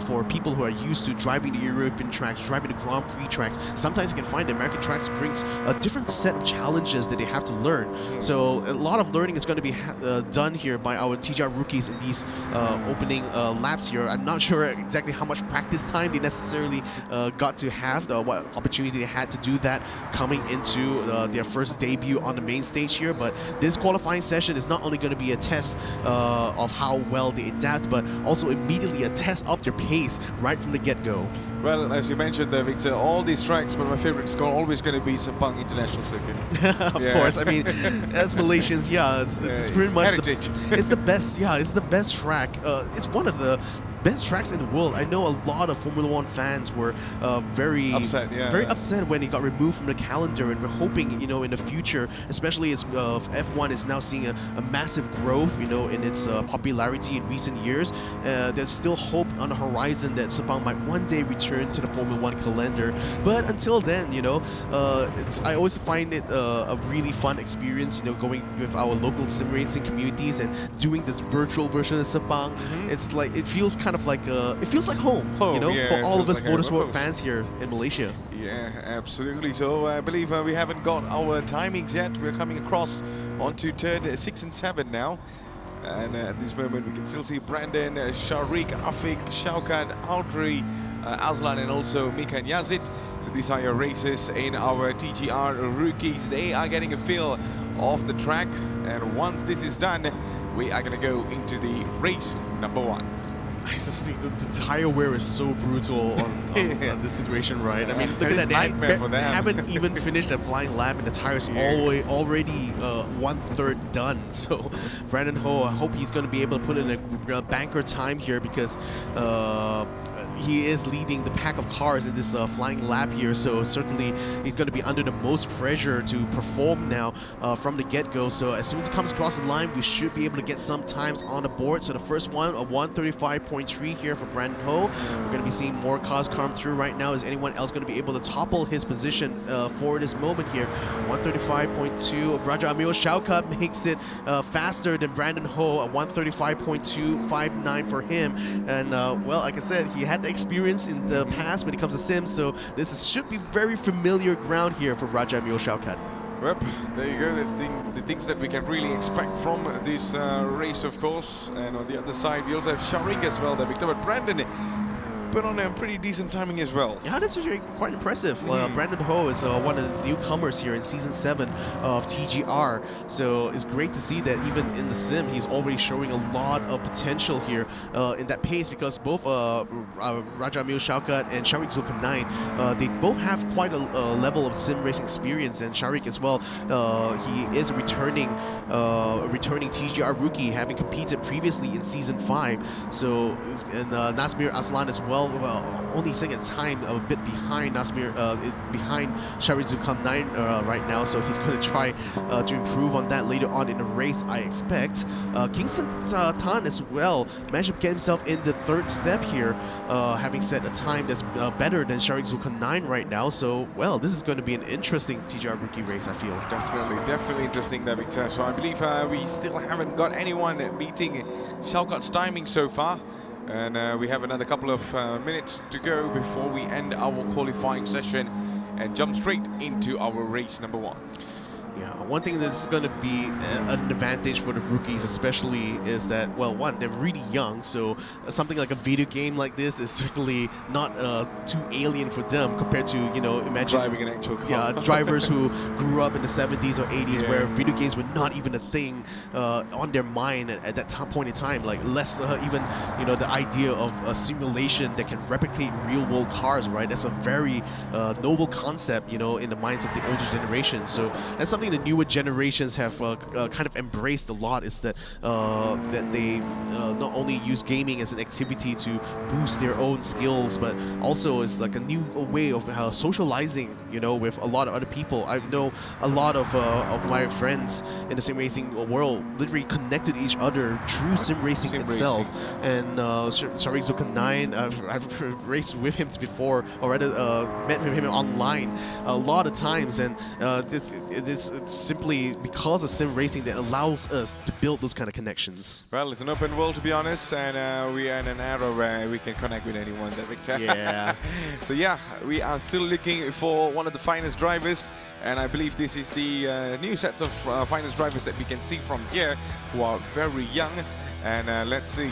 for people who are used to driving the European tracks, driving the Grand Prix tracks. Sometimes you can find the American tracks brings a different set of challenges that they have to learn. So a lot of learning is going to be done here by our TGR rookies in these opening laps here. I'm not sure exactly how much practice time they necessarily got to have, what opportunity they had to do that coming into their first debut on the main stage here. But this qualifying session is not only going to be a test of how well they adapt, but also immediately a test of their pace right from the get-go. Well, as you mentioned there, Victor, all these tracks, but my favorite is always going to be Sepang International Circuit. Of course, I mean, as Malaysians, yeah, it's pretty much heritage. It's the best. Yeah, it's the best track. It's one of the best tracks in the world. I know a lot of Formula One fans were very upset when it got removed from the calendar, and we're hoping, you know, in the future, especially as F1 is now seeing a massive growth, you know, in its popularity in recent years. There's still hope on the horizon that Sepang might one day return to the Formula One calendar. But until then, you know, I always find it a really fun experience, you know, going with our local sim racing communities and doing this virtual version of Sepang. It's like, it feels kind of like it feels like home, you know, for all of us like motorsport fans here in Malaysia. Yeah, absolutely. So I believe we haven't got our timings yet. We're coming across onto turn 6 and 7 now. And at this moment, we can still see Brandon, Sharik, Afik, Shaukat, Audrey, Aslan, and also Mika and Yazid. So these are your races in our TGR rookies. They are getting a feel of the track. And once this is done, we are going to go into the race number 1. I just see the tire wear is so brutal on this situation, right? I mean, look at that. They haven't even finished a flying lap, and the tire's already 1/3 done. So Brandon Ho, I hope he's going to be able to put in a banker time here, because he is leading the pack of cars in this flying lap here, so certainly he's going to be under the most pressure to perform now from the get-go. So as soon as he comes across the line, we should be able to get some times on the board. So the first one, a 1:35.3 here for Brandon Ho. We're going to be seeing more cars come through right now. Is anyone else going to be able to topple his position for this moment here? 1:35.2. Raja Amil Shaukat makes it faster than Brandon Ho, a 1:35.259 for him. And well, like I said, he had experience in the past when it comes to Sims, so this should be very familiar ground here for Raja Mio Shaukat. Well, there you go. That's the things that we can really expect from this race, of course. And on the other side, we also have Sharik as well there, Victor. But Brandon put on a pretty decent timing as well. Yeah, that's actually quite impressive. Brandon Ho is one of the newcomers here in Season 7 of TGR. So it's great to see that even in the sim, he's already showing a lot of potential here in that pace, because both Raja Amil Shaukat and Sharik Zulkarnain, they both have quite a level of sim racing experience. And Sharik as well, he is a returning TGR rookie, having competed previously in Season 5. So, and Nasmir Aslan as well, well, only second time a bit behind behind Sharizukan 9 right now, so he's going to try to improve on that later on in the race, I expect. Kingston Tan as well managed to get himself in the third step here, having set a time that's better than Sharizukan 9 right now. So, well, this is going to be an interesting TGR rookie race, I feel. Definitely interesting there, Victor. So I believe we still haven't got anyone beating Shalkot's timing so far. And we have another couple of minutes to go before we end our qualifying session and jump straight into our race number 1. Yeah, one thing that's going to be an advantage for the rookies especially is that, well, one, they're really young, so something like a video game like this is certainly not too alien for them compared to, you know, imagine driving an actual car. Yeah, drivers who grew up in the 70s or 80s where video games were not even a thing on their mind at that point in time, like less even, you know, the idea of a simulation that can replicate real-world cars, right? That's a very noble concept, you know, in the minds of the older generation. So that's something the newer generations have kind of embraced a lot, is that that they not only use gaming as an activity to boost their own skills, but also is like a new way of socializing, you know, with a lot of other people. I know a lot of my friends in the sim racing world literally connected to each other through sim racing itself. And Sharizuka 9, I've raced with him before, or rather met with him online a lot of times, and it's simply because of sim racing that allows us to build those kind of connections. Well, it's an open world, to be honest, and we are in an era where we can connect with anyone, Victor. Yeah. So yeah, we are still looking for one of the finest drivers, and I believe this is the new sets of finest drivers that we can see from here, who are very young, and let's see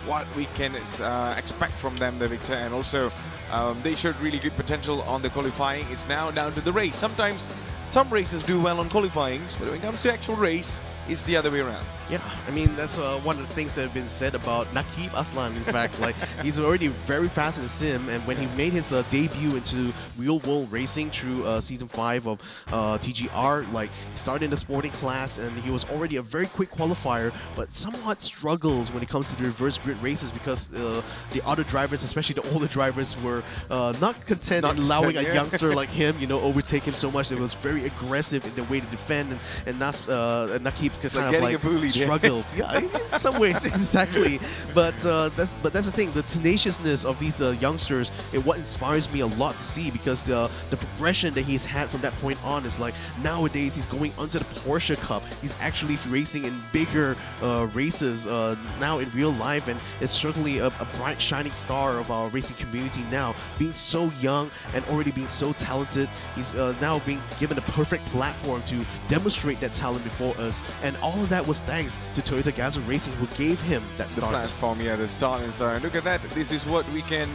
what we can expect from them, Victor, and also they showed really good potential on the qualifying. It's now down to the race. Sometimes some races do well on qualifying, but when it comes to actual race, it's the other way around. Yeah, I mean, that's one of the things that have been said about Nakib Aslan, in fact. Like, he's already very fast in the sim, and when he made his debut into real-world racing through Season 5 of TGR, like, he started in the sporting class, and he was already a very quick qualifier, but somewhat struggles when it comes to the reverse grid races because the other drivers, especially the older drivers, were not content in allowing a youngster like him, you know, overtake him so much. It was very aggressive in the way to defend, and Nakib kind of like struggles. Yeah, in some ways, exactly. But that's the thing. The tenaciousness of these youngsters is what inspires me a lot to see, because the progression that he's had from that point on is like nowadays he's going onto the Porsche Cup. He's actually racing in bigger races now in real life, and it's certainly a bright shining star of our racing community now. Being so young and already being so talented, he's now being given a perfect platform to demonstrate that talent before us, and all of that was thanks to Toyota Gazoo Racing, who gave him that start. The platform, yeah, the start. And so look at that. This is what we can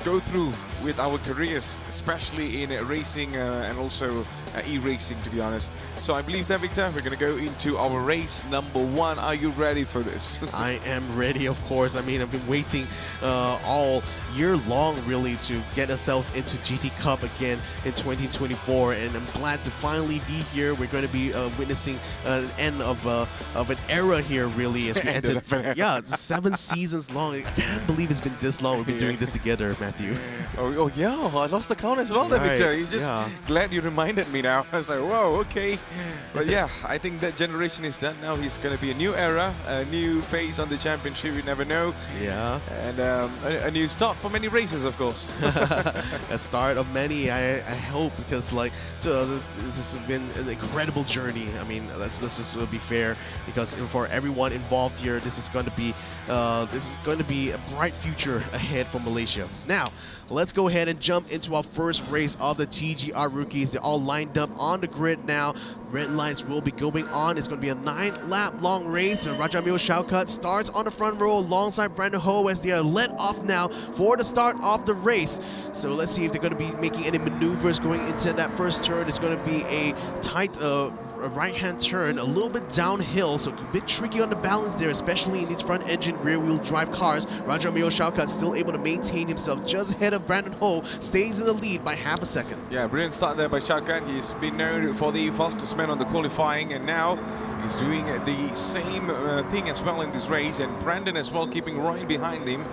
go through with our careers, especially in racing and also e-racing, to be honest. So I believe that, Victor, we're going to go into our race number 1. Are you ready for this? I am ready, of course. I mean, I've been waiting all year long, really, to get ourselves into GT Cup again in 2024, and I'm glad to finally be here. We're going to be witnessing an end of an era here, really, as we entered. Yeah, 7 seasons long. I can't believe it's been this long. We've been doing this together, Matthew. Oh yeah, I lost the count as well, there, Victor. You just glad you reminded me now. I was like, whoa, okay. But yeah, I think that generation is done now. He's going to be a new era, a new phase on the championship. You never know. Yeah. And a new start for many races, of course. A start of many, I hope, because like this has been an incredible journey. I mean, let's just be fair, because for everyone involved here, this is going to be a bright future ahead for Malaysia. Now, let's go ahead and jump into our first race of the TGR rookies. They're all lined up on the grid now. Red lights will be going on. It's going to be a 9-lap long race. Rajamil Shaukat starts on the front row alongside Brandon Ho as they are led off now for the start of the race. So let's see if they're going to be making any maneuvers going into that first turn. It's going to be a tight right-hand turn, a little bit downhill, so a bit tricky on the balance there, especially in these front-engine rear-wheel drive cars. Rajamil Shaukat still able to maintain himself just ahead of Brandon Ho, stays in the lead by half a second. Yeah, brilliant start there by Shaukat. He's been known for the fastest man on the qualifying, and now he's doing the same thing as well in this race, and Brandon as well keeping right behind him.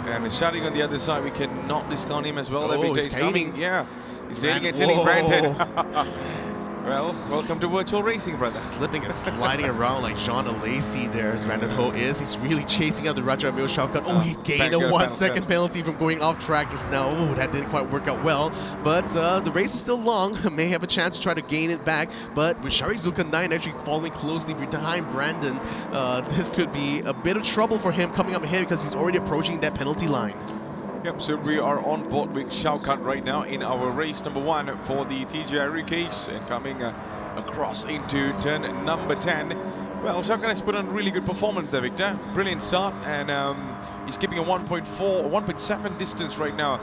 And Sharik on the other side, we cannot discount him as well. Oh, Victor he's is coming. gaining. Yeah, he's dating and Whoa. telling Brandon. Well, welcome to virtual racing, brother. Slipping and sliding around like Jean Lacey there, Brandon Ho is. He's really chasing out the Raja Amir Shaukat. Oh, he gained a Penalty. 1 second penalty from going off track just now. Oh, that didn't quite work out well. But the race is still long. May have a chance to try to gain it back. But with Sharik Zulkarnain actually following closely behind Brandon, this could be a bit of trouble for him coming up ahead because he's already approaching that penalty line. Yep, so we are on board with Shaukat right now in our race number 1 for the TGR case and coming across into turn number 10. Well, Shaukat has put on a really good performance there, Victor. Brilliant start, and he's keeping a 1.4, 1.7 distance right now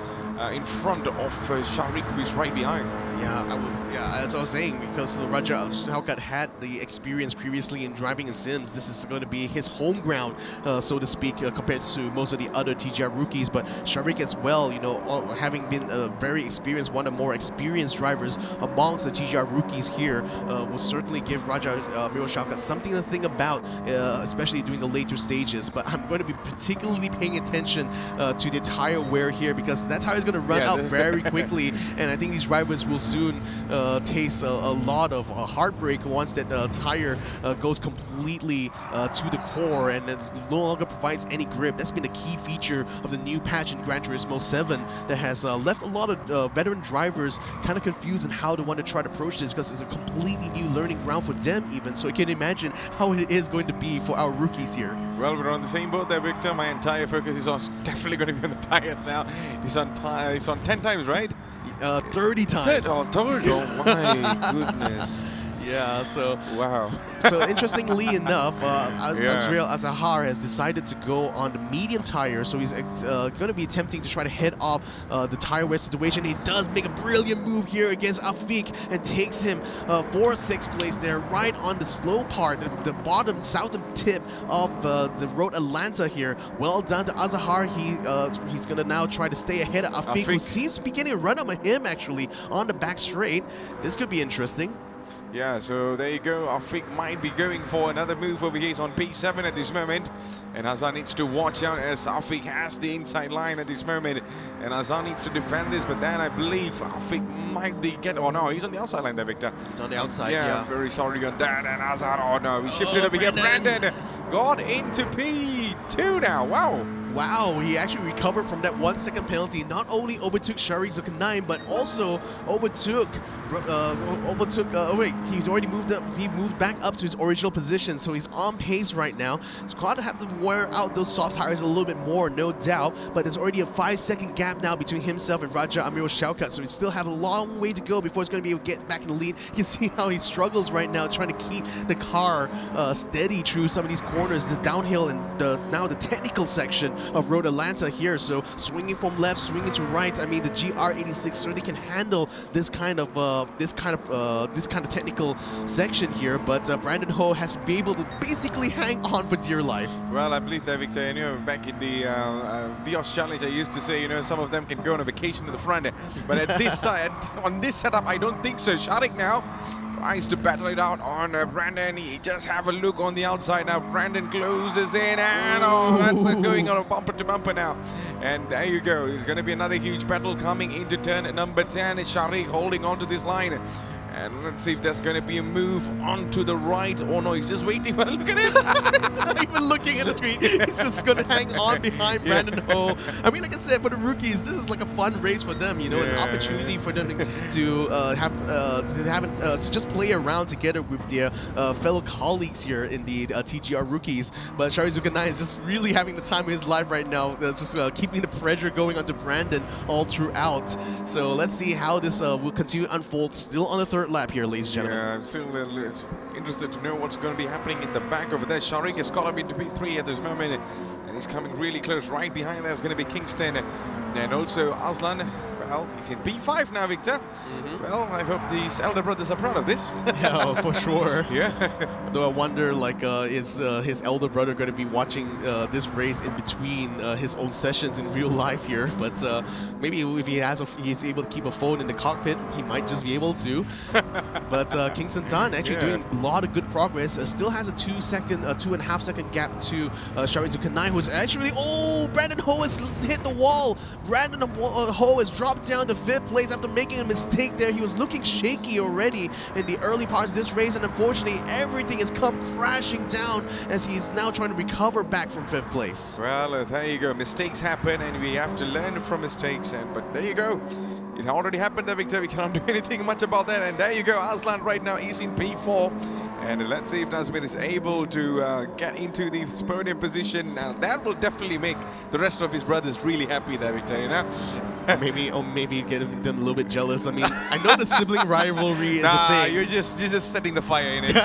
in front of Sharik, who is right behind. Yeah, as I was saying, because Raja Shaukat had the experience previously in driving in Sims, this is going to be his home ground, so to speak, compared to most of the other TGR rookies. But Sharik as well, you know, having been a very experienced, one of the more experienced drivers amongst the TGR rookies here, will certainly give Raja Miro Shaukat something to think about, especially during the later stages. But I'm going to be particularly paying attention to the tire wear here, because that tire is going to run out very quickly, and I think these drivers will soon taste a lot of heartbreak once that tire goes completely to the core and it no longer provides any grip. That's been a key feature of the new patch in Gran Turismo 7 that has left a lot of veteran drivers kind of confused on how to want to try to approach this, because it's a completely new learning ground for them even. So I can imagine how it is going to be for our rookies here. Well, we're on the same boat there, Victor. My entire focus is on definitely going to be on the tires now. He's on 10 times, right? 30 times. Oh, 30. Oh my goodness. Yeah, so Wow. so interestingly enough, Azrael Azahar has decided to go on the medium tire, so he's going to be attempting to try to head off the tire wear situation. He does make a brilliant move here against Afik and takes him for 6th place there, right on the slow part, the bottom southern tip of the Road Atlanta here. Well done to Azahar. He's going to now try to stay ahead of Afik, who seems to be getting a run up on him actually on the back straight. This could be interesting. Yeah, so there you go. Afik might be going for another move over here. He's on P7 at this moment. And Hazan needs to watch out as Afik has the inside line at this moment. And Hazan needs to defend this, but then I believe Afik might get... Oh no, he's on the outside line there, Victor. He's on the outside, Yeah, I'm very sorry on that. And Hazan, oh no, he shifted over here. Brandon got into P2 now. Wow. Wow, he actually recovered from that 1 second penalty. Not only overtook Sharik Zulkarnain, but also overtook. He's already moved up. He moved back up to his original position, so he's on pace right now. He's going to have to wear out those soft tires a little bit more, no doubt. But there's already a 5-second gap now between himself and Raja Amir Shaukat, so he still have a long way to go before he's going to be able to get back in the lead. You can see how he struggles right now, trying to keep the car steady through some of these corners, the downhill, and now the technical section of Road Atlanta here. So swinging from left, swinging to right. I mean, the GR86 certainly can handle this kind of technical section here. But Brandon Ho has to be able to basically hang on for dear life. Well, I believe that, Victor. You know, back in the Vios Challenge, I used to say, you know, some of them can go on a vacation to the front. But at this side, on this setup, I don't think so. Sharik now tries to battle it out on Brandon. He just have a look on the outside now. Brandon closes in, and oh, that's going on a bumper to bumper now. And there you go. There's going to be another huge battle coming into turn number 10. Sharik holding on to this line. And let's see if there's going to be a move onto the right. Oh no, he's just waiting. But look at him. He's not even looking at the screen. He's just going to hang on behind Brandon Ho. I mean, like I said, for the rookies, this is like a fun race for them, you know, an opportunity for them to just play around together with their fellow colleagues here in the TGR rookies. But Sharik Zulkarnain is just really having the time of his life right now, just keeping the pressure going onto Brandon all throughout. So let's see how this will continue to unfold. Still on the third lap here, ladies and gentlemen. Yeah, I'm still interested to know what's going to be happening in the back over there. Sharik has got up into P3 at this moment, and he's coming really close. Right behind there's going to be Kingston, and also Aslan. Well, he's in P5 now, Victor. Well, I hope these elder brothers are proud of this. Yeah, for sure. Yeah. Though I wonder, like, is his elder brother going to be watching this race in between his own sessions in real life here? But maybe if he's able to keep a phone in the cockpit, he might just be able to. But Kingston Tan actually doing a lot of good progress. Still has a 2.5 second gap to Sharizu Kanai, who's actually, Brandon Ho has hit the wall. Brandon Ho has dropped down to 5th place after making a mistake there. He was looking shaky already in the early parts of this race, and unfortunately everything has come crashing down as he's now trying to recover back from 5th place. Well, there you go. Mistakes happen, and we have to learn from mistakes. But there you go. It already happened there, Victor. We cannot do anything much about that. And there you go. Aslan right now is in P4. And let's see if Nazmir is able to get into the podium position. Now, that will definitely make the rest of his brothers really happy there, Victor, you know? maybe get them a little bit jealous. I mean, I know the sibling rivalry is a thing. You're just setting the fire in it.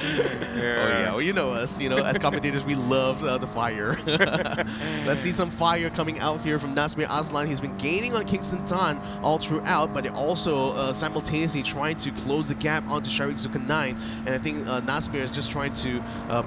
Oh yeah, well, you know us, as commentators, we love the fire. Let's see some fire coming out here from Nazmir Aslan. He's been gaining on Kingston Tan all throughout, but they're also simultaneously trying to close the gap onto Sharik Zulkarnain. And I think Nazmir is just trying to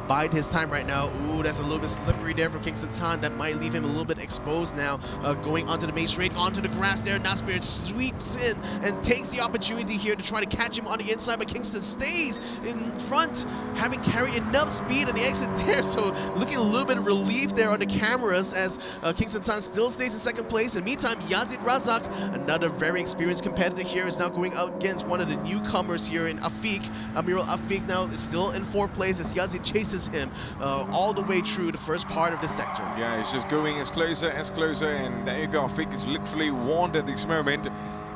bide his time right now. Ooh, that's a little bit slippery there from Kingston Tan. That might leave him a little bit exposed now. Going onto the main straight, onto the grass there. Nazmir sweeps in and takes the opportunity here to try to catch him on the inside, but Kingston stays in front, having carried enough speed on the exit there. So looking a little bit of relief there on the cameras as Kingston Tan still stays in 2nd place. In the meantime, Yazid Razak, another very experienced competitor here, is now going out against one of the newcomers here in Afiq. Amiral Afiq now is still in 4th place as Yazid chases him all the way through the first part of the sector. Yeah, it's just going as closer, and there you go. Afiq is literally warned at this moment.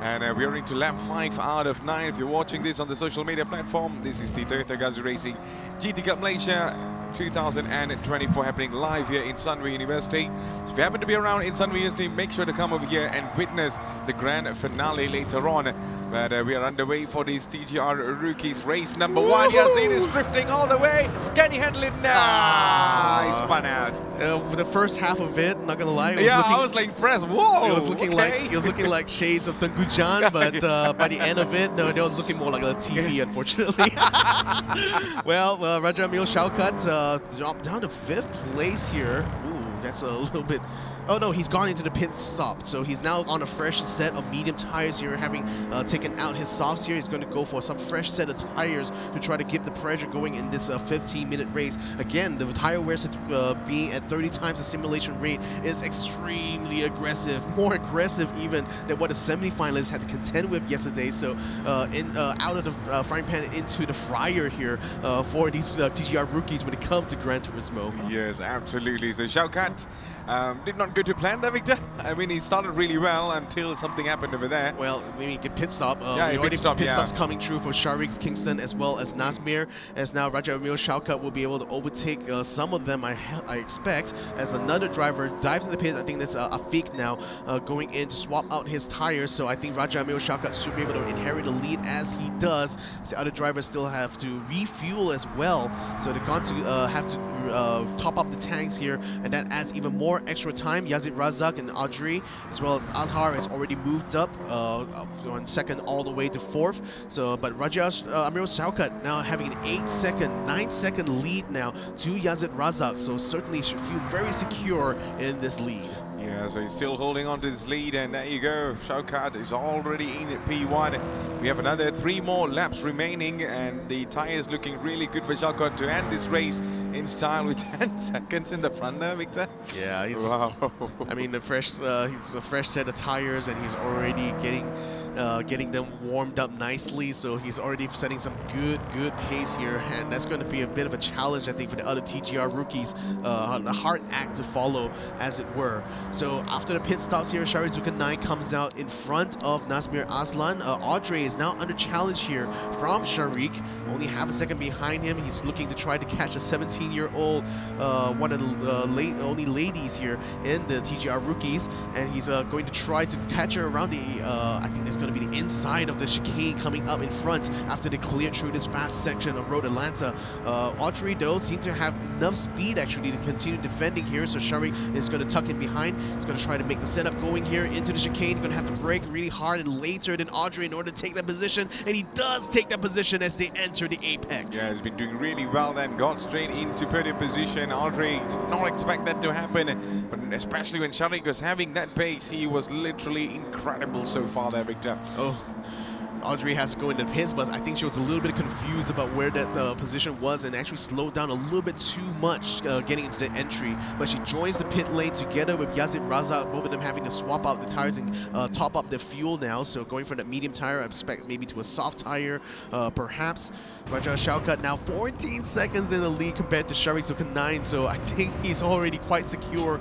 And we are into lap 5 out of 9. If you're watching this on the social media platform, this is the Toyota Gazoo Racing GT Cup Malaysia 2024 happening live here in Sunway University. So if you happen to be around in Sunway University, make sure to come over here and witness the grand finale later on. But we are underway for this TGR Rookies race number 1. Yazid is drifting all the way. Can he handle it? Nah, he spun out. For the first half of it, not gonna lie, I was like impressed. Whoa, it was looking like shades of Tengku Jan, but by the end of it, no, they were looking more like a TV, unfortunately. Well, Raja Amil Shaukat dropped down to 5th place here. Ooh, that's a little bit... Oh no, he's gone into the pit stop, so he's now on a fresh set of medium tires here, having taken out his softs here. He's going to go for some fresh set of tires to try to keep the pressure going in this 15-minute race. Again, the tire wear being at 30 times the simulation rate is extremely aggressive, more aggressive even than what the semi-finalists had to contend with yesterday. So out of the frying pan into the fryer here for these TGR rookies when it comes to Gran Turismo. Yes, absolutely. So Shaukat did not go to plan there, Victor. I mean, he started really well until something happened over there. Well, maybe get pit stop. Pit stops coming through for Sharik, Kingston, as well as Nazmir. As now Raja Amil Shaukat will be able to overtake some of them, I expect, as another driver dives in the pit. I think that's Afiq now going in to swap out his tires. So I think Raja Amil Shaukat should be able to inherit the lead as he does. The other drivers still have to refuel as well. So they're going to have to top up the tanks here, and that adds even more extra time. Yazid Razak and Audrey, as well as Azhar, has already moved up on 2nd all the way to 4th. So, but Rajesh Amir Shaukat now having an 9-second lead now to Yazid Razak. So certainly should feel very secure in this lead. Yeah, so he's still holding on to this lead, and there you go. Shaukat is already in at P1. We have another 3 more laps remaining, and the tires looking really good for Shaukat to end this race in style with 10 seconds in the front there, Victor. Yeah, he's, wow. I mean, it's a fresh set of tires, and he's already getting them warmed up nicely, so he's already setting some good pace here, and that's going to be a bit of a challenge, I think, for the other TGR rookies, a hard act to follow, as it were. So after the pit stops here, Shari Zulkarnain comes out in front of Nazmir Aslan. Audrey is now under challenge here from Sharik, only half a second behind him. He's looking to try to catch a 17-year-old, one of the only ladies here in the TGR rookies, and he's going to try to catch her around the, I think there's going going to be the inside of the chicane coming up in front after they cleared through this fast section of Road Atlanta. Audrey, though, seemed to have enough speed actually to continue defending here, so Sharik is going to tuck in behind. He's going to try to make the setup going here into the chicane. Going to have to brake really hard and later than Audrey in order to take that position, and he does take that position as they enter the apex. Yeah, he's been doing really well then, got straight into podium position. Audrey did not expect that to happen, but especially when Sharik was having that pace, he was literally incredible so far there, Victor. Oh, Audrey has to go in the pits, but I think she was a little bit confused about where that position was and actually slowed down a little bit too much getting into the entry. But she joins the pit lane together with Yazid Raza, both of them having to swap out the tires and top up the fuel now. So going from that medium tire, I expect maybe to a soft tire, perhaps. Raja Shaukat now 14 seconds in the lead compared to Sharik Zulkan 9, so I think he's already quite secure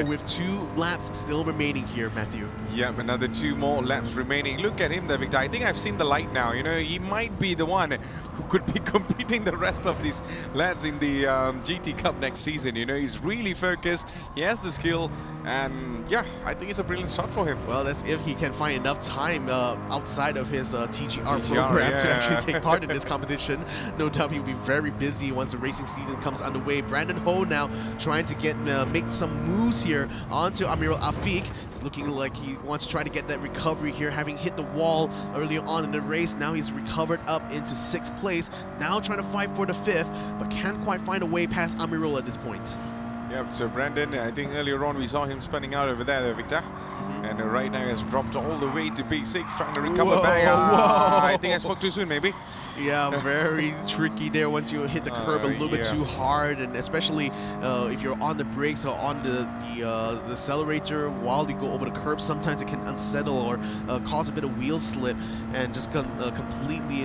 with 2 laps still remaining here, Matthew. Yep, another 2 more laps remaining. Look at him there, Victor. I think I've seen the light now. You know, he might be the one who could be competing the rest of these lads in the GT Cup next season. You know, he's really focused. He has the skill, and yeah, I think it's a brilliant shot for him. Well, that's if he can find enough time outside of his TGR TGR, program yeah, to actually take part in this competition. No doubt he'll be very busy once the racing season comes underway. Brandon Ho now trying to get make some moves here onto Amiral Afiq. It's looking like he wants to try to get that recovery here, having hit the wall earlier on in the race. Now he's recovered up into 6th place. Now trying to fight for the 5th, but can't quite find a way past Amiral at this point. Yep, so Brandon, I think earlier on we saw him spinning out over there, Victor. And right now he has dropped all the way to P6, trying to recover back. I think I spoke too soon, maybe. Yeah, very tricky there once you hit the curb a little bit too hard, and especially if you're on the brakes or on the accelerator while you go over the curb, sometimes it can unsettle or cause a bit of wheel slip and just completely,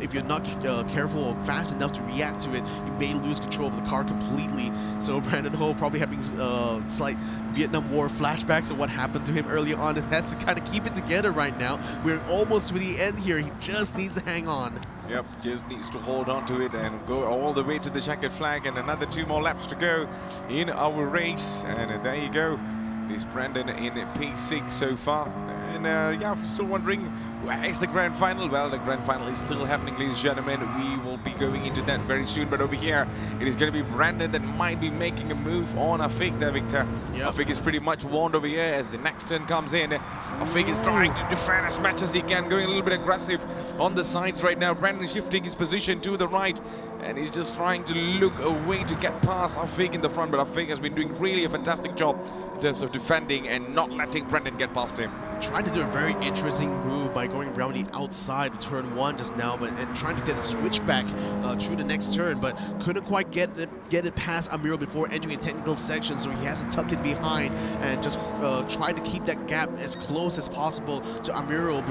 if you're not careful or fast enough to react to it, you may lose control of the car completely. So Brandon Ho probably having slight Vietnam War flashbacks of what happened to him earlier on, and has to kind of keep it together right now. We're almost to the end here. He just needs to hang on. Yep, just needs to hold on to it and go all the way to the checkered flag, and another 2 more laps to go in our race. And there you go. It's Brandon in P6 so far. And yeah, if you're still wondering, where is the grand final? Well, the grand final is still happening, ladies and gentlemen. We will be going into that very soon. But over here, it is going to be Brandon that might be making a move on Afiq there, Victor. Yep. Afiq is pretty much warned over here as the next turn comes in. Afiq is trying to defend as much as he can, going a little bit aggressive on the sides right now. Brandon is shifting his position to the right, and he's just trying to look away to get past Afiq in the front. But Afiq has been doing really a fantastic job in terms of defending and not letting Brandon get past him. Trying to do a very interesting move by going around the outside of turn 1 just now, and trying to get a switchback through the next turn, but couldn't quite get it past Amiral before entering a technical section, so he has to tuck it behind and just try to keep that gap as close as possible to Amiral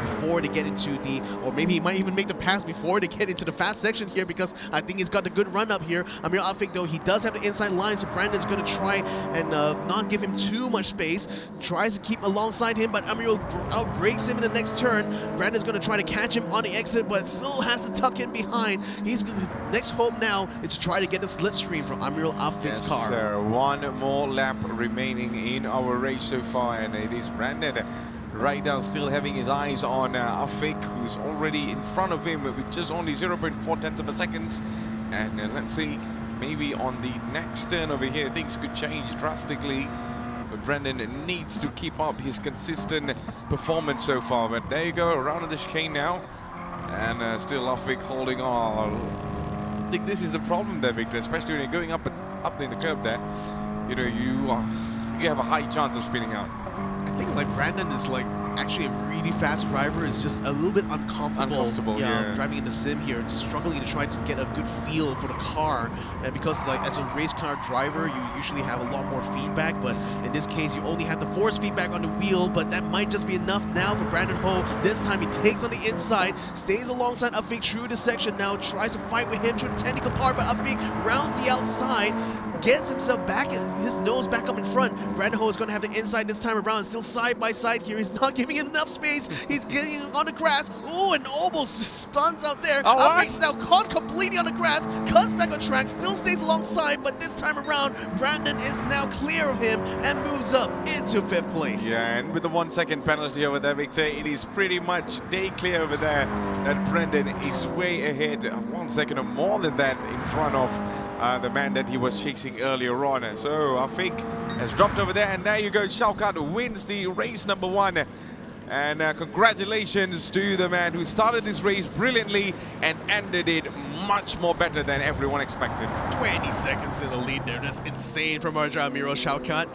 before they get into the, or maybe he might even make the pass before they get into the fast section here, because I think he's got the good run up here. Amiral Afiq, though, he does have the inside line, so Brandon's going to try and not give him too much space, tries to keep alongside him, but Amiral outbrakes him in the next turn. Brandon's going to try to catch him on the exit, but still has to tuck in behind. His next hope now is to try to get the slipstream from Amiral Afiq's car. Sir. 1 more lap remaining in our race so far, and it is Brandon right now still having his eyes on Afiq, who's already in front of him with just only 0.4 tenths of a second. And let's see, maybe on the next turn over here, things could change drastically. But Brandon needs to keep up his consistent performance so far. But there you go, around the chicane now. And still Afiq holding on. I think this is the problem there, Victor, especially when you're going up in the curb there. You know, you have a high chance of spinning out. I think like Brandon is like actually a really fast driver, is just a little bit uncomfortable yeah. driving in the sim here, struggling to try to get a good feel for the car. And because like as a race car driver, you usually have a lot more feedback, but in this case you only have the force feedback on the wheel, but that might just be enough now for Brandon Ho. This time he takes on the inside, stays alongside Afiq through the section now, tries to fight with him through the technical part, but Afiq rounds the outside, gets himself back, his nose back up in front. Brandon Ho is going to have the inside this time around. Still side by side here. He's not giving enough space. He's getting on the grass. Oh, and almost spawns out there. Oh, what? Afix now caught completely on the grass. Cuts back on track. Still stays alongside, but this time around, Brandon is now clear of him and moves up into 5th place. Yeah, and with the 1 second penalty over there, Victor, it is pretty much day clear over there that Brendan is way ahead, 1 second or more than that in front of the man that he was chasing earlier on. So Afik has dropped over there, and there you go, Shaukat wins the race number 1. And congratulations to the man who started this race brilliantly and ended it much more better than everyone expected. 20 seconds in the lead there. That's insane from Raja Amiro Shaukat.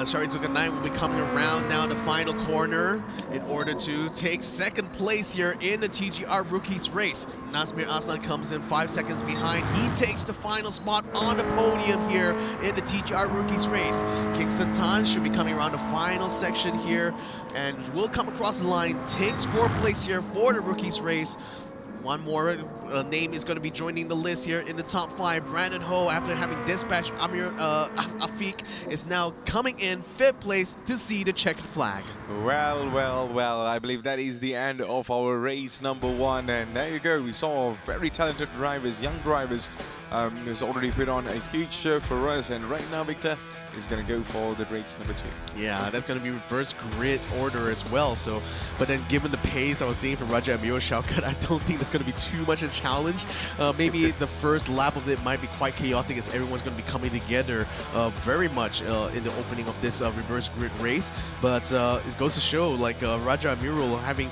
Shari Tukanai will be coming around now in the final corner in order to take 2nd place here in the TGR Rookies race. Nasmir Aslan comes in 5 seconds behind. He takes the final spot on the podium here in the TGR Rookies race. Kingston Tan should be coming around the final section here and will come across the line, takes 4th place here for the Rookies race. One more name is going to be joining the list here in the top 5. Brandon Ho, after having dispatched Afik, is now coming in 5th place to see the checkered flag. Well, I believe that is the end of our race number 1. And there you go, we saw very talented drivers, young drivers, who's already put on a huge show for us. And right now, Victor is going to go for the race number 2. Yeah, that's going to be reverse grid order as well. So, but then given the pace I was seeing from Raja Amiro Shaukat, I don't think that's going to be too much a challenge. Maybe the first lap of it might be quite chaotic as everyone's going to be coming together very much in the opening of this reverse grid race. But it goes to show, like Raja Amiro having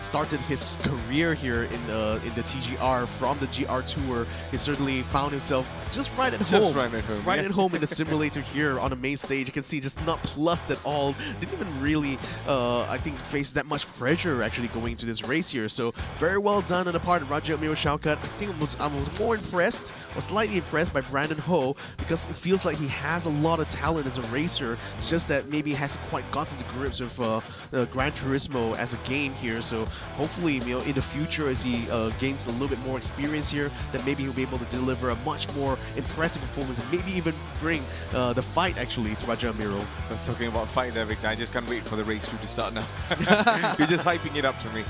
started his career here in the TGR from the GR Tour, he certainly found himself just right at home. Right at home in the simulator here on the main stage. You can see just not plussed at all. Didn't even really, I think, face that much pressure actually going into this race here. So very well done on the part of Raja Amiro Shaukat. I think I was more impressed, or slightly impressed by Brandon Ho, because it feels like he has a lot of talent as a racer. It's just that maybe he hasn't quite got to the grips of Gran Turismo as a game here. So hopefully, in the future, as he gains a little bit more experience here, that maybe he'll be able to deliver a much more impressive performance and maybe even bring the fight actually to Raja Amiro. Talking about fight there, Victor, I just can't wait for the race 2 to start now. You're just hyping it up to me.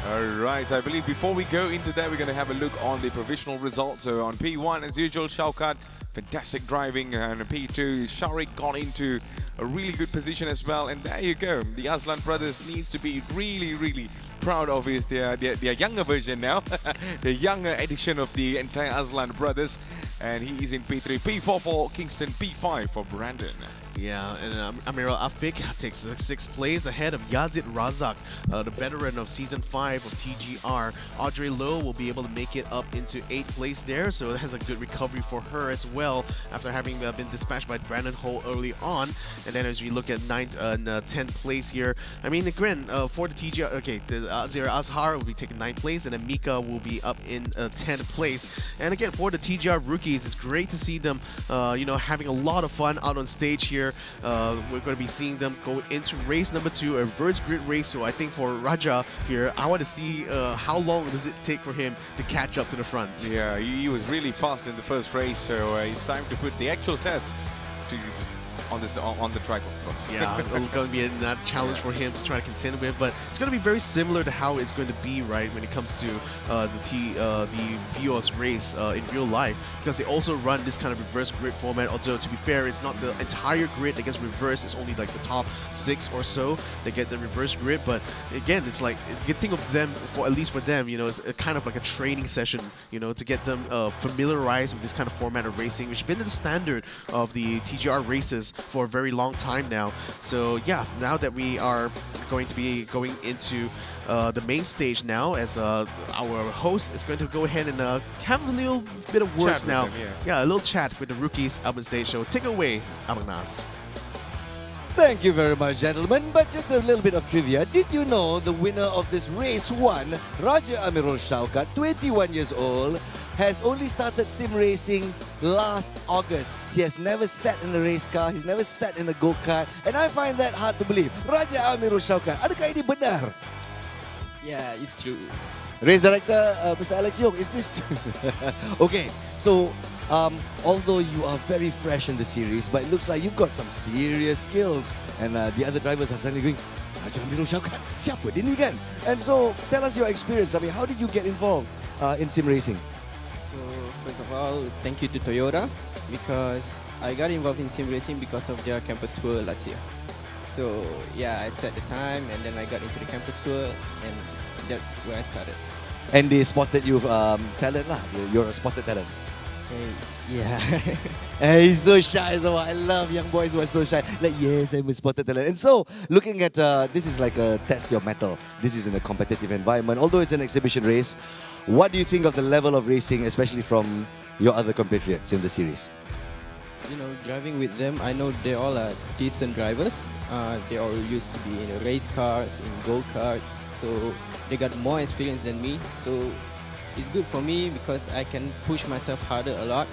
Alright, so I believe before we go into that, we're going to have a look on the provisional results. So on P1, as usual, Shaukat, fantastic driving, and P2, Sharik got into a really good position as well. And there you go, the Aslan brothers needs to be really proud of their younger version now, the younger edition of the entire Aslan brothers. And he is in P3, P4 for Kingston, P5 for Brandon. Yeah, and Amiral Afik takes the 6th place ahead of Yazid Razak, the veteran of Season 5 of TGR. Audrey Lowe will be able to make it up into 8th place there, so that's a good recovery for her as well after having been dispatched by Brandon Ho early on. And then as we look at 9th and 10th place here, I mean, again, for the TGR, okay, the Azir Azhar will be taking 9th place, and then Mika will be up in 10th place. And again, for the TGR rookies, it's great to see them, having a lot of fun out on stage here. We're going to be seeing them go into race number 2, a reverse grid race. So I think for Raja here, I want to see how long does it take for him to catch up to the front. Yeah, he was really fast in the first race, so it's time to put the actual test on the track, of course. Yeah, it's going to be a challenge for him to try to contend with, but it's going to be very similar to how it's going to be, right, when it comes to the Vios race in real life, because they also run this kind of reverse grid format. Although to be fair, it's not the entire grid that gets reversed; it's only like the top 6 or so that get the reverse grid. But again, it's like you can think of them, for at least for them, it's a kind of like a training session, to get them familiarized with this kind of format of racing, which has been the standard of the TGR races for a very long time now. So yeah, now that we are going to be going into the main stage now, as our host is going to go ahead and have a little bit of words chat now. Them, yeah, a little chat with the rookies up on stage. So take it away, Abangnas. Thank you very much, gentlemen. But just a little bit of trivia. Did you know the winner of this race 1, Raja Amirul Shaukat, 21 years old, has only started sim racing last August. He has never sat in a race car, he's never sat in a go-kart, and I find that hard to believe. Raja Amirul Shaukat, adakah ini benar? Yeah, it's true. Race director, Mr. Alex Yong, is this true? Okay, so although you are very fresh in the series, but it looks like you've got some serious skills. And the other drivers are suddenly going, Raja Amirul Shaukat, siapa dia ni kan? And so, tell us your experience. I mean, how did you get involved in sim racing? So first of all, thank you to Toyota because I got involved in sim racing because of their campus tour last year. So yeah, I set the time and then I got into the campus tour and that's where I started. And they spotted you talent lah. You're a spotted talent. Yeah. He's so shy. So I love young boys who are so shy. Like, yes, I'm a spotted talent. And so, looking at this is like a test your mettle. This is in a competitive environment. Although it's an exhibition race, what do you think of the level of racing, especially from your other compatriots in the series? You know, driving with them, I know they all are decent drivers. They all used to be in race cars, in go-karts. So they got more experience than me. So it's good for me because I can push myself harder a lot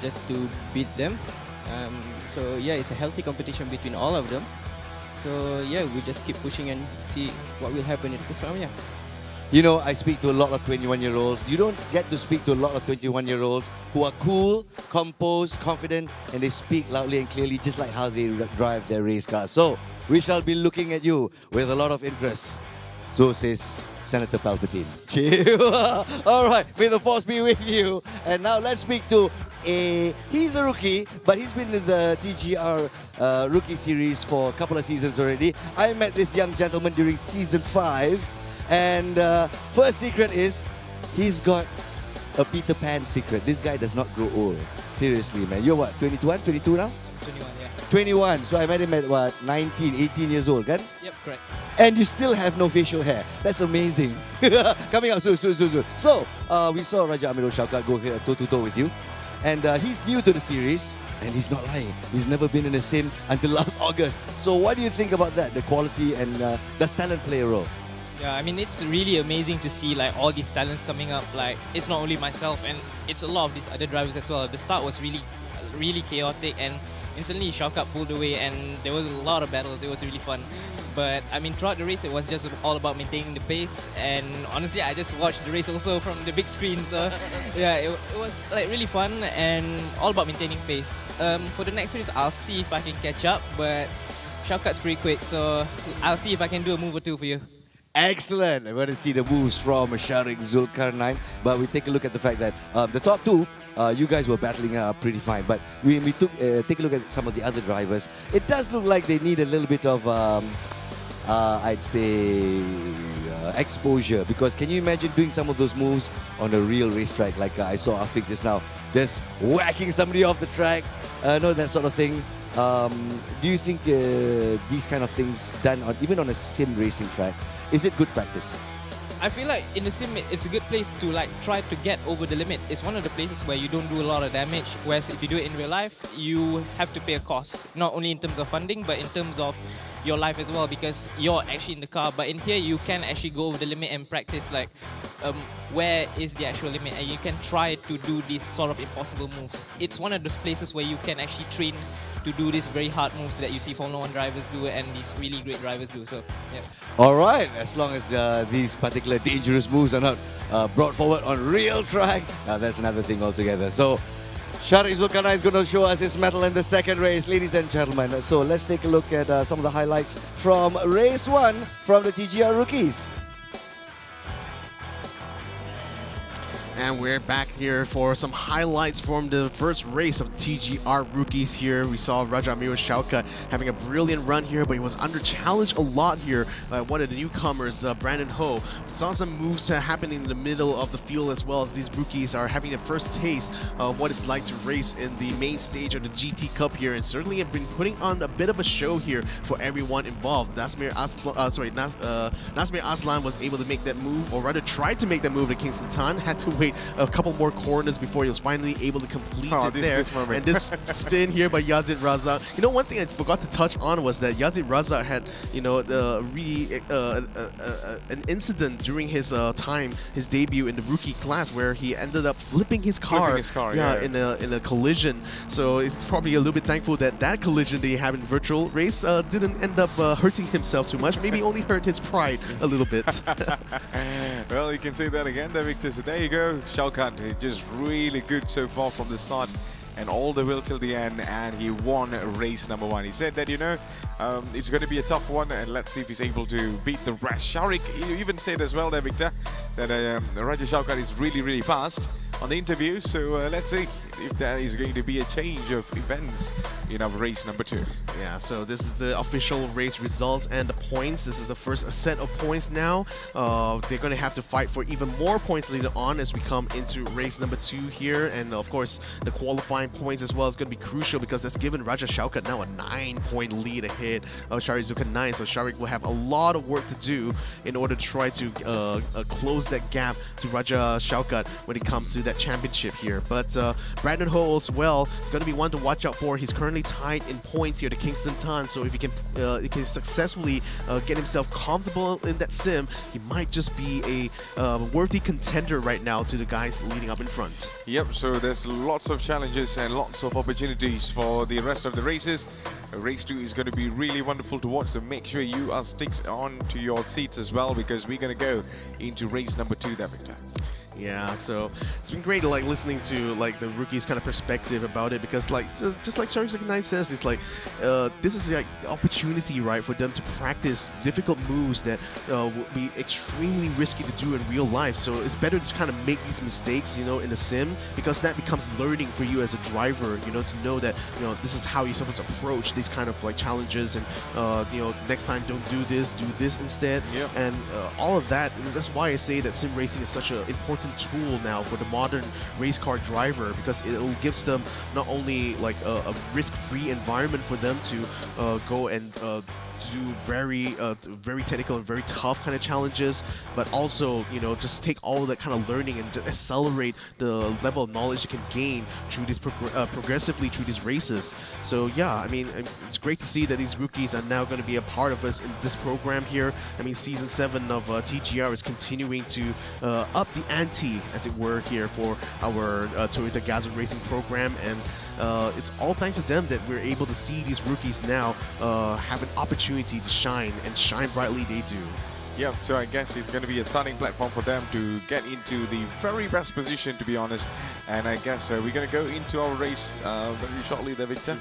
just to beat them. So yeah, it's a healthy competition between all of them. So yeah, we just keep pushing and see what will happen in the first round. Yeah. You know, I speak to a lot of 21-year-olds. You don't get to speak to a lot of 21-year-olds who are cool, composed, confident, and they speak loudly and clearly just like how they drive their race cars. So, we shall be looking at you with a lot of interest. So says Senator Palpatine. All right, may the force be with you. And now let's speak to he's a rookie, but he's been in the TGR Rookie Series for a couple of seasons already. I met this young gentleman during Season 5. And first secret is, he's got a Peter Pan secret. This guy does not grow old. Seriously, man. You're what, 21, 22 now? 21, yeah. 21. So I met him at what, 19, 18 years old, kan? Yep, correct. And you still have no facial hair. That's amazing. Coming up soon. So, we saw Raja Amirul Shaukat go here toe-to-toe with you. And he's new to the series. And he's not lying. He's never been in a sim until last August. So what do you think about that? The quality and does talent play a role? Yeah, I mean, it's really amazing to see like all these talents coming up. Like, it's not only myself and it's a lot of these other drivers as well. The start was really chaotic and instantly Shaukat pulled away and there was a lot of battles. It was really fun. But I mean, throughout the race, it was just all about maintaining the pace. And honestly, I just watched the race also from the big screen. So yeah, it was like really fun and all about maintaining pace. For the next race, I'll see if I can catch up. But Shaukat's pretty quick, so I'll see if I can do a move or two for you. Excellent. I'm going to see the moves from Sharik Zulkarnain. But we take a look at the fact that the top two, you guys were battling pretty fine. But we take a look at some of the other drivers. It does look like they need a little bit of, I'd say, exposure. Because can you imagine doing some of those moves on a real racetrack? Like I saw Afiq just now, just whacking somebody off the track. No, that sort of thing. Do you think these kind of things done even on a sim racing track, is it good practice? I feel like in the sim, it's a good place to like try to get over the limit. It's one of the places where you don't do a lot of damage. Whereas if you do it in real life, you have to pay a cost. Not only in terms of funding, but in terms of your life as well, because you're actually in the car. But in here, you can actually go over the limit and practice like where is the actual limit, and you can try to do these sort of impossible moves. It's one of those places where you can actually train to do these very hard moves that you see Formula 1 drivers do and these really great drivers do. So, yeah. All right, as long as these particular dangerous moves are not brought forward on real track, that's another thing altogether. So, Sharik Zulkarnain is going to show us his medal in the second race, ladies and gentlemen. So, let's take a look at some of the highlights from race 1 from the TGR Rookies. And we're back here for some highlights from the first race of TGR Rookies here. We saw Raja Amirul Shaukat having a brilliant run here, but he was under challenge a lot here by one of the newcomers, Brandon Ho. We saw some moves happening in the middle of the field as well, as these rookies are having their first taste of what it's like to race in the main stage of the GT Cup here, and certainly have been putting on a bit of a show here for everyone involved. Nasmir Aslan was able to make that move, or rather tried to make that move to Kingston Tan, had to wait a couple more corners before he was finally able to complete it there. And this spin here by Yazid Raza. You know, one thing I forgot to touch on was that Yazid Raza had, you know, an incident during his his debut in the rookie class, where he ended up flipping his car, in a collision. So it's probably a little bit thankful that that collision that he had in virtual race didn't end up hurting himself too much. Maybe only hurt his pride a little bit. Well, you can say that again there, Victor. So there you go. Shaukat is just really good so far from the start and all the way till the end, and he won race number 1. He said that, it's going to be a tough one, and let's see if he's able to beat the rest. Sharik, you even said as well there, Victor, that Raja Shaukat is really, really fast on the interview, so let's see if there is going to be a change of events in our race number 2. Yeah, so this is the official race results and the points. This is the first set of points now. They're going to have to fight for even more points later on as we come into race number 2 here. And of course, the qualifying points as well is going to be crucial because that's given Raja Shaukat now a 9-point lead ahead of Sharizuka 9. So Sharik will have a lot of work to do in order to try to close that gap to Raja Shaukat when it comes to that championship here. But Brandon Ho as well is going to be one to watch out for. He's currently tied in points here to Kingston Tan, so if he can successfully get himself comfortable in that sim, he might just be a worthy contender right now to the guys leading up in front. Yep, so there's lots of challenges and lots of opportunities for the rest of the races. Race 2 is going to be really wonderful to watch, so make sure you are stick on to your seats as well, because we're going to go into race number 2 there, Victor. Yeah, so it's been great listening to the rookies' kind of perspective about it, because just like Sharizuka 9 says, it's like this is the opportunity, right, for them to practice difficult moves that would be extremely risky to do in real life. So it's better to kind of make these mistakes, in the sim, because that becomes learning for you as a driver, to know that this is how you're supposed to approach these kind of challenges, and next time don't do this instead. Yep. And all of that. That's why I say that sim racing is such an important tool now for the modern race car driver, because it gives them not only a risk-free environment for them to go and do very technical and very tough kind of challenges, but also just take all of that kind of learning and accelerate the level of knowledge you can gain through this progressively through these races. So yeah, I mean, it's great to see that these rookies are now going to be a part of us in this program here. I mean, season 7 of TGR is continuing to up the ante, as it were, here for our Toyota Gazoo Racing program, and it's all thanks to them that we're able to see these rookies now have an opportunity to shine, and shine brightly they do. Yeah, so I guess it's going to be a starting platform for them to get into the very best position, to be honest. And I guess we're going to go into our race very shortly there, Victor.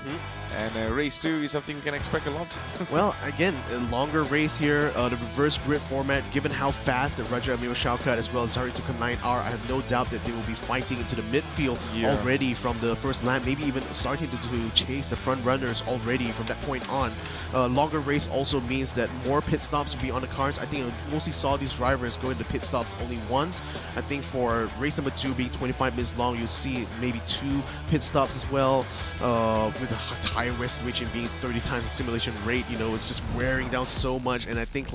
And race 2 is something we can expect a lot. Well, again, a longer race here, the reverse grid format, given how fast that Raja Shaukat as well as Sharizuka 9 are, I have no doubt that they will be fighting into the midfield already from the first lap, maybe even starting to chase the front runners already from that point on. Longer race also means that more pit stops will be on the cards. I think I mostly saw these drivers go into pit stops only once. I think for race number 2 being 25 minutes long, you'll see maybe 2 pit stops as well, with a tire wear switch and being 30 times the simulation rate. It's just wearing down so much, and I think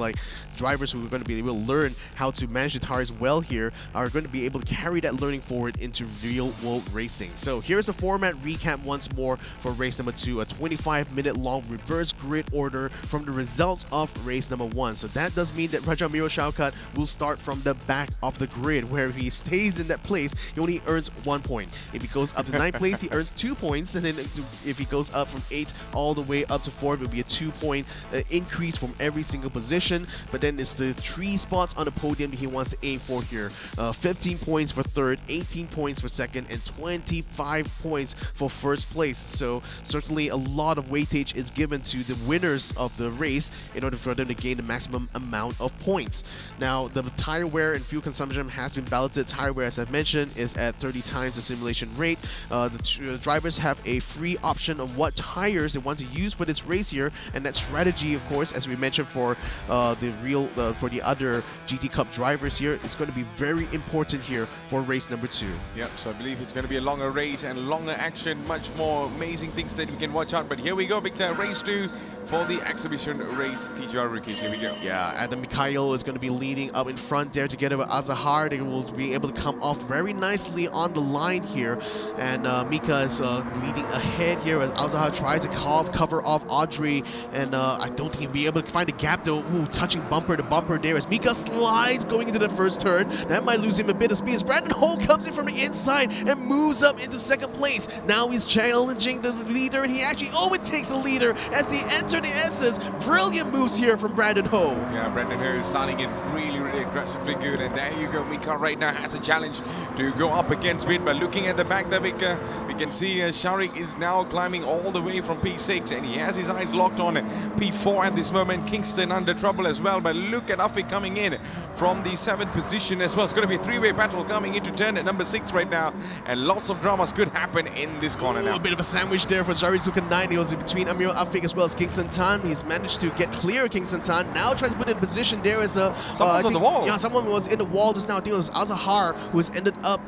drivers who are going to be able to learn how to manage the tires well here are going to be able to carry that learning forward into real world racing. So here's a format recap once more for race number 2, a 25-minute long reverse grid order from the results of race number 1. So that does mean that Raja Shaukat will start from the back of the grid, where if he stays in that place, he only earns 1 point. If he goes up to 9th place, he earns 2 points, and then if he goes up from 8th all the way up to 4th, it will be a 2-point increase from every single position. But then it's the 3 spots on the podium he wants to aim for here. 15 points for 3rd, 18 points for 2nd, and 25 points for 1st place. So certainly a lot of weightage is given to the winners of the race in order for them to gain the maximum amount of points. Now, the tire wear and fuel consumption has been balloted. Tire wear, as I've mentioned, is at 30 times the simulation rate. The drivers have a free option of what tires they want to use for this race here, and that strategy, of course, as we mentioned for for the other GT Cup drivers here, it's going to be very important here for race number 2. Yep, so I believe it's going to be a longer race and longer action, much more amazing things that we can watch out. But here we go, Victor, race 2 for the exhibition race TGR rookies. Here we go. Yeah, Adam Mikhail is going to be leading up in front there together with Azahar. They will be able to come off very nicely on the line here, and Mika is leading ahead here as Azahar tries to cover off Audrey, and I don't think he'll be able to find a gap though. Ooh, touching bumper to bumper there as Mika slides going into the first turn. That might lose him a bit of speed as Brandon Ho comes in from the inside and moves up into 2nd place. Now he's challenging the leader, and he actually overtakes the leader as they enter the S's. Brilliant moves here from Brandon Ho. Yeah, Brandon Ho is starting in really aggressively good. And there you go, Mika right now has a challenge to go up against it. But looking at the back there, Victor, we can see Sharik is now climbing all the way from P6, and he has his eyes locked on P4 at this moment. Kingston under trouble as well, but look at Afik coming in from the 7th position as well. It's going to be a three-way battle coming into turn at number 6 right now, and lots of dramas could happen in this corner now. A bit of a sandwich there for Jarizuka 9. He was in between Amir Afik as well as Kingston Tan. He's managed to get clear Kingston Tan. Now tries to put in position there as a... Someone's on the wall. Yeah, someone was in the wall just now. I think it was Azahar who has ended up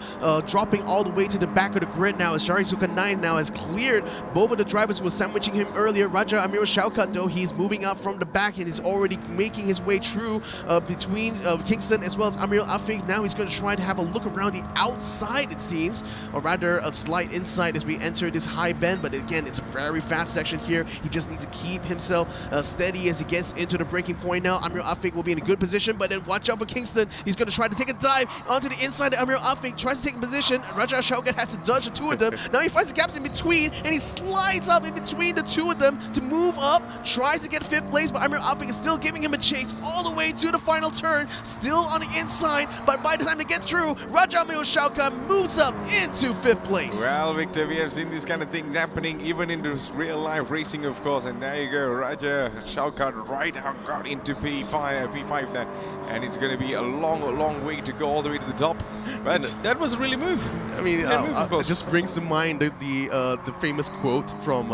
dropping all the way to the back of the grid now, as Jarizuka 9 now has cleared both of the drivers who were sandwiching him earlier. Raja Amir Shaukat, though, he's moving up from the back and is already making his way through between Kingston as well as Amir Afik. Now he's going to try to have a look around the outside, it seems, or rather a slight inside as we enter this high bend. But again, it's a very fast section here. He just needs to keep himself steady as he gets into the breaking point now. Amir Afik will be in a good position, but then watch out for Kingston. He's going to try to take a dive onto the inside. Amir Afik tries to take a position. Raja Shaukat has to dodge the two of them. Now he finds the gaps in between, and he slides up in between the two of them to move up, tries to get 5th place, but Amir Afik is still giving him a chase all the way to the final turn, still on the inside, but by the time they get through, Raja Amir Shaukat moves up into 5th place. Well, Victor, we have seen these kind of things happening even in this real-life racing, of course, and there you go, Raja Shaukat right out got into P5 now, and it's going to be a long way to go all the way to the top, but that was a really move. I mean, of course. it just brings to mind the famous quote from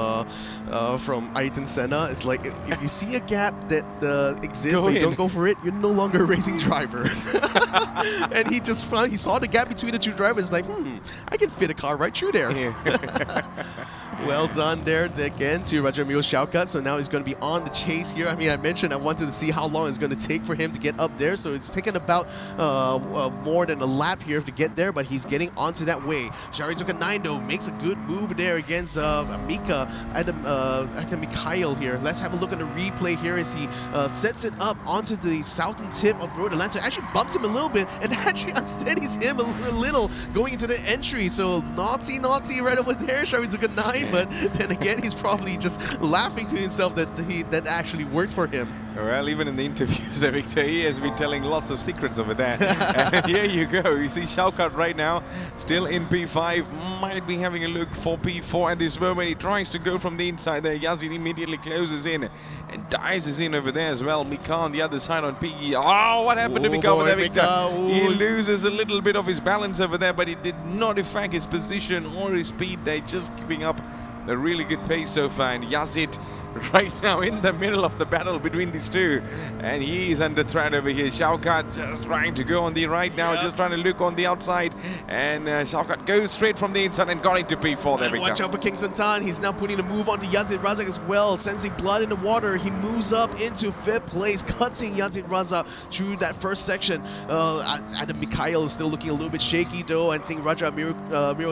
Ayrton Senna. It's like, if you see a gap that exists but you don't go for it, you're no longer a racing driver. And he just found, he saw the gap between the two drivers, like, I can fit a car right through there. Yeah. Well done there again to Rajamil Shaukat. So now he's going to be on the chase here. I mean, I mentioned I wanted to see how long it's going to take for him to get up there. So it's taken about more than a lap here to get there, but he's getting onto that way. Jarizuka 9, though, makes a good move there against Mika, Adam Mikhail here. Let's have a look at the replay here as he sets it up onto the southern tip of Road Atlanta. Actually bumps him a little bit and actually unsteadies him a little going into the entry. So naughty right over there, Jarizuka 9. But then again, he's probably just laughing to himself that actually worked for him. Well, even in the interviews, Victor, he has been telling lots of secrets over there. And here you go. You see Shaukat right now, still in P5, might be having a look for P4 at this moment. He tries to go from the inside there. Yazid immediately closes in and dives in over there as well. Mika on the other side on P. Oh, what happened to Mika over there, Victor? He loses a little bit of his balance over there, but it did not affect his position or his speed. They're just keeping up a really good pace so far, and Yazid right now in the middle of the battle between these two, and he is under threat over here. Shaukat just trying to go on the right now, just trying to look on the outside, and Shaukat goes straight from the inside and got into P4 there, Victor. Watch out for Kingston Tan. He's now putting a move onto Yazid Razak as well, sensing blood in the water. He moves up into 5th place, cutting Yazid Razak through that first section. Adam Mikhail is still looking a little bit shaky, though. I think Raja Miro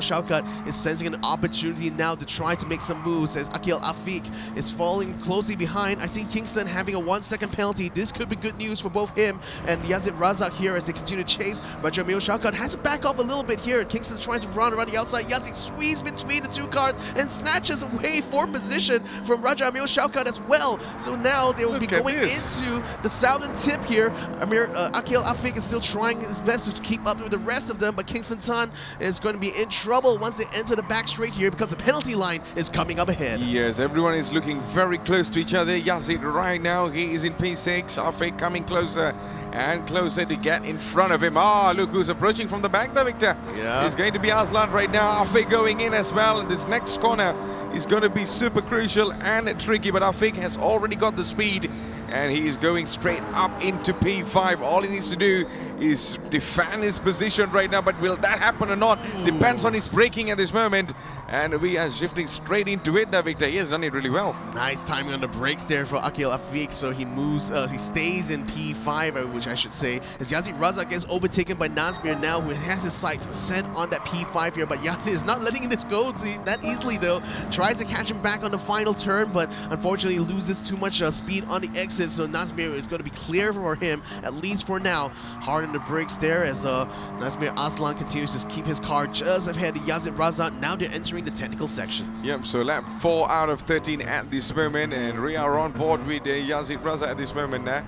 Shaukat is sensing an opportunity now to try to make some moves as Akil Afik is falling closely behind. I see Kingston having a 1-second penalty. This could be good news for both him and Yazid Razak here as they continue to chase. Rajamil Shaukat has to back off a little bit here. Kingston tries to run around the outside. Yazid squeezes between the two cars and snatches away 4th position from Rajamil Shaukat as well. So now they will be going into the southern tip here. Akil Afik is still trying his best to keep up with the rest of them, but Kingston Tan is going to be in trouble once they enter the back straight here because the penalty line is coming up ahead. Yes, everyone is looking very close to each other. Yazid right now, he is in P6. Afik coming closer and closer to get in front of him. Ah, look who's approaching from the back there, Victor. Yeah. It's going to be Aslan right now. Afik going in as well. And this next corner is going to be super crucial and tricky, but Afik has already got the speed and he's going straight up into P5. All he needs to do is defend his position right now, but will that happen or not? Depends on his braking at this moment. And we are shifting straight into it there, Victor. He has done it really well. Nice timing on the brakes there for Akil Afik, so he moves, he stays in P5, which I should say, as Yazid Razak gets overtaken by Nazmir now, who has his sights set on that P5 here, but Yazid is not letting this go that easily though. Tries to catch him back on the final turn, but unfortunately loses too much speed on the exit, so Nazmir is going to be clear for him, at least for now. Hard on the brakes there as Nazmir Aslan continues to keep his car just ahead of Yazid Razak. Now they're entering the technical section. Yep, so lap 4 out of 13 at this moment, and we are on board with Yazid Razak at this moment now.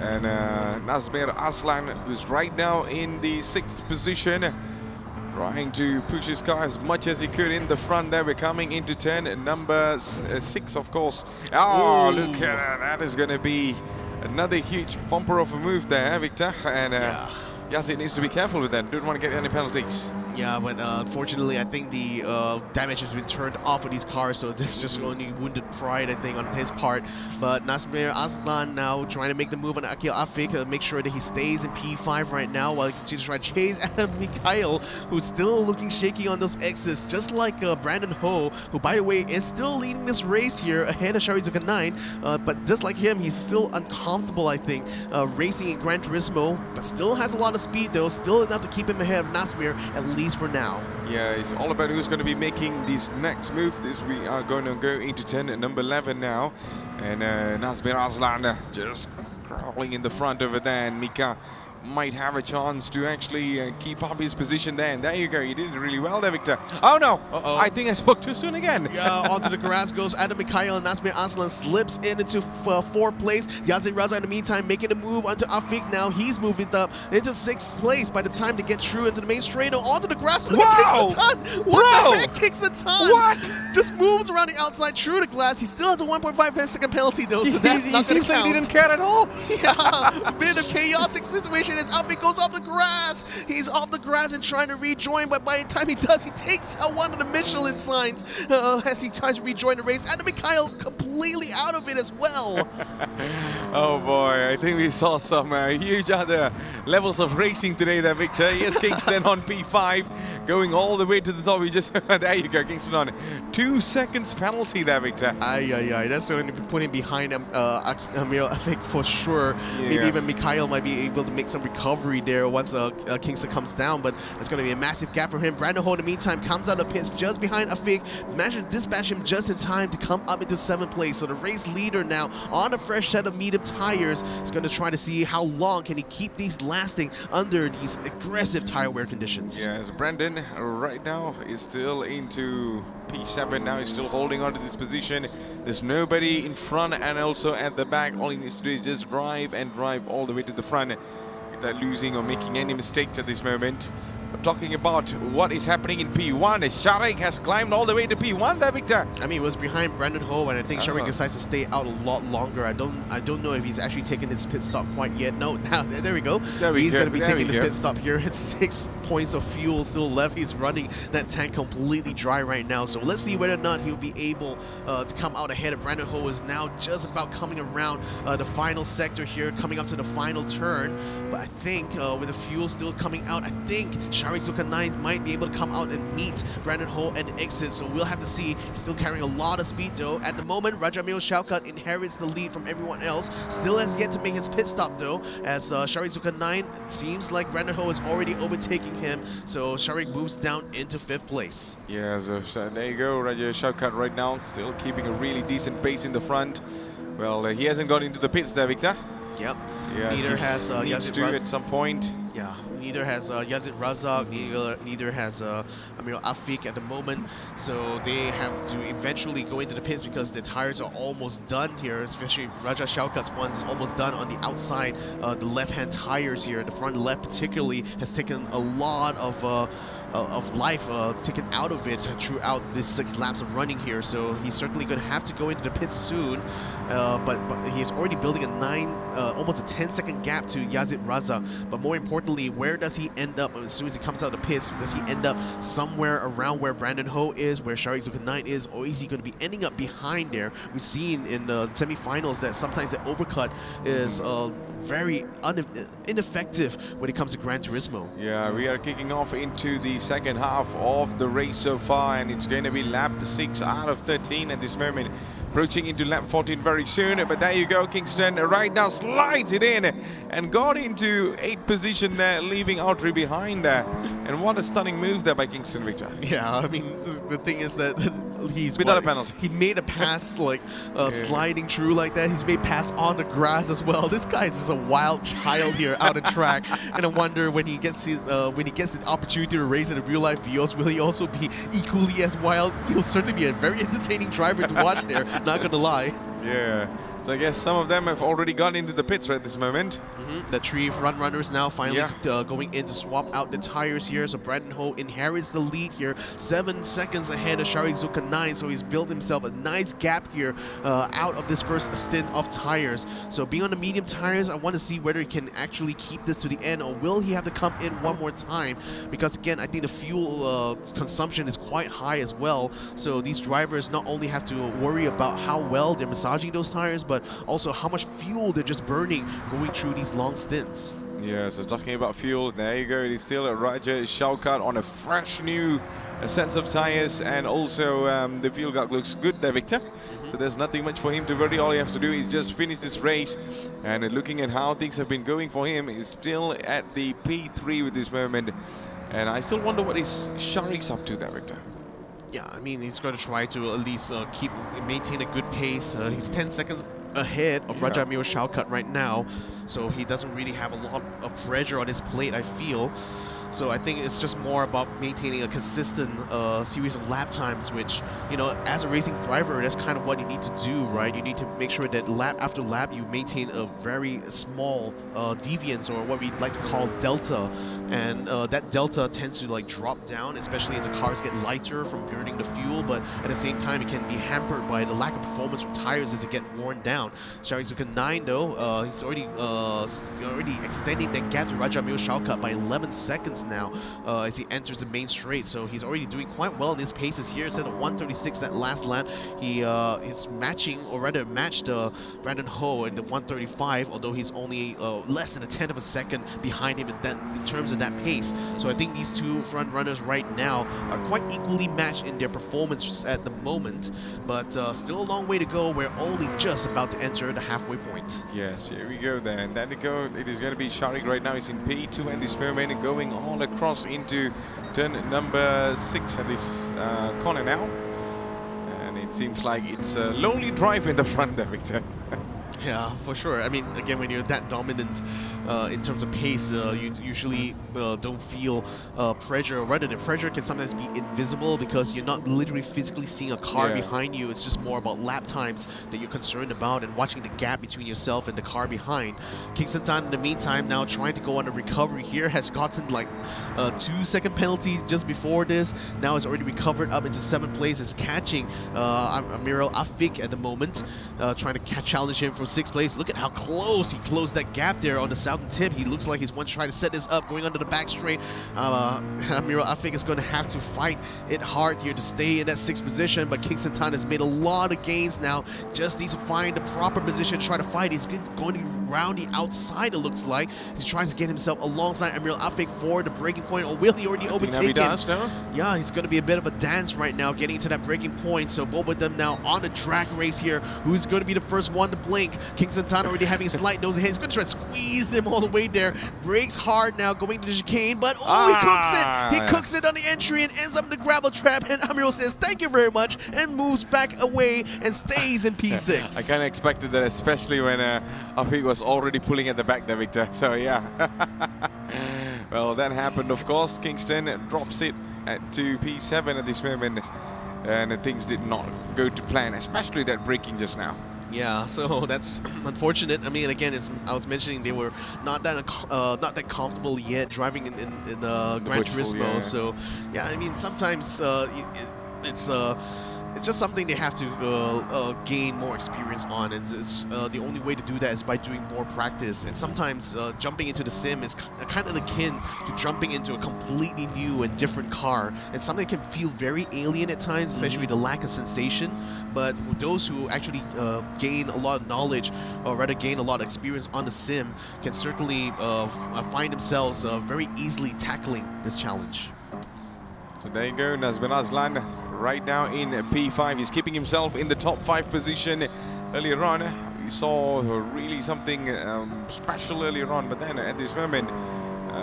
And Nazmir Aslan, who's right now in the 6th position, trying to push his car as much as he could in the front there. We're coming into turn number 6, of course. Oh, look at that. That is going to be another huge bumper of a move there, Victor. And Yazid needs to be careful with that. Don't want to get any penalties. Yeah, but unfortunately, I think the damage has been turned off of these cars, so this is just only wounded pride, I think, on his part. But Nazmir Aslan now trying to make the move on Akil Afik to make sure that he stays in P5 right now while he continues to try to chase Adam Mikhail, who's still looking shaky on those exits, just like Brandon Ho, who, by the way, is still leading this race here ahead of Sharizuka 9. But just like him, he's still uncomfortable, I think, racing in Gran Turismo, but still has a lot of speed, though, still enough to keep him ahead of Nazmir, at least for now. Yeah, it's all about who's going to be making this next move. We are going to go into turn number 11 now. And Nazmir Aslan just crawling in the front over there. And Mika might have a chance to actually keep up his position there. And there you go. You did it really well there, Victor. Oh, no. I think I spoke too soon again. Yeah, onto the grass goes Adam Mikhail, and Nazmir Aslan slips into 4th place. Yazid Raza, in the meantime, making a move onto Afik now. He's moving up into 6th place by the time to get through into the main straight. Onto the grass. Look at Kicks a ton. What the heck? Kicks a ton. What? Just moves around the outside through the glass. He still has a 1.5 second penalty, though, so that's he not going seems to like count. he didn't care at all. Yeah, a bit of chaotic situation as Afik goes off the grass. He's off the grass and trying to rejoin, but by the time he does, he takes out one of the Michelin signs as he tries to rejoin the race. And Mikhail completely out of it as well. Oh boy, I think we saw some huge other levels of racing today there, Victor. Here's Kingston on P5, going all the way to the top. We just, there you go, Kingston on 2 seconds penalty there, Victor. That's going to be putting behind him, I think for sure. Yeah. Maybe even Mikhail might be able to make some recovery there once Kingston comes down, but it's going to be a massive gap for him. Brandon Ho, in the meantime, comes out of pits just behind Afik, managed to dispatch him just in time to come up into 7th place. So the race leader now on a fresh set of medium tires is going to try to see how long can he keep these lasting under these aggressive tire wear conditions. Yes, Brandon right now is still into P7 now. He's still holding on to this position. There's nobody in front and also at the back. All he needs to do is just drive and drive all the way to the front without losing or making any mistakes at this moment. I'm talking about what is happening in P1. Sharik has climbed all the way to P1 there, Victor. I mean, it was behind Brandon Ho, and I think Sharik decides to stay out a lot longer. I don't know if he's actually taken his pit stop quite yet. No, now there we go. He's going to be taking his pit stop here. It's 6 points of fuel still left. He's running that tank completely dry right now. So let's see whether or not he'll be able to come out ahead of Brandon Ho. Is now just about coming around the final sector here, coming up to the final turn. But I think with the fuel still coming out, I think Sharizuka 9 might be able to come out and meet Brandon Ho at the exit, so we'll have to see. He's still carrying a lot of speed though. At the moment, Rajamil Shaukat inherits the lead from everyone else. Still has yet to make his pit stop though, as Sharizuka 9 seems like Brandon Ho is already overtaking him, so Sharik moves down into 5th place. Yeah, so there you go. Raja Shaukat right now still keeping a really decent pace in the front. Well, he hasn't got into the pits there, Victor. Yep. Yeah, neither has needs to at some point. Yeah, neither has Yazid Razak, neither has Amir Afik at the moment. So they have to eventually go into the pits because the tires are almost done here, especially Raja Shaukat's one's is almost done on the outside. The left-hand tires here, the front left particularly, has taken a lot of life taken out of it throughout this 6 laps of running here. So he's certainly going to have to go into the pits soon. But he's already building almost a 10-second gap to Yazid Raza. But more importantly, where does he end up as soon as he comes out of the pits? Does he end up somewhere around where Brandon Ho is, where Sharizuka 9 is, or is he going to be ending up behind there? We've seen in the semifinals that sometimes the overcut is very ineffective when it comes to Gran Turismo. Yeah, we are kicking off into the second half of the race so far, and it's going to be lap 6 out of 13 at this moment. Approaching into lap 14 very soon, but there you go, Kingston right now slides it in and got into 8th position there, leaving Autry behind there. And what a stunning move there by Kingston, Victor. Yeah, I mean, the thing is that he's without a penalty. He made a pass like sliding through like that. He's made pass on the grass as well. This guy is just a wild child here out of track, and I wonder when he gets the opportunity to race in the real life Vios, will he also be equally as wild? He'll certainly be a very entertaining driver to watch there. Not gonna lie. Yeah, So I guess some of them have already gone into the pits right at this moment. The three front runners now finally going in to swap out the tires here. So Brandon Ho inherits the lead here, 7 seconds ahead of Sharizuka 9. So he's built himself a nice gap here out of this first stint of tires. So being on the medium tires, I want to see whether he can actually keep this to the end, or will he have to come in one more time? Because again, I think the fuel consumption is quite high as well. So these drivers not only have to worry about how well they're massaging those tires, but also how much fuel they're just burning going through these long stints. Yeah, so talking about fuel, there you go. It is still a Raja Shaukat on a fresh new set of tires, and also the fuel gauge looks good there, Victor. So there's nothing much for him to worry. All you have to do is just finish this race. And looking at how things have been going for him, he's still at the P3 with this moment. And I still wonder what is Sharik's up to there, Victor. Yeah, I mean, he's going to try to at least maintain a good pace. He's 10 seconds ahead of Raja Amir Shaukat right now, so he doesn't really have a lot of pressure on his plate, I feel. So I think it's just more about maintaining a consistent series of lap times, which, you know, as a racing driver, that's kind of what you need to do, right? You need to make sure that lap after lap you maintain a very small deviance, or what we like to call delta. And that delta tends to like drop down, especially as the cars get lighter from burning the fuel, but at the same time it can be hampered by the lack of performance from tires as they get worn down. Sharizuka 9 though, he's already extending that gap to Raja Amir Shaukat by 11 seconds now as he enters the main straight. So he's already doing quite well in his paces here. Instead of 136 that last lap, he is matching, or rather matched Brandon Ho in the 135, although he's only less than a tenth of a second behind him in terms of that pace. So I think these two front runners right now are quite equally matched in their performance at the moment, but still a long way to go. We're only just about to enter the halfway point. Yes, here we go then. Then it is going to be Sharik right now. He's in P2 at this moment and going all across into turn number 6 at this corner now. And it seems like it's a lonely drive in the front there, Victor. Yeah, for sure. I mean, again, when you're that dominant in terms of pace, you usually don't feel pressure. Rather, the pressure can sometimes be invisible because you're not literally physically seeing a car behind you. It's just more about lap times that you're concerned about and watching the gap between yourself and the car behind. Kingston Tan, in the meantime, now trying to go on a recovery here, has gotten like a 2-second penalty just before this. Now is already recovered up into 7th place, is catching Amiral Afik at the moment, trying to challenge him for 6th place. Look at how close he closed that gap there on the southern tip. He looks like he's one trying to set this up, going under the back straight. Amiral Afik is going to have to fight it hard here to stay in that 6th position, but Kingston Tan has made a lot of gains now. Just needs to find the proper position to try to fight. He's going around the outside, it looks like. He tries to get himself alongside Amiral Afik for the breaking point, or will he already overtake him? No? Yeah, he's going to be a bit of a dance right now, getting to that breaking point. So both of them now on a drag race here. Who's going to be the first one to blink? Kingston Tan already having a slight nose ahead. He's going to try to squeeze him all the way there. Brakes hard now, going to the chicane, but he cooks it. He cooks it on the entry and ends up in the gravel trap. And Amiral says, "Thank you very much," and moves back away and stays in P6. I kind of expected that, especially when Afik was already pulling at the back there, Victor. So yeah. Well, that happened, of course. Kingston drops it to P7 at this moment, and things did not go to plan, especially that braking just now. Yeah, so that's unfortunate. I mean, again, I was mentioning they were not that comfortable yet driving in Gran Turismo. Yeah. So yeah, I mean, sometimes it's just something they have to gain more experience on, and it's the only way to do that is by doing more practice. And sometimes jumping into the sim is kind of akin to jumping into a completely new and different car, and something that can feel very alien at times, especially with the lack of sensation. But those who actually gain a lot of knowledge, or rather gain a lot of experience on the sim, can certainly find themselves very easily tackling this challenge. So there you go, Nazmin Aslan right now in P5. He's keeping himself in the top 5 position. Earlier on, we saw really something special earlier on, but then at this moment,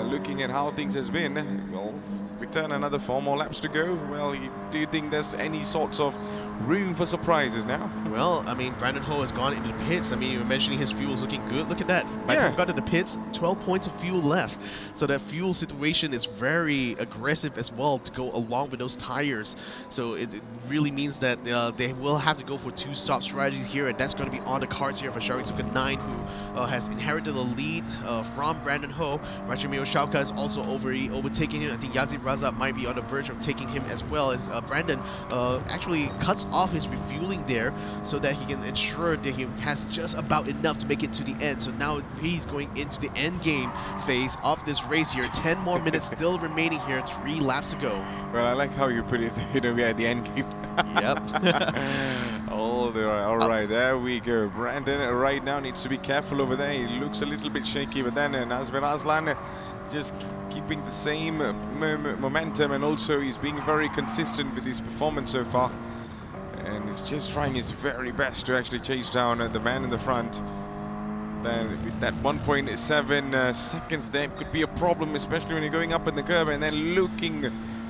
looking at how things has been, well, Return another 4 more laps to go. Well, do you think there's any sorts of room for surprises now? Well, I mean, Brandon Ho has gone into the pits. I mean, you were mentioning his fuel is looking good. Look at that. Brandon Ho got to the pits, 12 points of fuel left. So that fuel situation is very aggressive as well to go along with those tires. So it really means that they will have to go for 2-stop strategies here, and that's going to be on the cards here for Shariksuka 9, who has inherited the lead from Brandon Ho. Rajamiro Shauka is also overtaking him. I think Yazid Raza might be on the verge of taking him as well, as Brandon actually cuts off his refueling there so that he can ensure that he has just about enough to make it to the end. So now he's going into the end game phase of this race here. 10 more minutes still remaining here, 3 laps to go. Well, I like how you put it, we're at the end game. Yep. All right, there we go. Brandon right now needs to be careful over there. He looks a little bit shaky, but then Nazmir Aslan just keeping the same momentum, and also he's being very consistent with his performance so far. And he's just trying his very best to actually chase down the man in the front. Then with that 1.7 seconds there could be a problem, especially when you're going up in the curve. And then looking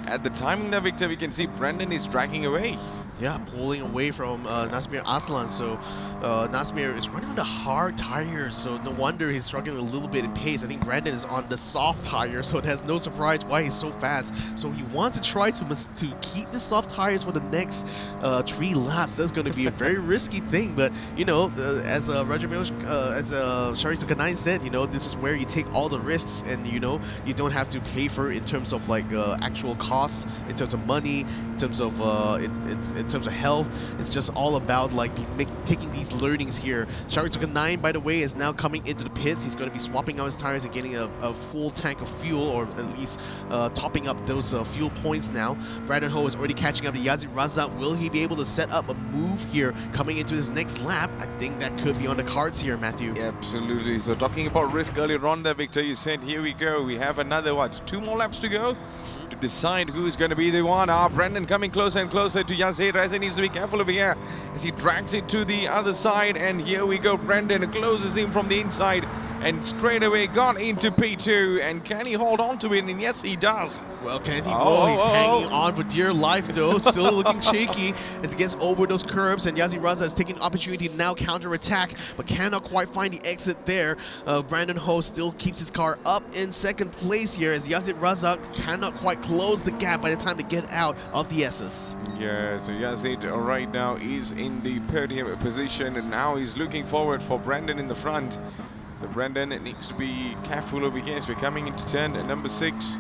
at the timing there, Victor, we can see Brandon is dragging away. Yeah, pulling away from Nazmir Aslan. So Nazmir is running on the hard tires, so no wonder he's struggling a little bit in pace. I think Brandon is on the soft tire, so there's no surprise why he's so fast. So he wants to try to keep the soft tires for the next 3 laps. That's going to be a very risky thing, but you know, as Shariksuka 9 said, you know, this is where you take all the risks, and you know, you don't have to pay for it in terms of like actual costs, in terms of money, in terms of in terms of health. It's just all about like taking these learnings here. Shariksuka 9, by the way, is now coming into the pits. He's going to be swapping out his tires and getting a full tank of fuel, or at least topping up those fuel points now. Brandon Ho is already catching up to Yazid Raza. Will he be able to set up a move here coming into his next lap? I think that could be on the cards here, Matthew. Yeah, absolutely. So talking about risk earlier on there, Victor, you said here we go. We have another, what, 2 more laps to go to decide who's going to be the one. Brandon coming closer and closer to Yazid. Raza needs to be careful over here as he drags it to the other side. And here we go. Brandon closes him from the inside and straight away got into P2. And can he hold on to it? And yes, he does. Well, can he? He's hanging on for dear life, though. Still looking shaky as he gets over those curbs. And Yazid Raza is taking opportunity to now counterattack, but cannot quite find the exit there. Brandon Ho still keeps his car up in second place here, as Yazid Raza cannot quite close the gap by the time to get out of the SS. Yeah, so Yazid right now is in the podium position, and now he's looking forward for Brandon in the front. So Brandon needs to be careful over here as we're coming into turn number 6.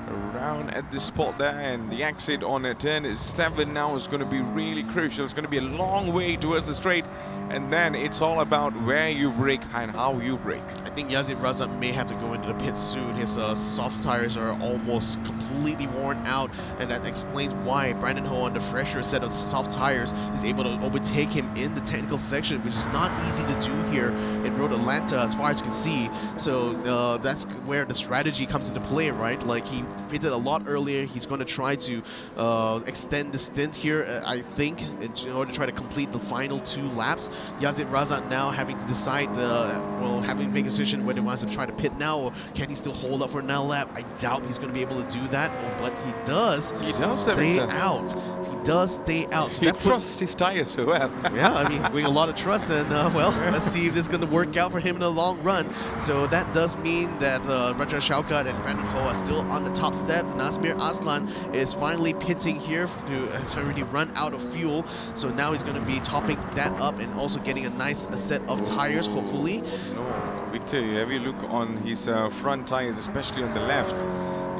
Around at this spot there, and the exit on turn 7 now is going to be really crucial. It's going to be a long way towards the straight, and then it's all about where you brake and how you brake. I think Yazid Raza may have to go into the pits soon. His soft tires are almost completely worn out, and that explains why Brandon Ho on the fresher set of soft tires is able to overtake him in the technical section, which is not easy to do here in Road Atlanta as far as you can see. So that's where the strategy comes into play, right? Like, he pitted a lot earlier. He's going to try to extend the stint here, I think, in order to try to complete the final 2 laps. Yazid Raza now having to decide, having to make a decision whether he wants to try to pit now, or can he still hold up for another lap. I doubt he's going to be able to do that, but he does stay out. He does stay out. So he trusts his tires so well. Yeah, I mean, with a lot of trust, and let's see if this is going to work out for him in the long run. So that does mean that Raja Shaukat and Brandon Ho are still on the top step. Nazmir Aslan is finally pitting here has already run out of fuel, so now he's going to be topping that up and also getting a nice set of tires, hopefully. No, Victor, have you look on his front tires, especially on the left.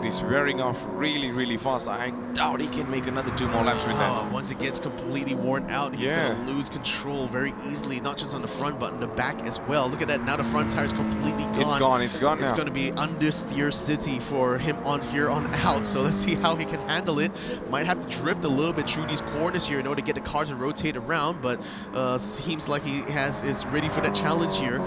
It is wearing off really, really fast. I doubt he can make another 2 more laps with that. Once it gets completely worn out, he's going to lose control very easily, not just on the front, but on the back as well. Look at that. Now the front tire is completely gone. It's gone. It's gone now. It's going to be understeer city for him on here on out. So let's see how he can handle it. Might have to drift a little bit through these corners here in order to get the car to rotate around, but seems like he is ready for that challenge here.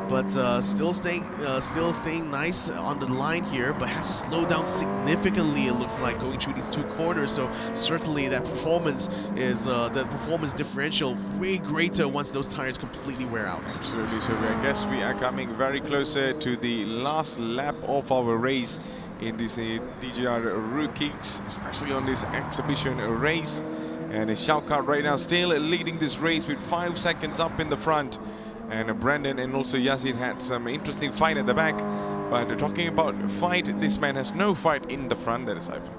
but still staying nice on the line here, but has to slow down significantly, it looks like, going through these two corners. So certainly that performance is the performance differential way greater once those tires completely wear out. Absolutely. So I guess we are coming very closer to the last lap of our race in this TGR Rookies, especially on this exhibition race. And Xiaokat right now still leading this race with 5 seconds up in the front. And Brandon and also Yazid had some interesting fight at the back. But talking about fight, this man has no fight in the front, that is Ivan.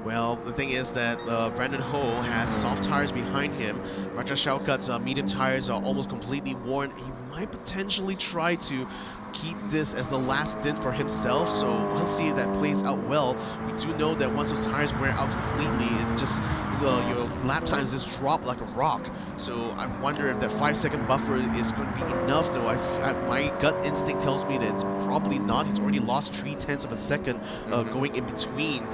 Well, the thing is that Brandon Ho has soft tires behind him. Raja Xiaokat's medium tires are almost completely worn. He might potentially try to keep this as the last stint for himself, so we'll see if that plays out well. We do know that once those tires wear out completely, it just your lap times just drop like a rock. So I wonder if that 5-second buffer is going to be enough, though. My gut instinct tells me that it's probably not. He's already lost 0.3 of a second going in between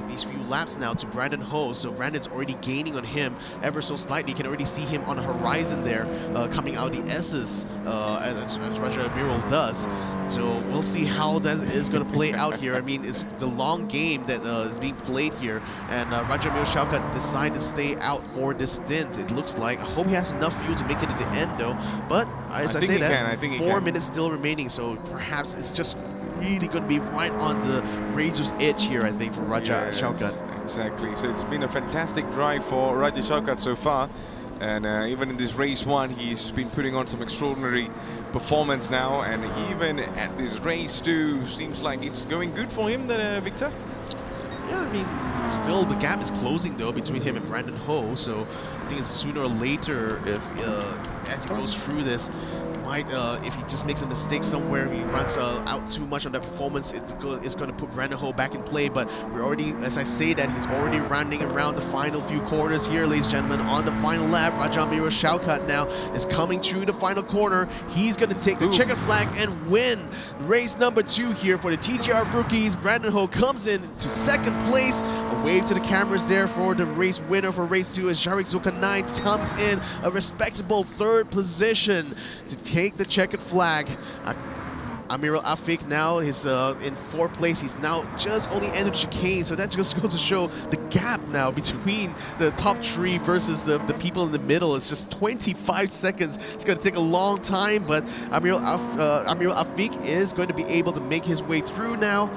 these few laps now to Brandon Ho, so Brandon's already gaining on him ever so slightly. You can already see him on the horizon there, coming out the S's as Raja Amiral does. So we'll see how that is going to play out here. I mean, it's the long game that is being played here, and Raja Amiral Xiaokat decided to stay out for this stint, it looks like. I hope he has enough fuel to make it to the end, though. But as I say that, 4 minutes still remaining, so perhaps it's just really going to be right on the razor's edge here, I think, for Raja Xiaokat. Exactly. So it's been a fantastic drive for Raja Xiaokat so far. And even in this race one, he's been putting on some extraordinary performance now. And even at this race two, seems like it's going good for him, Victor? Yeah, I mean, still the gap is closing, though, between him and Brandon Ho. So I think it's sooner or later, if as he goes through this, if he just makes a mistake somewhere, he runs out too much on that performance, it's going to put Brandon Ho back in play. But we're already, as I say that, he's already rounding around the final few corners here, ladies and gentlemen. On the final lap, Raja Amiral Xiaokat now is coming through the final corner. He's going to take the checkered flag and win race number 2 here for the TGR Rookies. Brandon Ho comes in to second place. A wave to the cameras there for the race winner for race 2 as Sharik Zulkarnain comes in a respectable 3rd position to take the checkered flag. Amiral Afik now is in 4th place. He's now just only entered chicane, so that just goes to show the gap now between the top 3 versus the people in the middle. It's just 25 seconds. It's going to take a long time, but Amiral Afik is going to be able to make his way through now,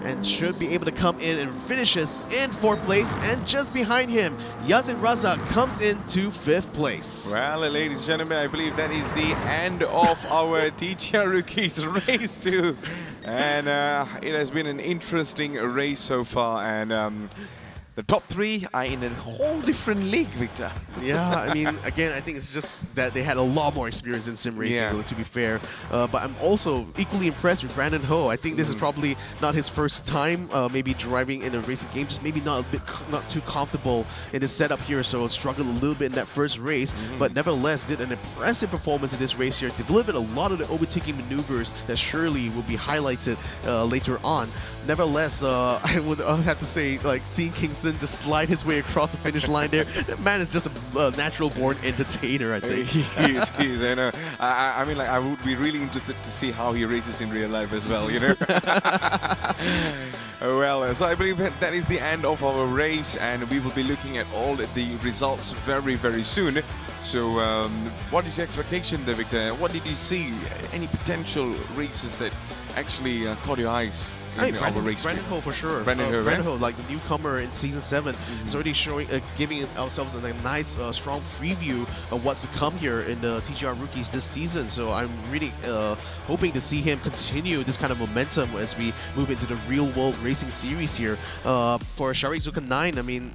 and should be able to come in and finishes in 4th place. And just behind him, Yazid Razak comes into 5th place. Well, ladies and gentlemen, I believe that is the end of our TGR Rookies race 2. And it has been an interesting race so far. And the top 3 are in a whole different league, Victor. Yeah, I mean, again, I think it's just that they had a lot more experience in sim racing, to be fair. But I'm also equally impressed with Brandon Ho. I think this is probably not his first time maybe driving in a racing game, just maybe not too comfortable in his setup here, so struggled a little bit in that first race, but nevertheless did an impressive performance in this race here. Delivered a lot of the overtaking maneuvers that surely will be highlighted later on. Nevertheless, I would have to say, like, seeing Kingston just slide his way across the finish line there, that man is just a natural-born entertainer, I think. he is. I know. I mean, like, I would be really interested to see how he races in real life as well, you know? Well, so I believe that is the end of our race, and we will be looking at all the results very, very soon. So, what is your expectation there, Victor? What did you see? Any potential races that actually caught your eyes? Brandon Ho for sure. Brandon Ho, like the newcomer in season 7, is already showing, giving ourselves a nice, strong preview of what's to come here in the TGR Rookies this season. So I'm really hoping to see him continue this kind of momentum as we move into the real-world racing series here. For Sharik Zulkarnain, I mean,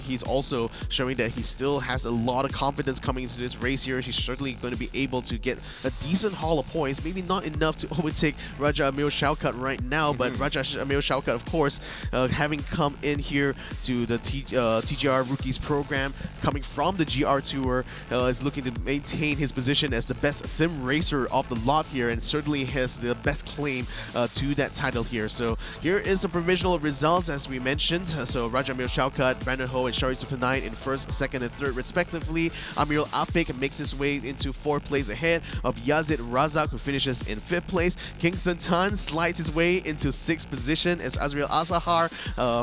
he's also showing that he still has a lot of confidence coming into this race here. He's certainly going to be able to get a decent haul of points. Maybe not enough to overtake Raja Amiral Xiaokat right now, but Raja Raja Amil Shaukat, of course, having come in here to the TGR Rookies program, coming from the GR Tour, is looking to maintain his position as the best sim racer of the lot here, and certainly has the best claim to that title here. So here is the provisional results as we mentioned. So Raja Amil Shaukat, Brandon Ho, and Shari Supernine in first, second, and third respectively. Amirul Afik makes his way into fourth place ahead of Yazid Razak, who finishes in fifth place. Kingston Tan slides his way into sixth position as Azriel Azahar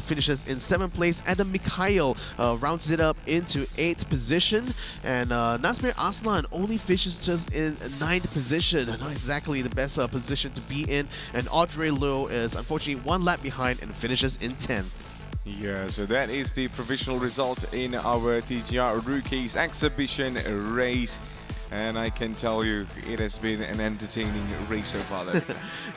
finishes in seventh place. Adam Mikhail rounds it up into eighth position, and Nasmir Aslan only finishes in ninth position. Not exactly the best position to be in, and Audrey Lowe is unfortunately one lap behind and finishes in 10th. Yeah, so that is the provisional result in our TGR Rookies exhibition race. And I can tell you, it has been an entertaining race so far.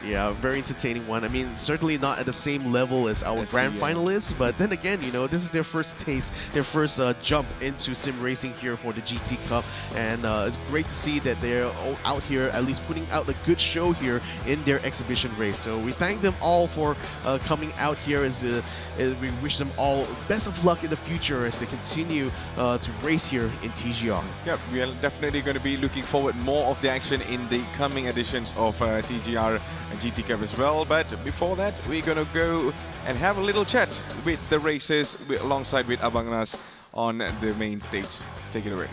Yeah, very entertaining one. I mean, certainly not at the same level as our grand finalists, but then again, you know, this is their first taste, their first jump into sim racing here for the GT Cup, and it's great to see that they're all out here at least putting out a good show here in their exhibition race. So we thank them all for coming out here as we wish them all best of luck in the future as they continue to race here in TGR. Yep, we are definitely going to be looking forward more of the action in the coming editions of TGR GT Cup as well. But before that, we're going to go and have a little chat with the racers alongside with Abang Nas on the main stage. Take it away.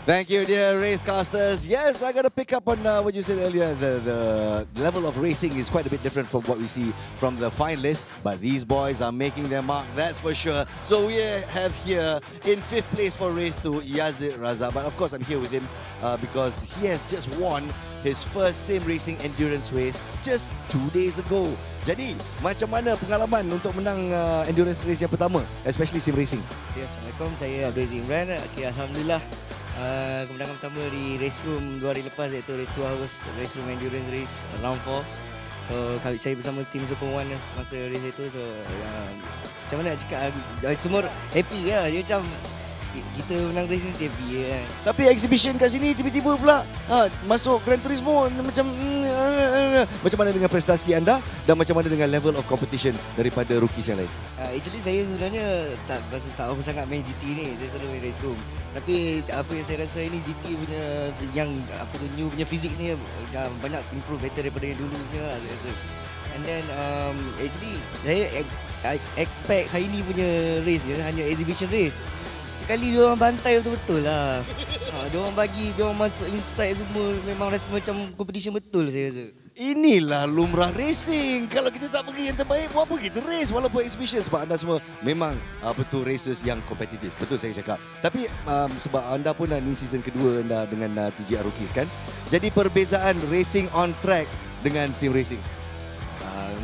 Thank you, dear racecasters. Yes, I got to pick up on what you said earlier. The level of racing is quite a bit different from what we see from the finalists, but these boys are making their mark, that's for sure. So we have here in fifth place for race 2, Yazid Raza. But of course, I'm here with him because he has just won his first sim racing endurance race just 2 days ago. Jadi, macam mana pengalaman untuk menang endurance race yang pertama, especially sim racing? Ya, Assalamualaikum, saya Abdul Imran. Okay, Alhamdulillah. Kemenangan pertama di race room 2 hari lepas, iaitu race 2 hours race room endurance race round 4. Saya bersama tim Super One masa race itu. So macam mana nak cakap, semua happy lah. Dia macam kita menang race ni happy kan. Tapi exhibition kat sini tiba-tiba pula masuk Gran Turismo macam mana dengan prestasi anda dan macam mana dengan level of competition daripada rookies yang lain? Actually saya sebenarnya tak apa sangat main GT ni. Saya selalu main race room. Tapi apa yang saya rasa ini GT punya yang apa tu new punya physics ni dah banyak improve better daripada yang dulu punya lah saya rasa. And then actually saya expect hari ni punya race je hanya exhibition race. Sekali dia orang bantai betul-betul lah. Dia orang bagi, dia orang masuk inside semua, memang rasa macam competition betul saya rasa. Inilah lumrah racing. Kalau kita tak pergi yang terbaik, buat apa kita race walaupun exhibition, sebab anda semua memang betul racers yang kompetitif. Betul saya cakap. Tapi sebab anda pun ni season kedua anda dengan TGR Rookies kan. Jadi perbezaan racing on track dengan sim racing.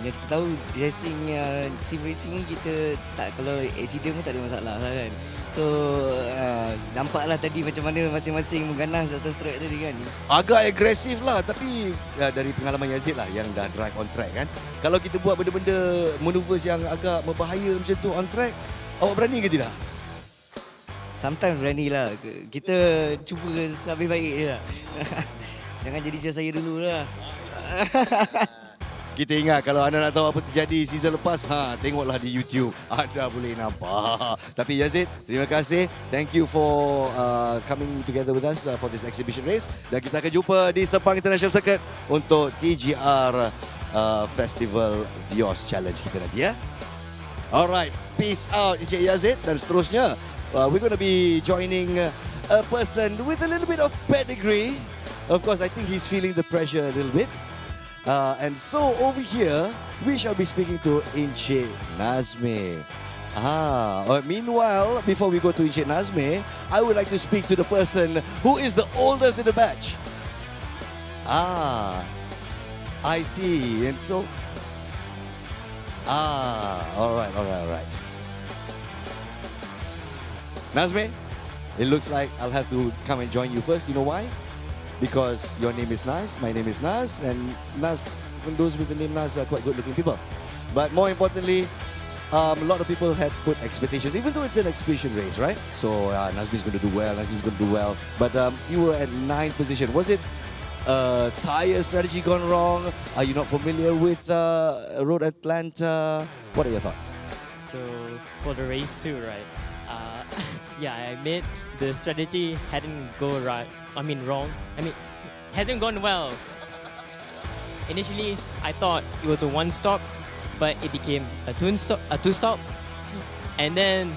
Yang kita tahu racing sim racing ni kita tak, kalau accident pun tak ada masalah lah kan. So nampaklah tadi macam mana masing-masing mengganas atas track tadi kan. Agak agresif lah, tapi dari pengalaman Yazid lah yang dah drive on track kan. Kalau kita buat benda-benda maneuvers yang agak berbahaya macam tu on track, awak berani ke tidak? Sometimes berani lah. Kita cuba sehabis baik je lah. Jangan jadi macam saya dulu lah. Kita ingat kalau anda nak tahu apa terjadi season lepas, tengoklah di YouTube. Anda boleh nampak. Tapi Yazid, terima kasih. Thank you for coming together with us for this exhibition race. Dan kita akan jumpa di Sepang International Circuit untuk TGR Festival Vios Challenge kita nanti ya. Alright, peace out Encik Yazid. Dan seterusnya, we're going to be joining a person with a little bit of pedigree. Of course, I think he's feeling the pressure a little bit. And so over here, we shall be speaking to Encik Nazmi. Meanwhile, before we go to Encik Nazmi, I would like to speak to the person who is the oldest in the batch. I see. And so, all right. Nazmi, it looks like I'll have to come and join you first. You know why? Because your name is Nas, my name is Nas, and Nas, those with the name Nas are quite good-looking people. But more importantly, a lot of people had put expectations, even though it's an exhibition race, right? So Nazmi's going to do well, Nazmi's going to do well. But you were at 9th position. Was it tire strategy gone wrong? Are you not familiar with Road Atlanta? What are your thoughts? So for the race too, right? Yeah, I admit the strategy hadn't go right. Wrong. Hasn't gone well. Initially, I thought it was a one stop, but it became a two stop, and then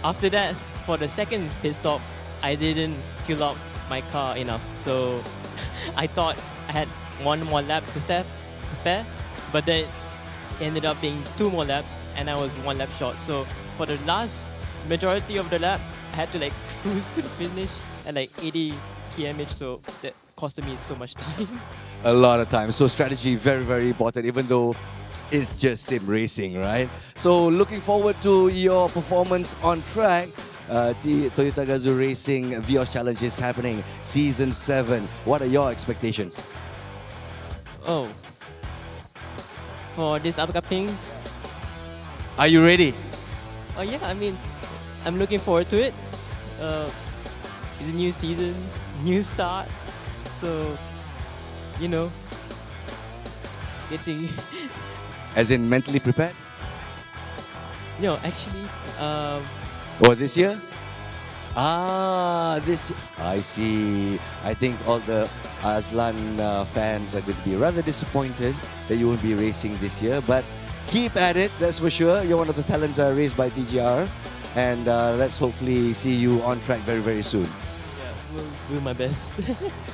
after that, for the second pit stop, I didn't fill up my car enough. So I thought I had one more lap to spare, but then it ended up being 2 more laps, and I was 1 lap short. So for the last majority of the lap, I had to like cruise to the finish at like 80 km, so that costed me so much time. A lot of time. So strategy very, very important, even though it's just sim racing, right? So looking forward to your performance on track. The Toyota Gazoo Racing Vios Challenge is happening, Season 7. What are your expectations? Oh, for this upcoming, Are you ready? oh yeah, I'm looking forward to it. It's a new season, new start, so getting As in mentally prepared? no actually Or this year? I see. I think all the Azlan fans are going to be rather disappointed that you won't be racing this year, but keep at it, that's for sure. You're one of the talents raised by TGR, and let's hopefully see you on track very, very soon. yeah, will do my best.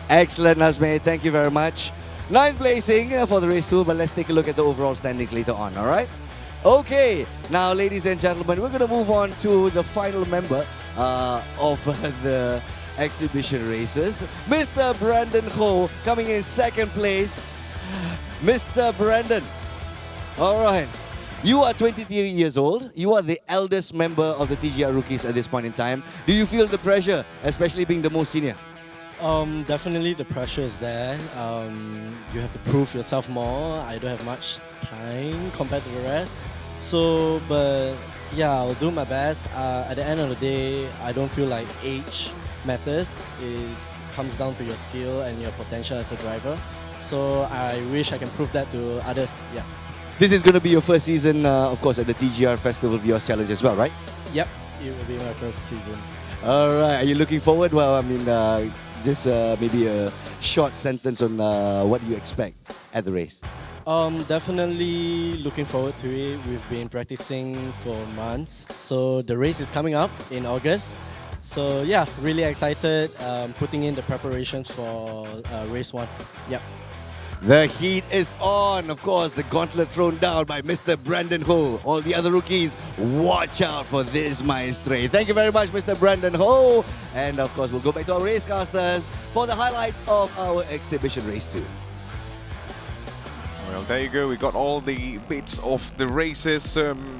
Excellent, Hasme. Thank you very much. 9th placing for the race 2, but let's take a look at the overall standings later on, all right? Okay, now, ladies and gentlemen, we're going to move on to the final member of the exhibition races. Mr. Brandon Ho coming in 2nd place. Mr. Brandon, all right. You are 23 years old. You are the eldest member of the TGR Rookies at this point in time. Do you feel the pressure, especially being the most senior? Definitely the pressure is there. You have to prove yourself more. I don't have much time compared to the rest. So, but yeah, I'll do my best. At the end of the day, I don't feel like age matters. It comes down to your skill and your potential as a driver. So I wish I can prove that to others. Yeah. This is going to be your first season, of course, at the TGR Festival Vios Challenge as well, right? Yep, it will be my first season. All right. Are you looking forward? Well, just maybe a short sentence on what you expect at the race. Definitely looking forward to it. We've been practicing for months. So the race is coming up in August. So yeah, really excited putting in the preparations for race 1. Yep. The heat is on. Of course, the gauntlet thrown down by Mr. Brandon Ho. All the other rookies, watch out for this maestre. Thank you very much, Mr. Brandon Ho. And of course, we'll go back to our racecasters for the highlights of our exhibition race 2. Well, there you go. We got all the bits of the races.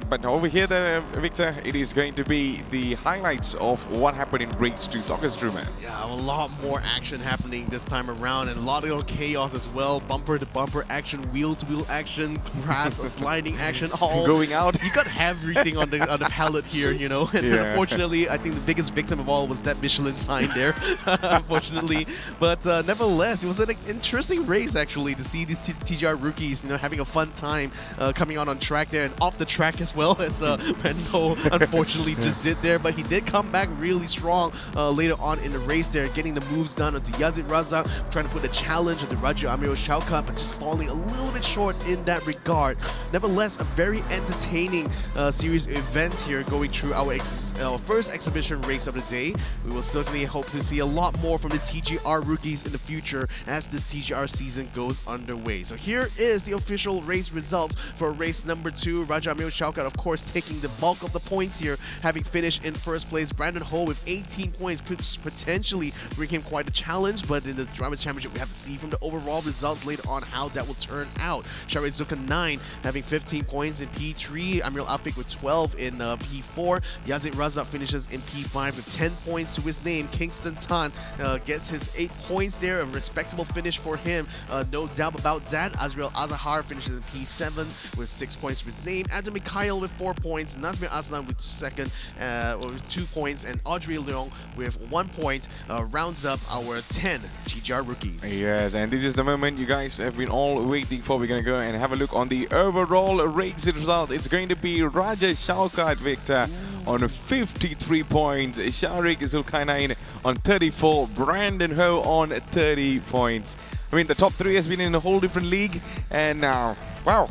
But over here, Victor, it is going to be the highlights of what happened in race 2. Talk us through, man. Yeah, a lot more action happening this time around, and a lot of chaos as well. Bumper to bumper action, wheel to wheel action, grass, sliding action, all Going out. You got everything on the palette here, you know. And Yeah. unfortunately, I think the biggest victim of all was that Michelin sign there. Unfortunately, but nevertheless, it was an interesting race actually to see these TGR rookies, having a fun time coming out on track there and off the track as well as Brandon Ho unfortunately just did there. But he did come back really strong later on in the race there, getting the moves done onto Yazid Razak, trying to put a challenge at the Raja Amir Shao Cup, but just falling a little bit short in that regard. Nevertheless, a very entertaining series of events here going through our first exhibition race of the day. We will certainly hope to see a lot more from the TGR rookies in the future as this TGR season goes underway. So here is the official race results for race number 2. Raja Amir Shaukat, of course, taking the bulk of the points here, having finished in first place. Brandon Ho with 18 points could potentially bring him quite a challenge, but in the Drivers' Championship, we have to see from the overall results later on how that will turn out. Sharid Zuka 9 having 15 points in P3. Amirul Afik with 12 in P4. Yazid Razak finishes in P5 with 10 points to his name. Kingston Tan gets his 8 points there, a respectable finish for him. No doubt about that. Azriel Azahar finishes in P7 with 6 points to his name. Adam Mikhail with 4 points. Nazmir Aslan with second with 2 points. And Audrey Leong with 1 point rounds up our 10 TGR rookies. Yes, and this is the moment you guys have been all waiting for. We're going to go and have a look on the overall race result. It's going to be Raja Shaukat Victor on 53 points, Sharik Zulkarnain on 34, Brandon Ho on 30 points. I mean, the top three has been in a whole different league, and now, wow.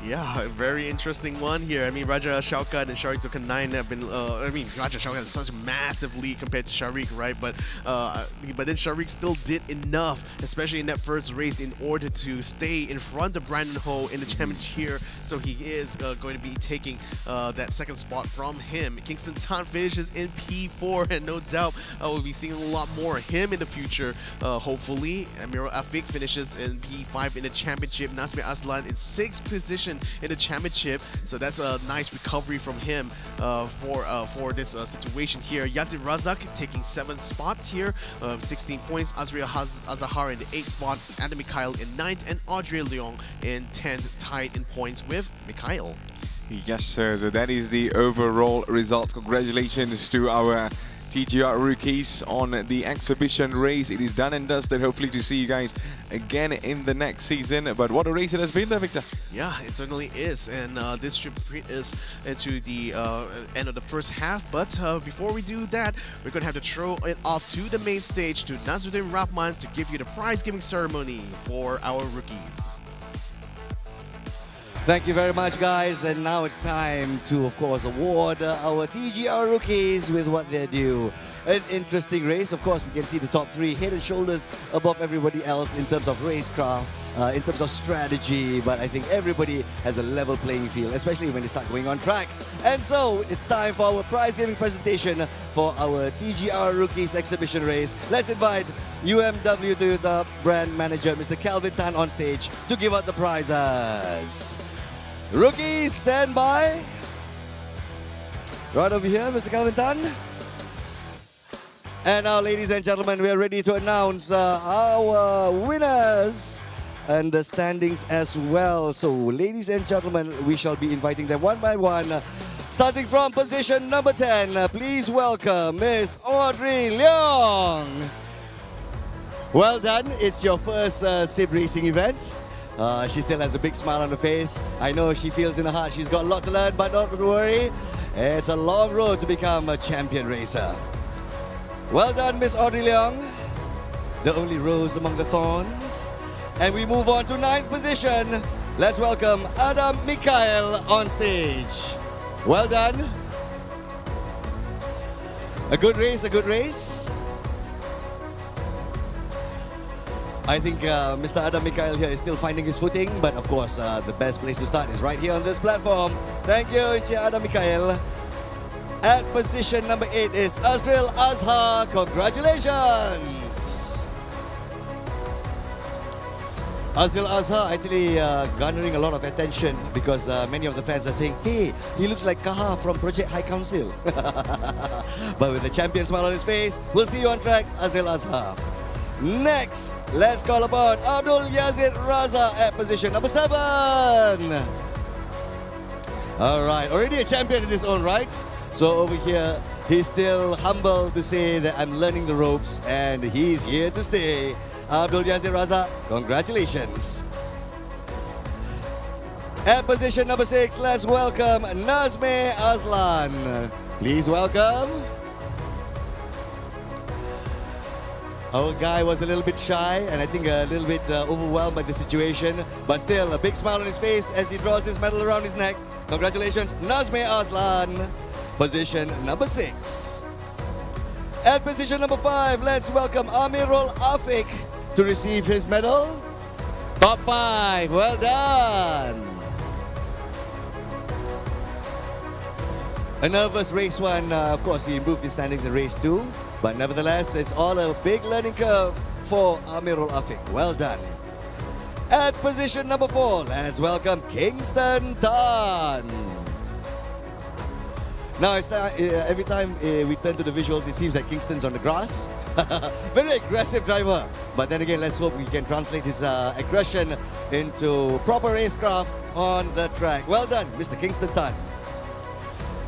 Yeah, a very interesting one here. I mean, Raja Shaukat and Sharik Zulkarnain have been, Raja Shaukat has such a massive lead compared to Sharik, right? But then Sharik still did enough, especially in that first race, in order to stay in front of Brandon Ho in the championship here. So he is going to be taking that second spot from him. Kingston Tan finishes in P4, and no doubt we'll be seeing a lot more of him in the future, hopefully. Amirul Afik finishes in P5 in the championship. Nazmir Aslan in 6th position in the championship, so that's a nice recovery from him for this situation here. Yazid Razak taking 7th spots here, 16 points. Azria Azahar in the 8th spot, Adam Mikhail in 9th, and Audrey Leong in 10th, tied in points with Mikhail. Yes, sir. So that is the overall result. Congratulations to our TGR rookies on the exhibition race. It is done and dusted. Hopefully to see you guys again in the next season. But what a race it has been there, Victor. Yeah, it certainly is. And this should bring us into the end of the first half. But before we do that, we're going to have to throw it off to the main stage to Nazruddin Rahman to give you the prize giving ceremony for our rookies. Thank you very much, guys. And now it's time to, of course, award our TGR rookies with what they're due. An interesting race. Of course, we can see the top three head and shoulders above everybody else in terms of racecraft, in terms of strategy. But I think everybody has a level playing field, especially when they start going on track. And so it's time for our prize giving presentation for our TGR rookies exhibition race. Let's invite UMW Toyota brand manager, Mr. Calvin Tan, on stage to give out the prizes. Rookies, stand by. Right over here, Mr. Calvin Tan. And now, ladies and gentlemen, we are ready to announce our winners and the standings as well. So, ladies and gentlemen, we shall be inviting them one by one. Starting from position number 10, please welcome Miss Audrey Leong. Well done. It's your first SIB racing event. She still has a big smile on her face. I know she feels in her heart she's got a lot to learn, but don't worry. It's a long road to become a champion racer. Well done, Miss Audrey Leong. The only rose among the thorns. And we move on to 9th position. Let's welcome Adam Mikhail on stage. Well done. A good race, a good race. I think Mr. Adam Mikhail here is still finding his footing, but of course the best place to start is right here on this platform. Thank you, Adam Mikhail. At position number 8 is Azril Azhar. Congratulations! Azril Azhar actually garnering a lot of attention because many of the fans are saying, hey, he looks like Kaha from Project High Council. But with the champion smile on his face, we'll see you on track, Azril Azhar. Next, let's call upon Abdul Yazid Raza at position number 7. All right, already a champion in his own right. So over here, he's still humble to say that I'm learning the ropes and he's here to stay. Abdul Yazid Raza, congratulations. At position number 6, let's welcome Nazme Aslan. Please welcome. Our guy was a little bit shy and I think a little bit overwhelmed by the situation, but still a big smile on his face as he draws his medal around his neck. Congratulations, Nazme Aslan. Position number 6. At position number 5, let's welcome Amirul Afik to receive his medal. Top 5, well done. A nervous race 1, of course he improved his standings in race 2. But nevertheless, it's all a big learning curve for Amirul Afik. Well done. At position number 4, let's welcome Kingston Tan. Now, every time we turn to the visuals, it seems like Kingston's on the grass. Very aggressive driver. But then again, let's hope we can translate his aggression into proper racecraft on the track. Well done, Mr. Kingston Tan.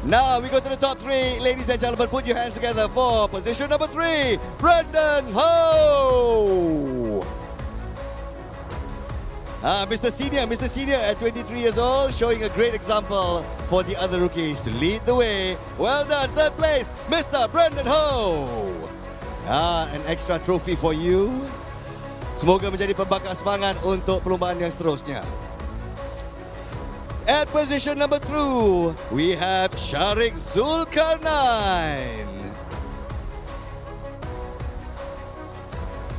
Now we go to the top three. Ladies and gentlemen, put your hands together for position number 3, Brendan Ho. Mr. Senior at 23 years old, showing a great example for the other rookies to lead the way. Well done, third place, Mr. Brendan Ho. An extra trophy for you. Semoga menjadi pembakar semangat untuk perlombaan yang seterusnya. At position number 2, we have Sharik Zulkarnain.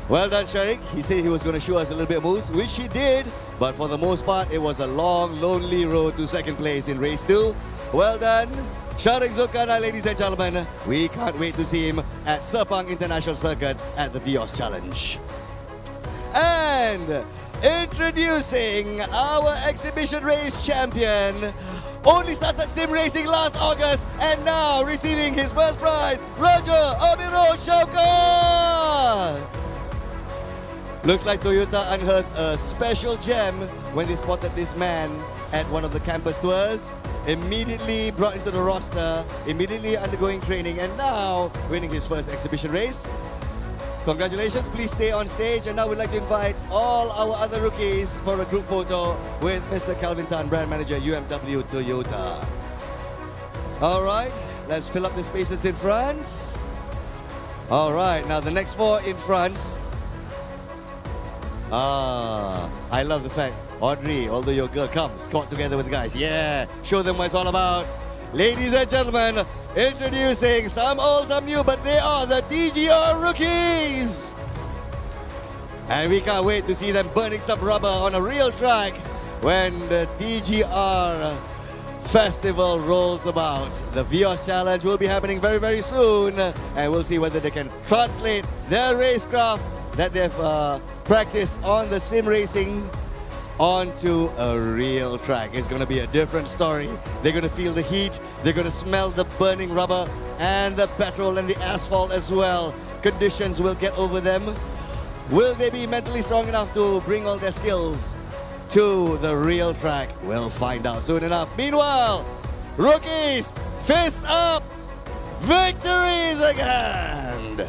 Well done, Sharik. He said he was going to show us a little bit of moves, which he did. But for the most part, it was a long, lonely road to second place in race 2. Well done, Sharik Zulkarnain, ladies and gentlemen. We can't wait to see him at Sepang International Circuit at the Vios Challenge. And introducing our exhibition race champion. Only started sim racing last August and now receiving his first prize, Roger Amiro Shaukat. Looks like Toyota unearthed a special gem when they spotted this man at one of the campus tours. Immediately brought into the roster, immediately undergoing training, and now winning his first exhibition race. Congratulations, please stay on stage. And now we'd like to invite all our other rookies for a group photo with Mr. Calvin Tan, Brand Manager, UMW Toyota. All right, let's fill up the spaces in front. All right, now the next 4 in front. I love the fact, Audrey, although you're a girl, come, squat together with the guys. Yeah, show them what it's all about. Ladies and gentlemen, introducing some old, some new, but they are the TGR rookies. And we can't wait to see them burning some rubber on a real track when the TGR festival rolls about. The Vios Challenge will be happening very, very soon. And we'll see whether they can translate their racecraft that they've practiced on the sim racing onto a real track. It's going to be a different story. They're going to feel the heat, they're going to smell the burning rubber and the petrol and the asphalt as well. Conditions will get over them. Will they be mentally strong enough to bring all their skills to the real track? We'll find out soon enough. Meanwhile, rookies, fists up, victories again!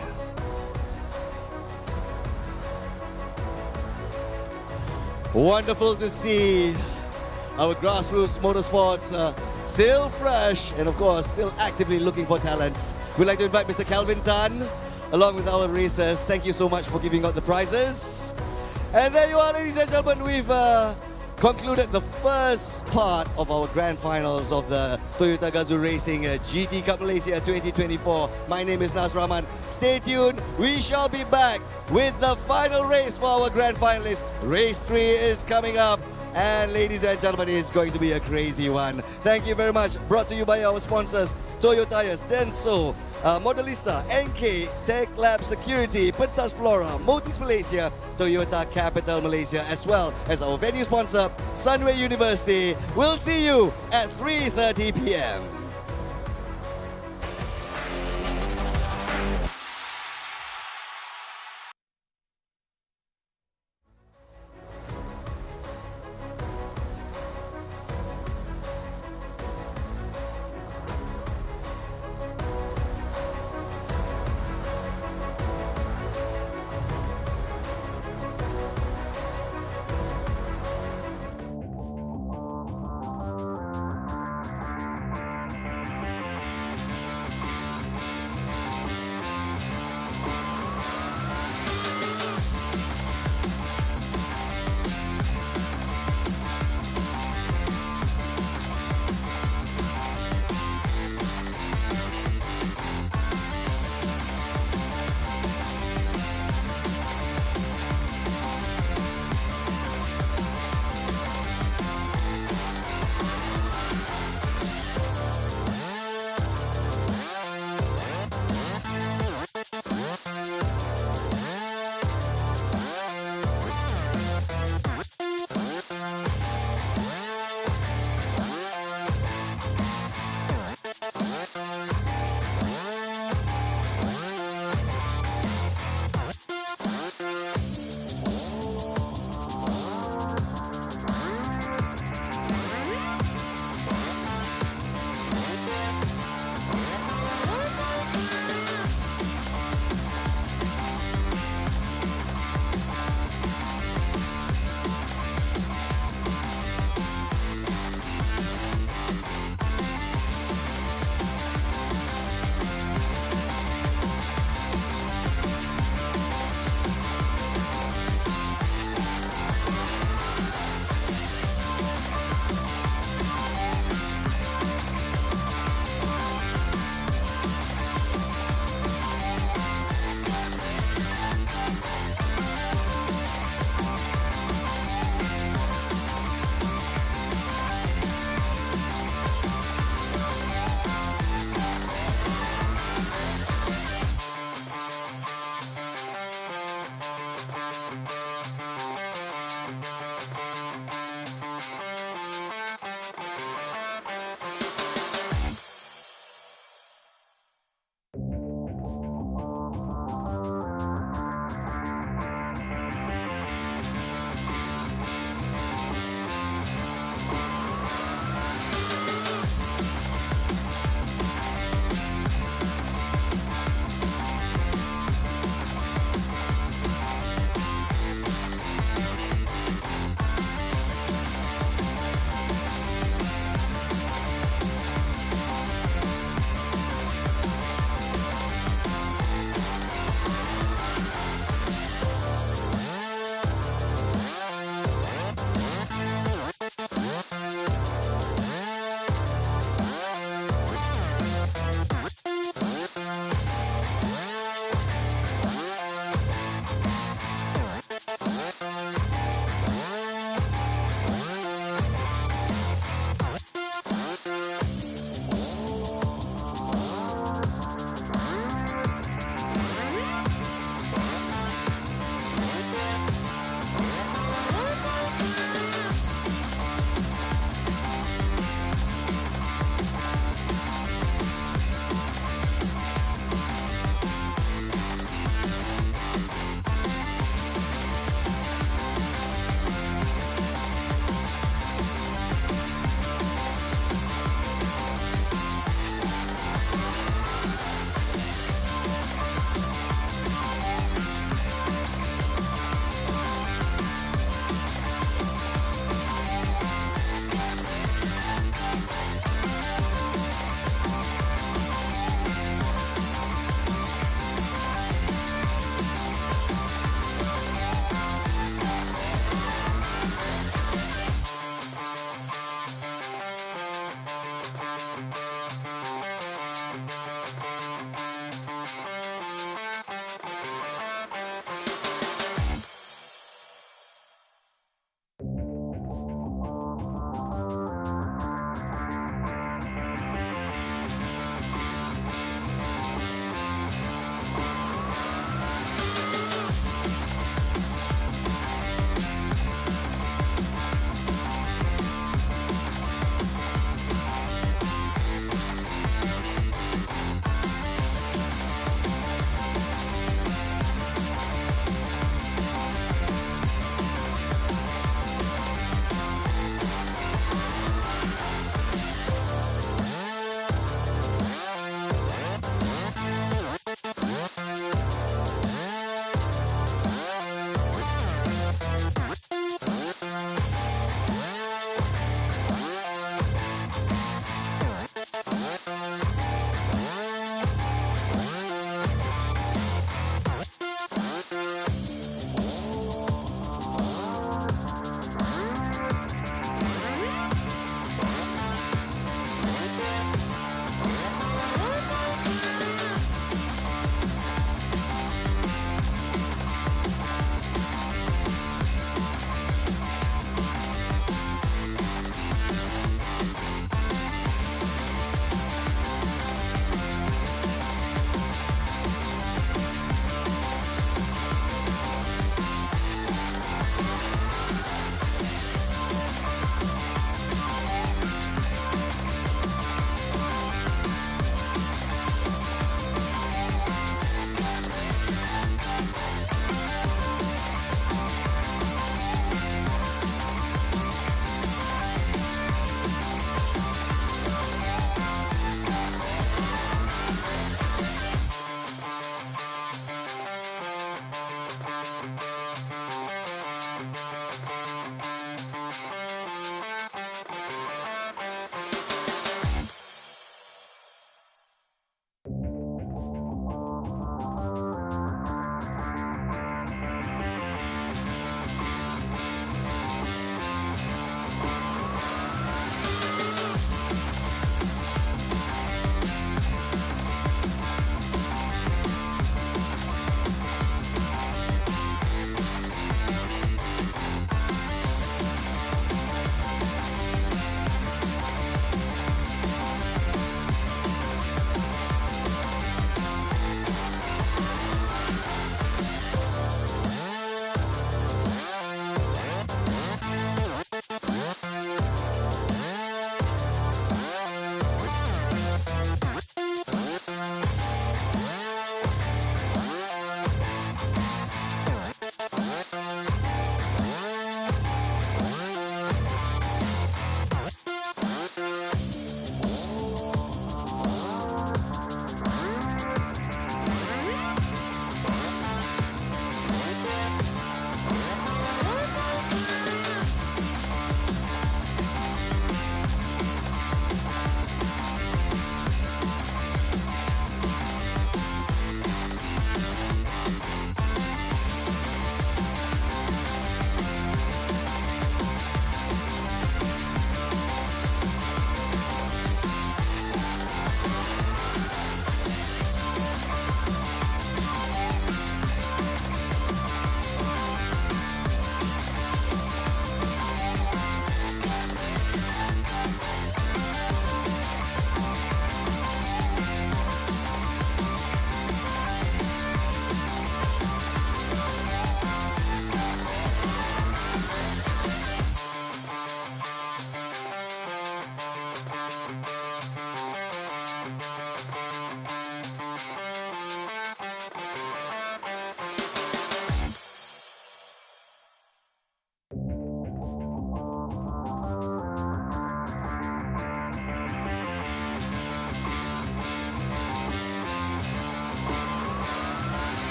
Wonderful to see our grassroots motorsports still fresh and of course still actively looking for talents. We'd like to invite Mr. Calvin Tan along with our racers. Thank you so much for giving out the prizes. And there you are, ladies and gentlemen. We've concluded the first part of our grand finals of the Toyota Gazoo Racing GT Cup Malaysia 2024. My name is Nas Rahman. Stay tuned. We shall be back with the final race for our grand finalists. Race 3 is coming up. And ladies and gentlemen, it's going to be a crazy one. Thank you very much. Brought to you by our sponsors, Toyo Tires, Denso, Modelista, NK, Tech Lab Security, Pentas Flora, Motis Malaysia, Toyota Capital Malaysia, as well as our venue sponsor, Sunway University. We'll see you at 3:30 p.m.